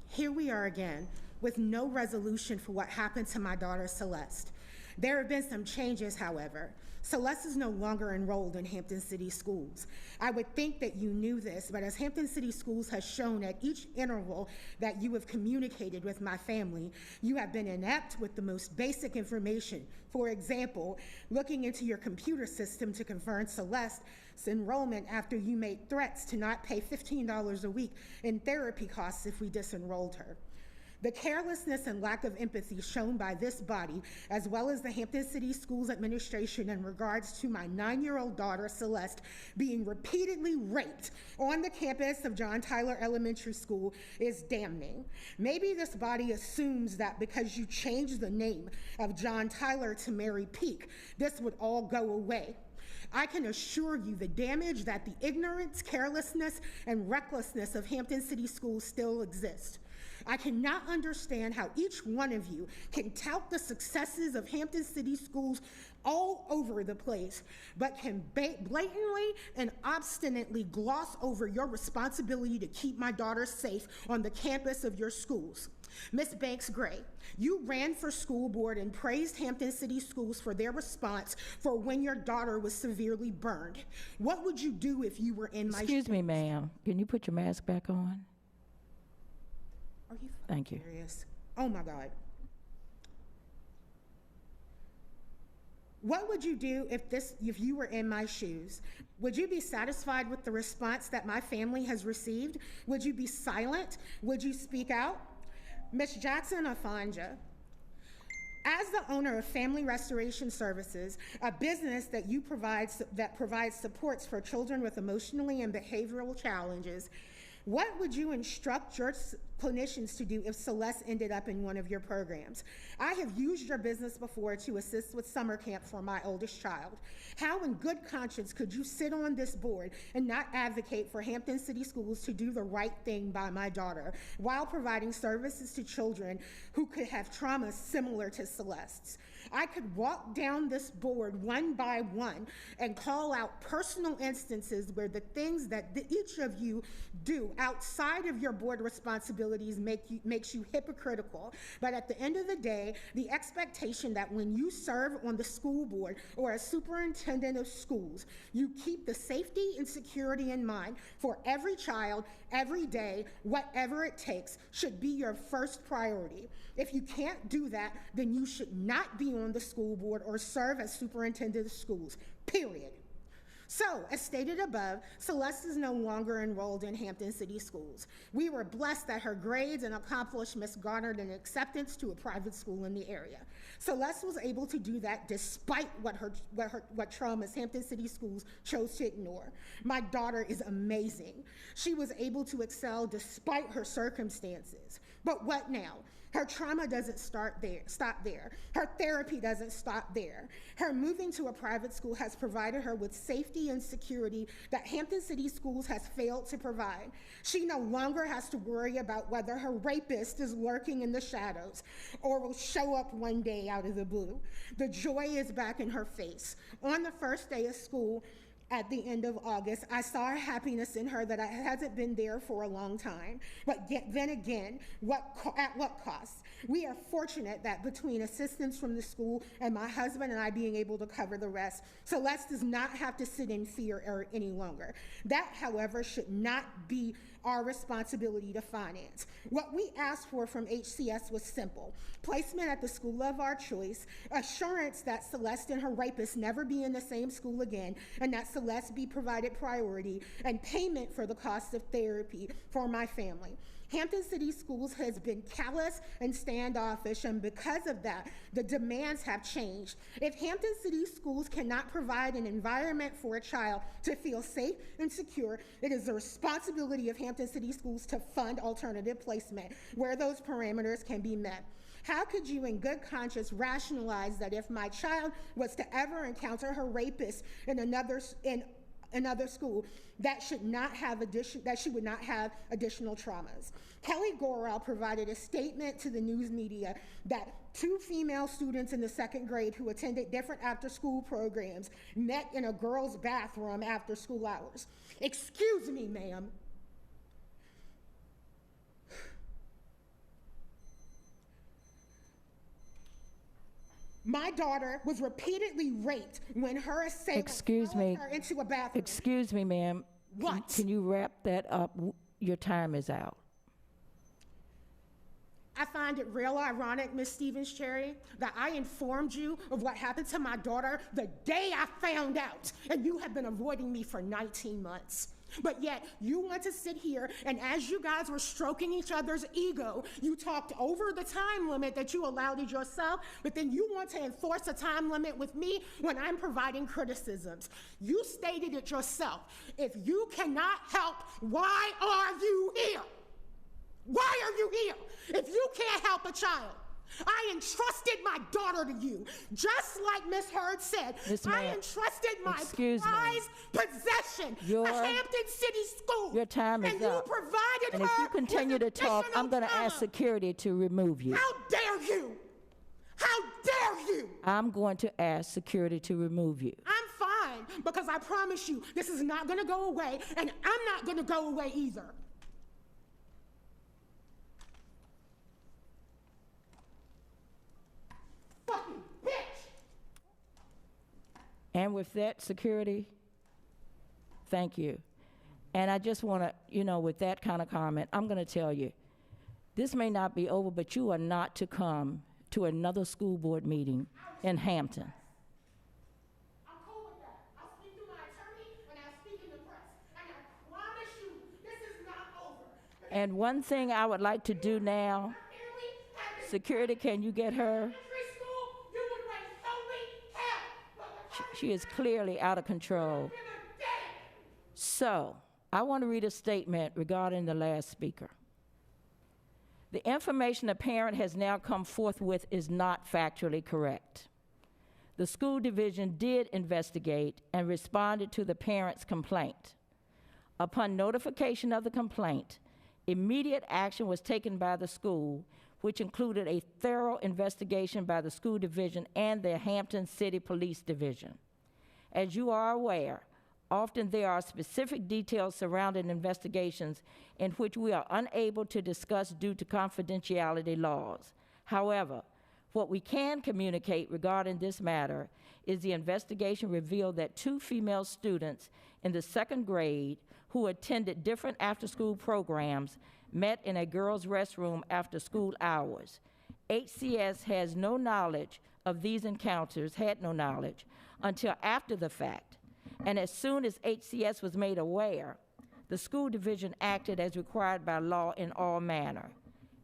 Here we are again, with no resolution for what happened to my daughter Celeste. There have been some changes, however. Celeste is no longer enrolled in Hampton City Schools. I would think that you knew this, but as Hampton City Schools has shown at each interval that you have communicated with my family, you have been inept with the most basic information. For example, looking into your computer system to confirm Celeste's enrollment after you made threats to not pay $15 a week in therapy costs if we disenrolled her. The carelessness and lack of empathy shown by this body, as well as the Hampton City Schools administration in regards to my 9-year-old daughter, Celeste, being repeatedly raped on the campus of John Tyler Elementary School is damning. Maybe this body assumes that because you changed the name of John Tyler to Mary Peak, this would all go away. I can assure you the damage that the ignorance, carelessness, and recklessness of Hampton City Schools still exist. I cannot understand how each one of you can tout the successes of Hampton City Schools all over the place, but can blatantly and obstinately gloss over your responsibility to keep my daughter safe on the campus of your schools. Ms. Banks-Gray, you ran for school board and praised Hampton City Schools for their response for when your daughter was severely burned. What would you do if you were in my shoes? Excuse me, ma'am. Can you put your mask back on? Are you Thank you. serious? Oh my God. What would you do if you were in my shoes? Would you be satisfied with the response that my family has received? Would you be silent? Would you speak out? Ms. Jackson Afanja, as the owner of Family Restoration Services, a business that provides supports for children with emotionally and behavioral challenges, what would you instruct your clinicians to do if Celeste ended up in one of your programs? I have used your business before to assist with summer camp for my oldest child. How in good conscience could you sit on this board and not advocate for Hampton City Schools to do the right thing by my daughter while providing services to children who could have traumas similar to Celeste's? I could walk down this board one by one and call out personal instances where the things that each of you do outside of your board responsibilities makes you hypocritical. But at the end of the day, the expectation that when you serve on the school board or as superintendent of schools, you keep the safety and security in mind for every child, every day, whatever it takes, should be your first priority. If you can't do that, then you should not be on the school board or serve as superintendent of schools, period. So, as stated above, Celeste is no longer enrolled in Hampton City Schools. We were blessed that her grades and accomplishments garnered an acceptance to a private school in the area. Celeste was able to do that despite what traumas Hampton City Schools chose to ignore. My daughter is amazing. She was able to excel despite her circumstances. But what now? Her trauma doesn't stop there. Her therapy doesn't stop there. Her moving to a private school has provided her with safety and security that Hampton City Schools has failed to provide. She no longer has to worry about whether her rapist is lurking in the shadows or will show up one day out of the blue. The joy is back in her face. On the first day of school, at the end of August, I saw a happiness in her that hasn't been there for a long time. But then again, at what cost? We are fortunate that between assistance from the school and my husband and I being able to cover the rest, Celeste does not have to sit in fear any longer. That, however, should not be our responsibility to finance. What we asked for from HCS was simple: placement at the school of our choice, assurance that Celeste and her rapist never be in the same school again, and that Celeste be provided priority, and payment for the cost of therapy for my family. Hampton City Schools has been callous and standoffish, and because of that, the demands have changed. If Hampton City Schools cannot provide an environment for a child to feel safe and secure, it is the responsibility of Hampton City Schools to fund alternative placement where those parameters can be met. How could you in good conscience rationalize that if my child was to ever encounter her rapist in another school, that she would not have additional traumas? Kelly Gorel provided a statement to the news media that 2 female students in the 2nd grade who attended different after-school programs met in a girl's bathroom after school hours. Excuse me, ma'am. My daughter was repeatedly raped when her assailant followed her into a bathroom. Excuse me, ma'am. What? Can you wrap that up? Your time is out. I find it real ironic, Ms. Stevens-Cherry, that I informed you of what happened to my daughter the day I found out, and you have been avoiding me for 19 months. But yet, you want to sit here, and as you guys were stroking each other's ego, you talked over the time limit that you allowed it yourself, but then you want to enforce a time limit with me when I'm providing criticisms. You stated it yourself. If you cannot help, why are you here? Why are you here? If you can't help a child, I entrusted my daughter to you. Just like Ms. Hurd said, I entrusted my prized possession, a Hampton City School. Your time is and up. You provided and her if you continue to talk, I'm going to ask security to remove you. How dare you? How dare you? I'm going to ask security to remove you. I'm fine, because I promise you, this is not going to go away, and I'm not going to go away either. Fucking bitch! And with that, security, thank you. And I just want to, with that kind of comment, I'm going to tell you, this may not be over, but you are not to come to another school board meeting in Hampton. And one thing I would like to do now, security, can you get her? She is clearly out of control. So, I want to read a statement regarding the last speaker. The information a parent has now come forth with is not factually correct. The school division did investigate and responded to the parent's complaint. Upon notification of the complaint, immediate action was taken by the school, which included a thorough investigation by the school division and the Hampton City Police Division. As you are aware, often there are specific details surrounding investigations in which we are unable to discuss due to confidentiality laws. However, what we can communicate regarding this matter is the investigation revealed that 2 female students in the 2nd grade who attended different after-school programs met in a girls' restroom after school hours. HCS has no knowledge of these encounters, had no knowledge, until after the fact. And as soon as HCS was made aware, the school division acted as required by law in all manner.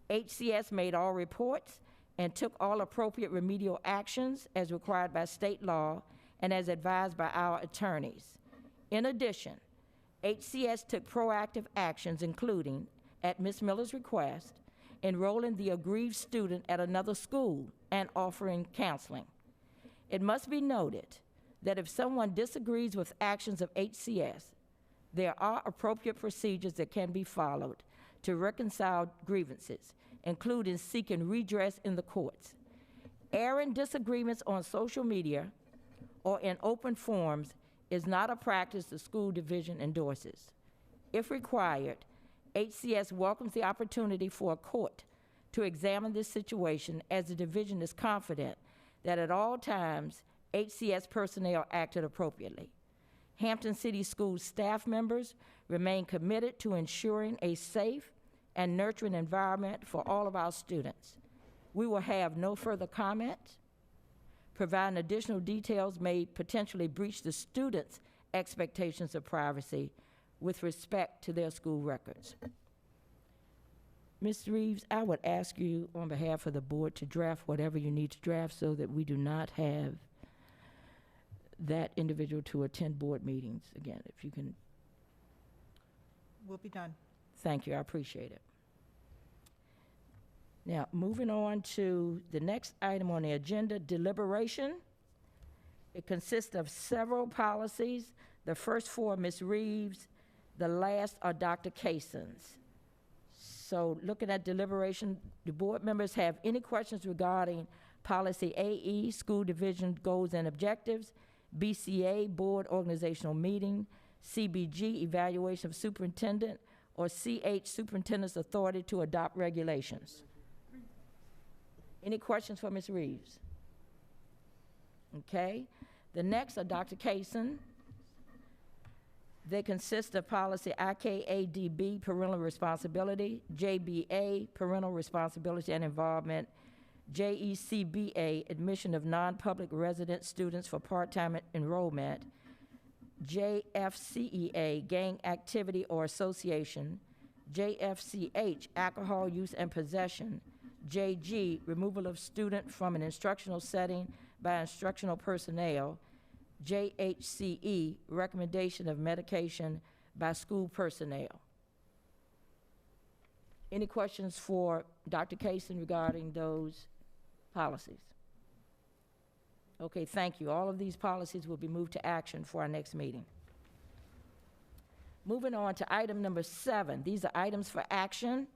HCS made all reports and took all appropriate remedial actions as required by state law and as advised by our attorneys. In addition, HCS took proactive actions, including, at Ms. Miller's request, enrolling the aggrieved student at another school and offering counseling. It must be noted that if someone disagrees with actions of HCS, there are appropriate procedures that can be followed to reconcile grievances, including seeking redress in the courts. Airing disagreements on social media or in open forums is not a practice the school division endorses. If required, HCS welcomes the opportunity for a court to examine this situation, as the division is confident that at all times HCS personnel acted appropriately. Hampton City Schools staff members remain committed to ensuring a safe and nurturing environment for all of our students. We will have no further comment. Providing additional details may potentially breach the students' expectations of privacy with respect to their school records. Ms. Reeves, I would ask you on behalf of the board to draft whatever you need to draft so that we do not have that individual to attend board meetings again. If you can. Will be done. Thank you, I appreciate it. Now, moving on to the next item on the agenda, deliberation. It consists of several policies. The first 4 are Ms. Reeves, the last are Dr. Kayson's. So looking at deliberation, do board members have any questions regarding policy AE, school division goals and objectives, BCA, board organizational meeting, CBG, evaluation of superintendent, or CH, superintendent's authority to adopt regulations? Any questions for Ms. Reeves? Okay. The next are Dr. Kayson. They consist of policy IKADB, parental responsibility, JBA, parental responsibility and involvement, JECBA, admission of non-public resident students for part-time enrollment, JFCEA, gang activity or association, JFCH, alcohol use and possession, JG, removal of student from an instructional setting by instructional personnel, JHCE, recommendation of medication by school personnel. Any questions for Dr. Kayson regarding those policies? Okay, thank you. All of these policies will be moved to action for our next meeting. Moving on to item number 7. These are items for action.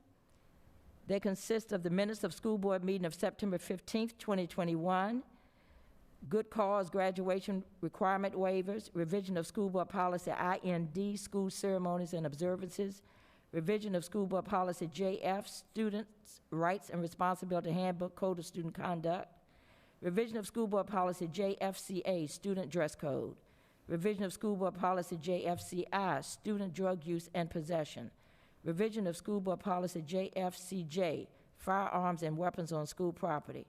They consist of the minutes of school board meeting of September 15th, 2021, good cause graduation requirement waivers, revision of school board policy IND, school ceremonies and observances, revision of school board policy JF, students' rights and responsibility handbook, code of student conduct, revision of school board policy JFCA, student dress code, revision of school board policy JFCI, student drug use and possession, revision of school board policy JFCJ, firearms and weapons on school property,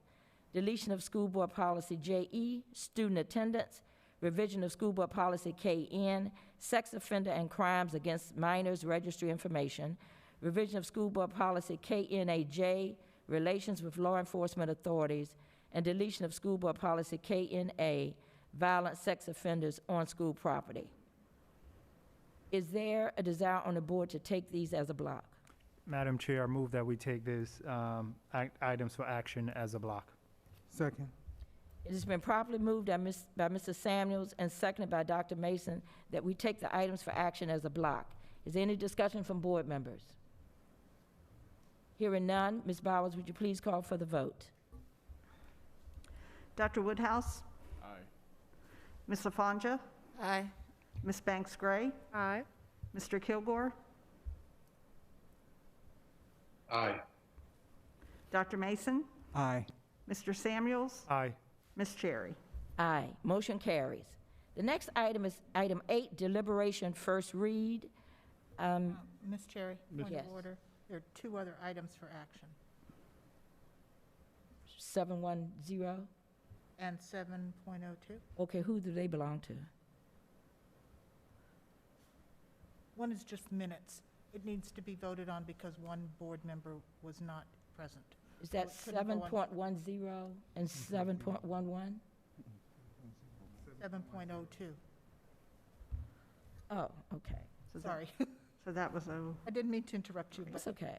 deletion of school board policy JE, student attendance, revision of school board policy KN, sex offender and crimes against minors registry information, revision of school board policy KNAJ, relations with law enforcement authorities, and deletion of school board policy KNA, violent sex offenders on school property. Is there a desire on the board to take these as a block? Madam Chair, I move that we take these items for action as a block. Second. It has been properly moved by Mr. Samuels and seconded by Dr. Mason that we take the items for action as a block. Is there any discussion from board members? Hearing none, Ms. Bowers, would you please call for the vote? Dr. Woodhouse? Aye. Ms. Lafanja? Aye. Ms. Banks Gray? Aye. Mr. Kilgore? Aye. Dr. Mason? Aye. Mr. Samuels? Aye. Ms. Cherry? Aye. Motion carries. The next item is item 8, deliberation, first read. Ms. Cherry, point Yes. of order. There are 2 other items for action. 710. And 7.02. Okay, who do they belong to? One is just minutes. It needs to be voted on because one board member was not present. Is that So it couldn't go on. 7.10 and 7.11? 7.02. Oh, okay. Sorry. So that was a, I didn't mean to interrupt you, That's but okay.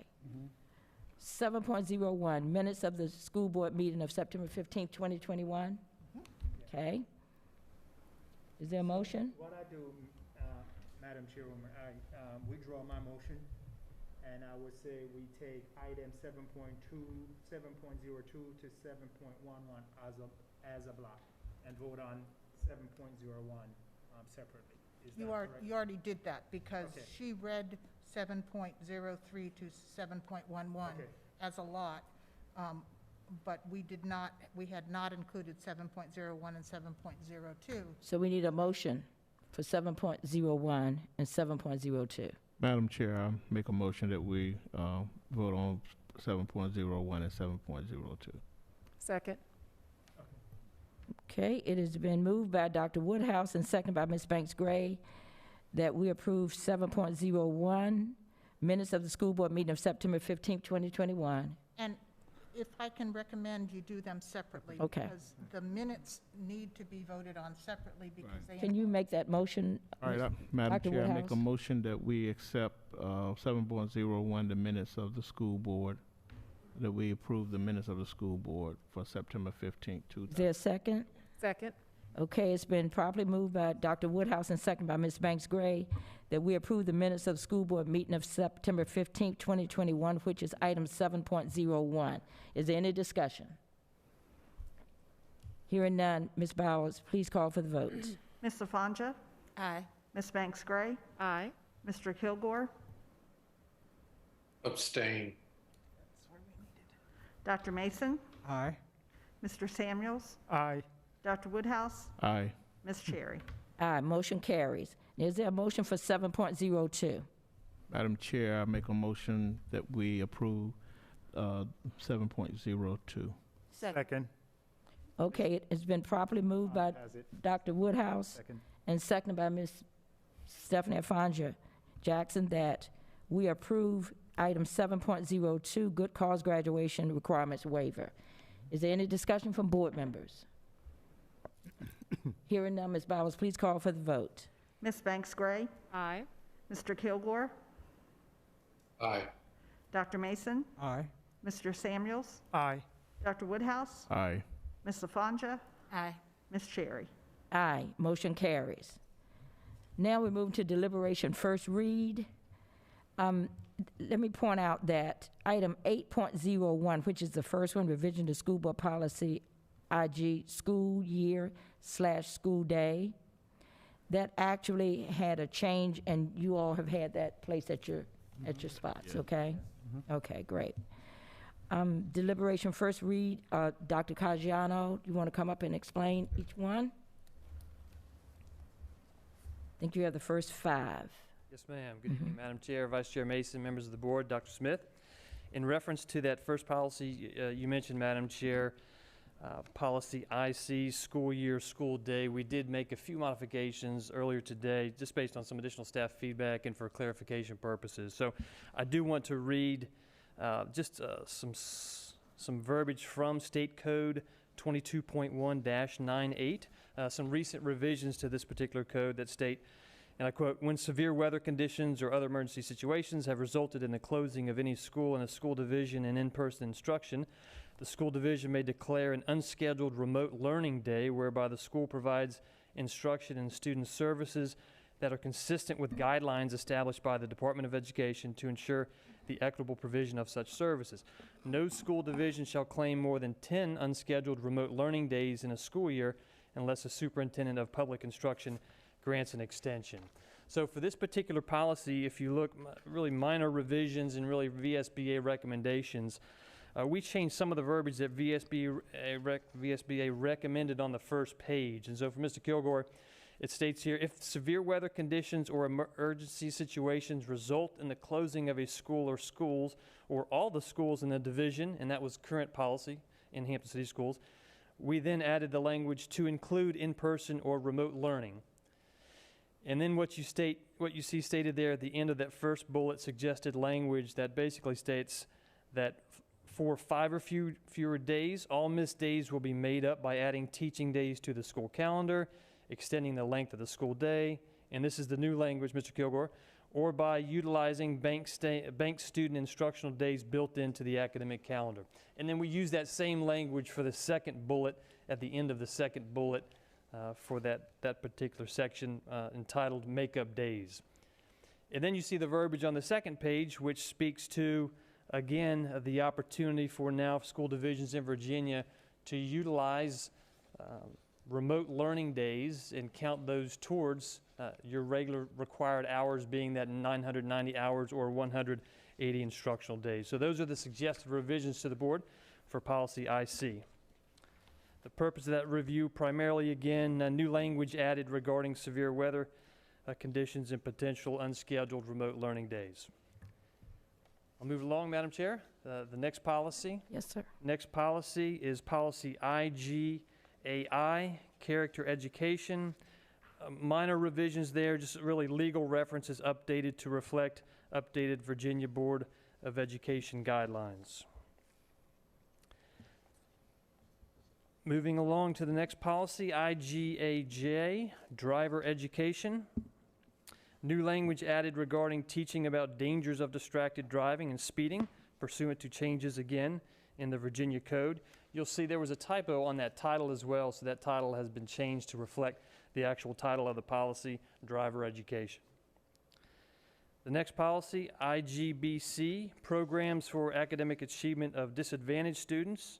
7.01, minutes of the school board meeting of September 15th, 2021. Okay. Is there a motion? What I do, Madam Chairwoman, I withdraw my motion, and I would say we take item 7.02 to 7.11 as a block, and vote on 7.01 separately. Is that correct? you already did that because Okay. she read 7.03 to 7.11 Okay. as a lot, but we had not included 7.01 and 7.02. So we need a motion for 7.01 and 7.02. Madam Chair, I make a motion that we vote on 7.01 and 7.02. Second. Okay, it has been moved by Dr. Woodhouse and seconded by Ms. Banks Gray that we approve 7.01, minutes of the school board meeting of September 15th, 2021. And if I can recommend you do them separately. Okay. Because the minutes need to be voted on separately because they. Can you make that motion? All right, Madam Dr. Chair, I make a Woodhouse? motion that we accept 7.01, the minutes of the school board, that we approve the minutes of the school board for September 15th, Is there a second? Second. Okay, it's been properly moved by Dr. Woodhouse and seconded by Ms. Banks Gray that we approve the minutes of the school board meeting of September 15th, 2021, which is item 7.01. Is there any discussion? Hearing none, Ms. Bowers, please call for the vote. Ms. Lafanja? Aye. Ms. Banks Gray? Aye. Mr. Kilgore? Abstain. Dr. Mason? Aye. Mr. Samuels? Aye. Dr. Woodhouse? Aye. Ms. Cherry? Aye, motion carries. Is there a motion for 7.02? Madam Chair, I make a motion that we approve 7.02. Second. Okay, it has been properly moved by Has it. Dr. Woodhouse Second. and seconded by Ms. Stephanie Alfanja Jackson that we approve item 7.02, good cause graduation requirements waiver. Is there any discussion from board members? Hearing none, Ms. Bowers, please call for the vote. Ms. Banks Gray? Aye. Mr. Kilgore? Aye. Dr. Mason? Aye. Mr. Samuels? Aye. Dr. Woodhouse? Aye. Ms. Lafanja? Aye. Ms. Cherry? Aye, motion carries. Now we move to deliberation first read. Let me point out that item 8.01, which is the first one, revision to school board policy IG school year/school day, that actually had a change, and you all have had that placed at your spots, okay? Okay, great. Deliberation first read, Dr. Caggiano, you want to come up and explain each one? I think you have the first 5. Yes, ma'am. Good evening, Madam Chair, Vice Chair Mason, members of the board, Dr. Smith. In reference to that first policy you mentioned, Madam Chair, Policy IC, school year, school day. We did make a few modifications earlier today, just based on some additional staff feedback and for clarification purposes. So I do want to read just some verbiage from State Code 22.1-98, some recent revisions to this particular code that state, and I quote, "When severe weather conditions or other emergency situations have resulted in the closing of any school and a school division and in-person instruction, the school division may declare an unscheduled remote learning day whereby the school provides instruction and student services that are consistent with guidelines established by the Department of Education to ensure the equitable provision of such services. No school division shall claim more than 10 unscheduled remote learning days in a school year unless a superintendent of public instruction grants an extension." So for this particular policy, if you look, really minor revisions and really VSBA recommendations, we changed some of the verbiage that VSBA recommended on the first page. And so for Mr. Kilgore, it states here, if severe weather conditions or emergency situations result in the closing of a school or schools or all the schools in the division, and that was current policy in Hampton City Schools, we then added the language to include in-person or remote learning. And then what you see stated there at the end of that first bullet suggested language that basically states that for 5 or fewer days, all missed days will be made up by adding teaching days to the school calendar, extending the length of the school day, and this is the new language, Mr. Kilgore, or by utilizing bank student instructional days built into the academic calendar. And then we use that same language for the second bullet at the end of the second bullet for that particular section entitled Makeup Days. And then you see the verbiage on the second page, which speaks to, again, the opportunity for now school divisions in Virginia to utilize remote learning days and count those towards your regular required hours, being that 990 hours or 180 instructional days. So those are the suggested revisions to the board for policy IC. The purpose of that review, primarily, again, new language added regarding severe weather conditions and potential unscheduled remote learning days. I'll move along, Madam Chair. The next policy. Yes, sir. Next policy is policy IGAI, character education. Minor revisions there, just really legal references updated to reflect updated Virginia Board of Education guidelines. Moving along to the next policy, IGAJ, driver education. New language added regarding teaching about dangers of distracted driving and speeding, pursuant to changes again in the Virginia Code. You'll see there was a typo on that title as well, so that title has been changed to reflect the actual title of the policy, driver education. The next policy, IGBC, programs for academic achievement of disadvantaged students.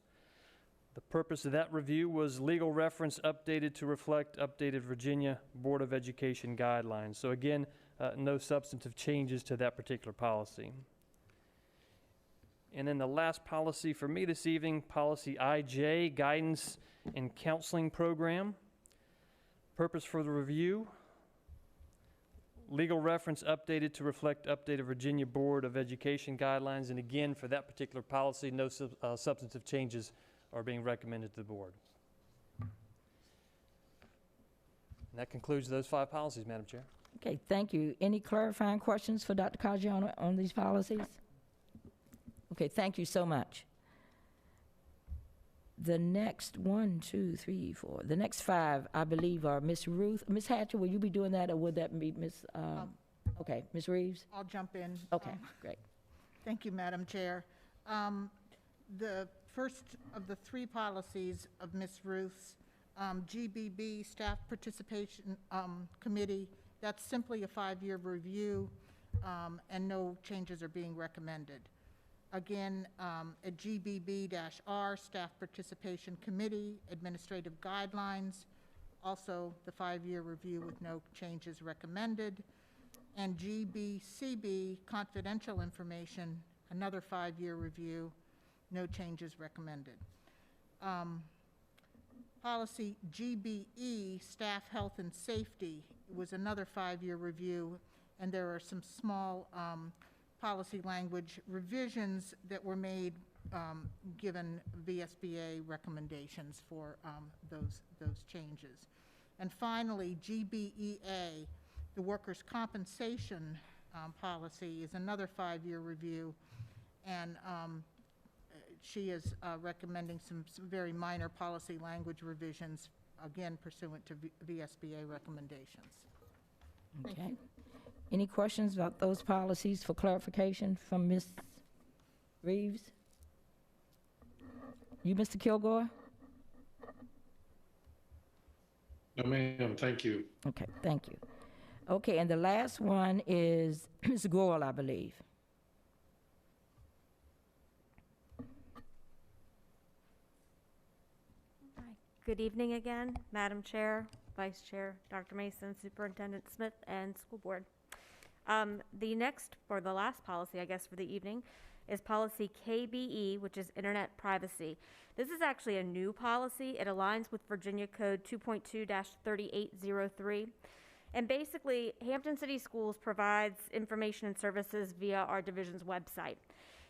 The purpose of that review was legal reference updated to reflect updated Virginia Board of Education guidelines. So again, no substantive changes to that particular policy. And then the last policy for me this evening, policy IJ, guidance and counseling program. Purpose for the review, legal reference updated to reflect updated Virginia Board of Education guidelines. And again, for that particular policy, no substantive changes are being recommended to the board. And that concludes those 5 policies, Madam Chair. Okay, thank you. Any clarifying questions for Dr. Caggiano on these policies? Okay, thank you so much. The next 1, 2, 3, 4, the next 5, I believe, are Ms. Ruth. Ms. Hatcher, will you be doing that, or would that be Ms. Okay, Ms. Reeves? I'll jump in. Okay, great. Thank you, Madam Chair. The first of the 3 policies of Ms. Ruth's, GBB, Staff Participation Committee, that's simply a 5-year review, and no changes are being recommended. Again, a GBB-R, Staff Participation Committee, Administrative Guidelines, also the 5-year review with no changes recommended. And GBCB, Confidential Information, another 5-year review, no changes recommended. Policy GBE, Staff Health and Safety, was another 5-year review, and there are some small policy language revisions that were made given VSBA recommendations for those changes. And finally, GBEA, the workers' compensation policy, is another 5-year review, and she is recommending some very minor policy language revisions, again pursuant to VSBA recommendations. Okay. Any questions about those policies for clarification from Ms. Reeves? You, Mr. Kilgore? No, ma'am, thank you. Okay, thank you. Okay, and the last one is Ms. Goyle, I believe. Good evening again, Madam Chair, Vice Chair, Dr. Mason, Superintendent Smith, and School Board. The next, or the last policy, I guess, for the evening is policy KBE, which is Internet Privacy. This is actually a new policy. It aligns with Virginia Code 2.2-3803. And basically, Hampton City Schools provides information and services via our division's website.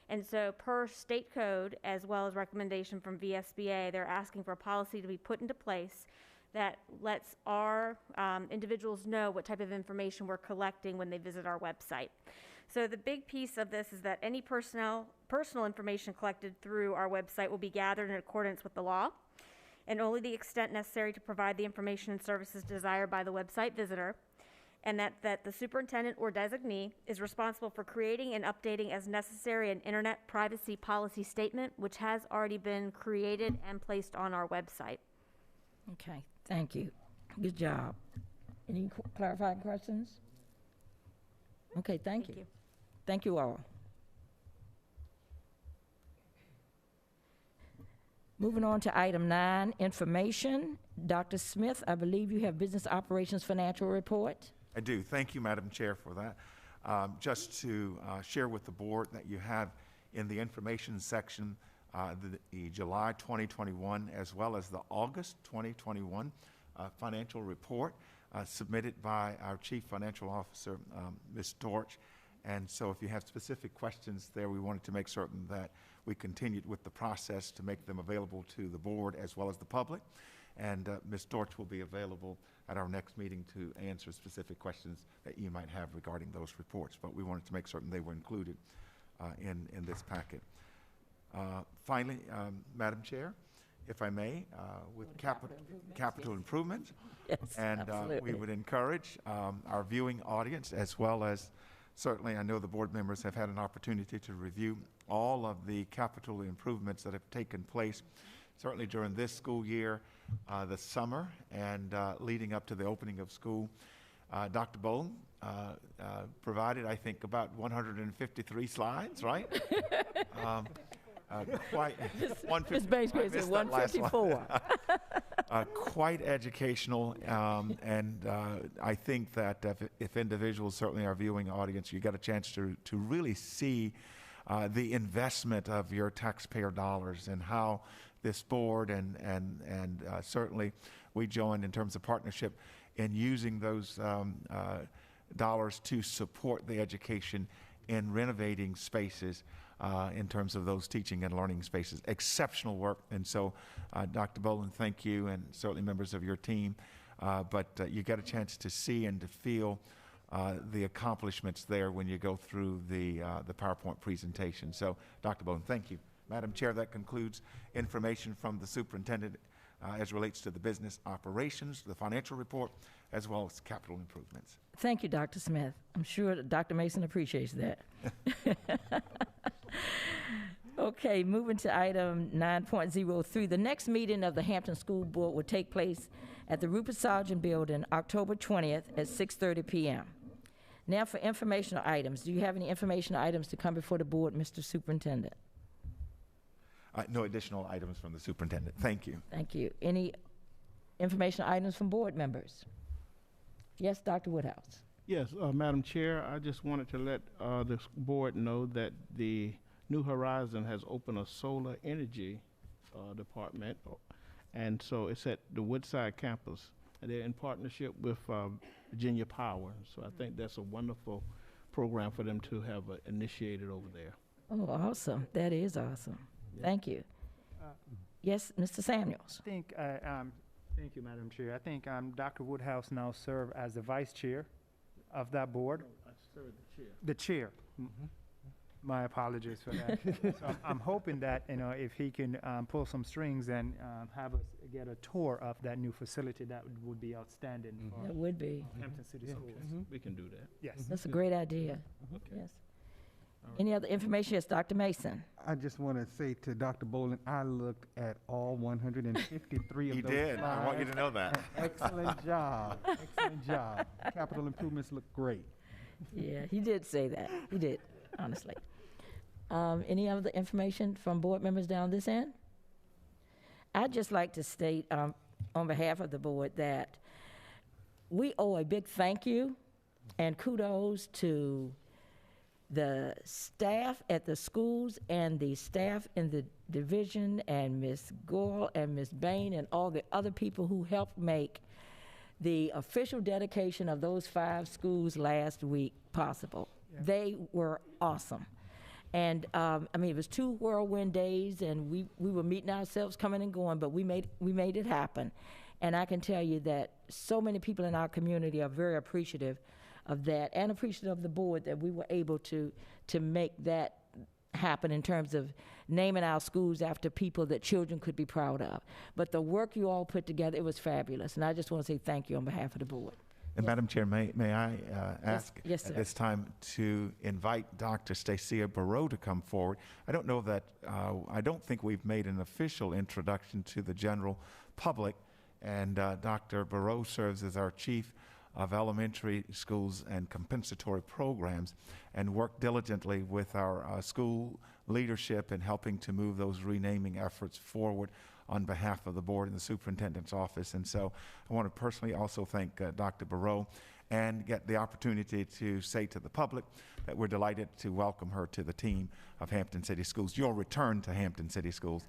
And so per state code, as well as recommendation from VSBA, they're asking for a policy to be put into place that lets our individuals know what type of information we're collecting when they visit our website. So the big piece of this is that any personal information collected through our website will be gathered in accordance with the law, and only the extent necessary to provide the information and services desired by the website visitor, and that the superintendent or designee is responsible for creating and updating as necessary an internet privacy policy statement, which has already been created and placed on our website. Okay, thank you. Good job. Any clarifying questions? Okay, thank you. Thank you all. Moving on to item 9, information. Dr. Smith, I believe you have business operations financial report. I do. Thank you, Madam Chair, for that. Just to share with the board that you have in the information section the July 2021 as well as the August 2021 financial report submitted by our Chief Financial Officer, Ms. Dortch. And so if you have specific questions there, we wanted to make certain that we continued with the process to make them available to the board as well as the public. And Ms. Dortch will be available at our next meeting to answer specific questions that you might have regarding those reports. But we wanted to make certain they were included in this packet. Finally, Madam Chair, if I may, with capital improvements. Yes, and we would encourage our viewing audience, as well as certainly I know the board members have had an opportunity to review all of the capital improvements that have taken place, certainly during this school year, the summer, and leading up to the opening of school. Dr. Bowen provided, I think, about 153 slides, right? Quite. Ms. Banks said 154. Quite educational, and I think that if individuals, certainly our viewing audience, you got a chance to really see the investment of your taxpayer dollars and how this board and certainly we joined in terms of partnership in using those dollars to support the education in renovating spaces in terms of those teaching and learning spaces. Exceptional work. And so, Dr. Boland, thank you, and certainly members of your team. But you get a chance to see and to feel the accomplishments there when you go through the PowerPoint presentation. So, Dr. Boland, thank you. Madam Chair, that concludes information from the superintendent as relates to the business operations, the financial report, as well as capital improvements. Thank you, Dr. Smith. I'm sure that Dr. Mason appreciates that. Okay, moving to item 9.03. The next meeting of the Hampton School Board will take place at the Rupert Sargent Building, October 20th at 6:30 p.m. Now for informational items. Do you have any informational items to come before the board, Mr. Superintendent? No additional items from the superintendent. Thank you. Thank you. Any informational items from board members? Yes, Dr. Woodhouse. Yes, Madam Chair, I just wanted to let the board know that the New Horizon has opened a solar energy department, and so it's at the Woodside campus. And they're in partnership with Virginia Power, so I think that's a wonderful program for them to have initiated over there. Oh, awesome. That is awesome. Thank you. Yes, Mr. Samuels. I think, thank you, Madam Chair. I think Dr. Woodhouse now serve as the vice chair of that board. I serve the chair. The chair. My apologies for that. So I'm hoping that, if he can pull some strings and have us get a tour of that new facility, that would be outstanding for That would be. Hampton City Schools. We can do that. Yes. That's a great idea. Okay. Yes. Any other information? Yes, Dr. Mason. I just want to say to Dr. Boland, I looked at all 153 of He those did. I want you slides. to know that. Excellent job. Excellent job. Capital improvements look great. Yeah, he did say that. He did, honestly. Any other information from board members down this end? I'd just like to state on behalf of the board that we owe a big thank you and kudos to the staff at the schools and the staff in the division and Ms. Gore and Ms. Bain and all the other people who helped make the official dedication of those 5 schools last week possible. Yeah. They were awesome. And it was 2 whirlwind days, and we were meeting ourselves coming and going, but we made it happen. And I can tell you that so many people in our community are very appreciative of that and appreciative of the board that we were able to make that happen in terms of naming our schools after people that children could be proud of. But the work you all put together, it was fabulous. And I just want to say thank you on behalf of the board. And Madam Chair, may I ask yes, at this time to invite Dr. Stacia Barreau to come forward? I don't know that, I don't think we've made an official introduction to the general public, and Dr. Barreau serves as our Chief of Elementary Schools and Compensatory Programs and worked diligently with our school leadership in helping to move those renaming efforts forward on behalf of the board and the superintendent's office. And so I want to personally also thank Dr. Barreau and get the opportunity to say to the public that we're delighted to welcome her to the team of Hampton City Schools, your return to Hampton City Schools.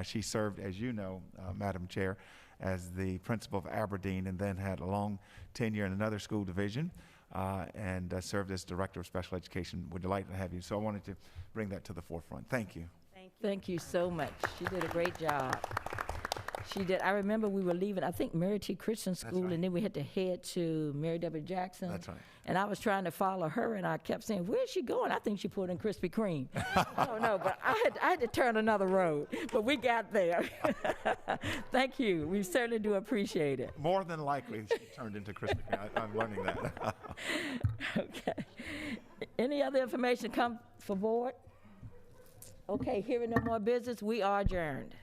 She served, as you know, Madam Chair, as the principal of Aberdeen and then had a long tenure in another school division and served as director of special education. We're delighted to have you. So I wanted to bring that to the forefront. Thank you. Thank you so much. She did a great job. She did. I remember we were leaving, I think, Mary T. Christian School, right. and then we had to head to Mary W. Jackson. That's right. And I was trying to follow her, and I kept saying, where's she going? I think she pulled in Krispy Kreme. I don't know, but I had to turn another road. But we got there. Thank you. We certainly do appreciate it. More than likely, she turned into Krispy Kreme. I'm learning that. Okay. Any other information come for board? Okay, hearing no more business, we are adjourned.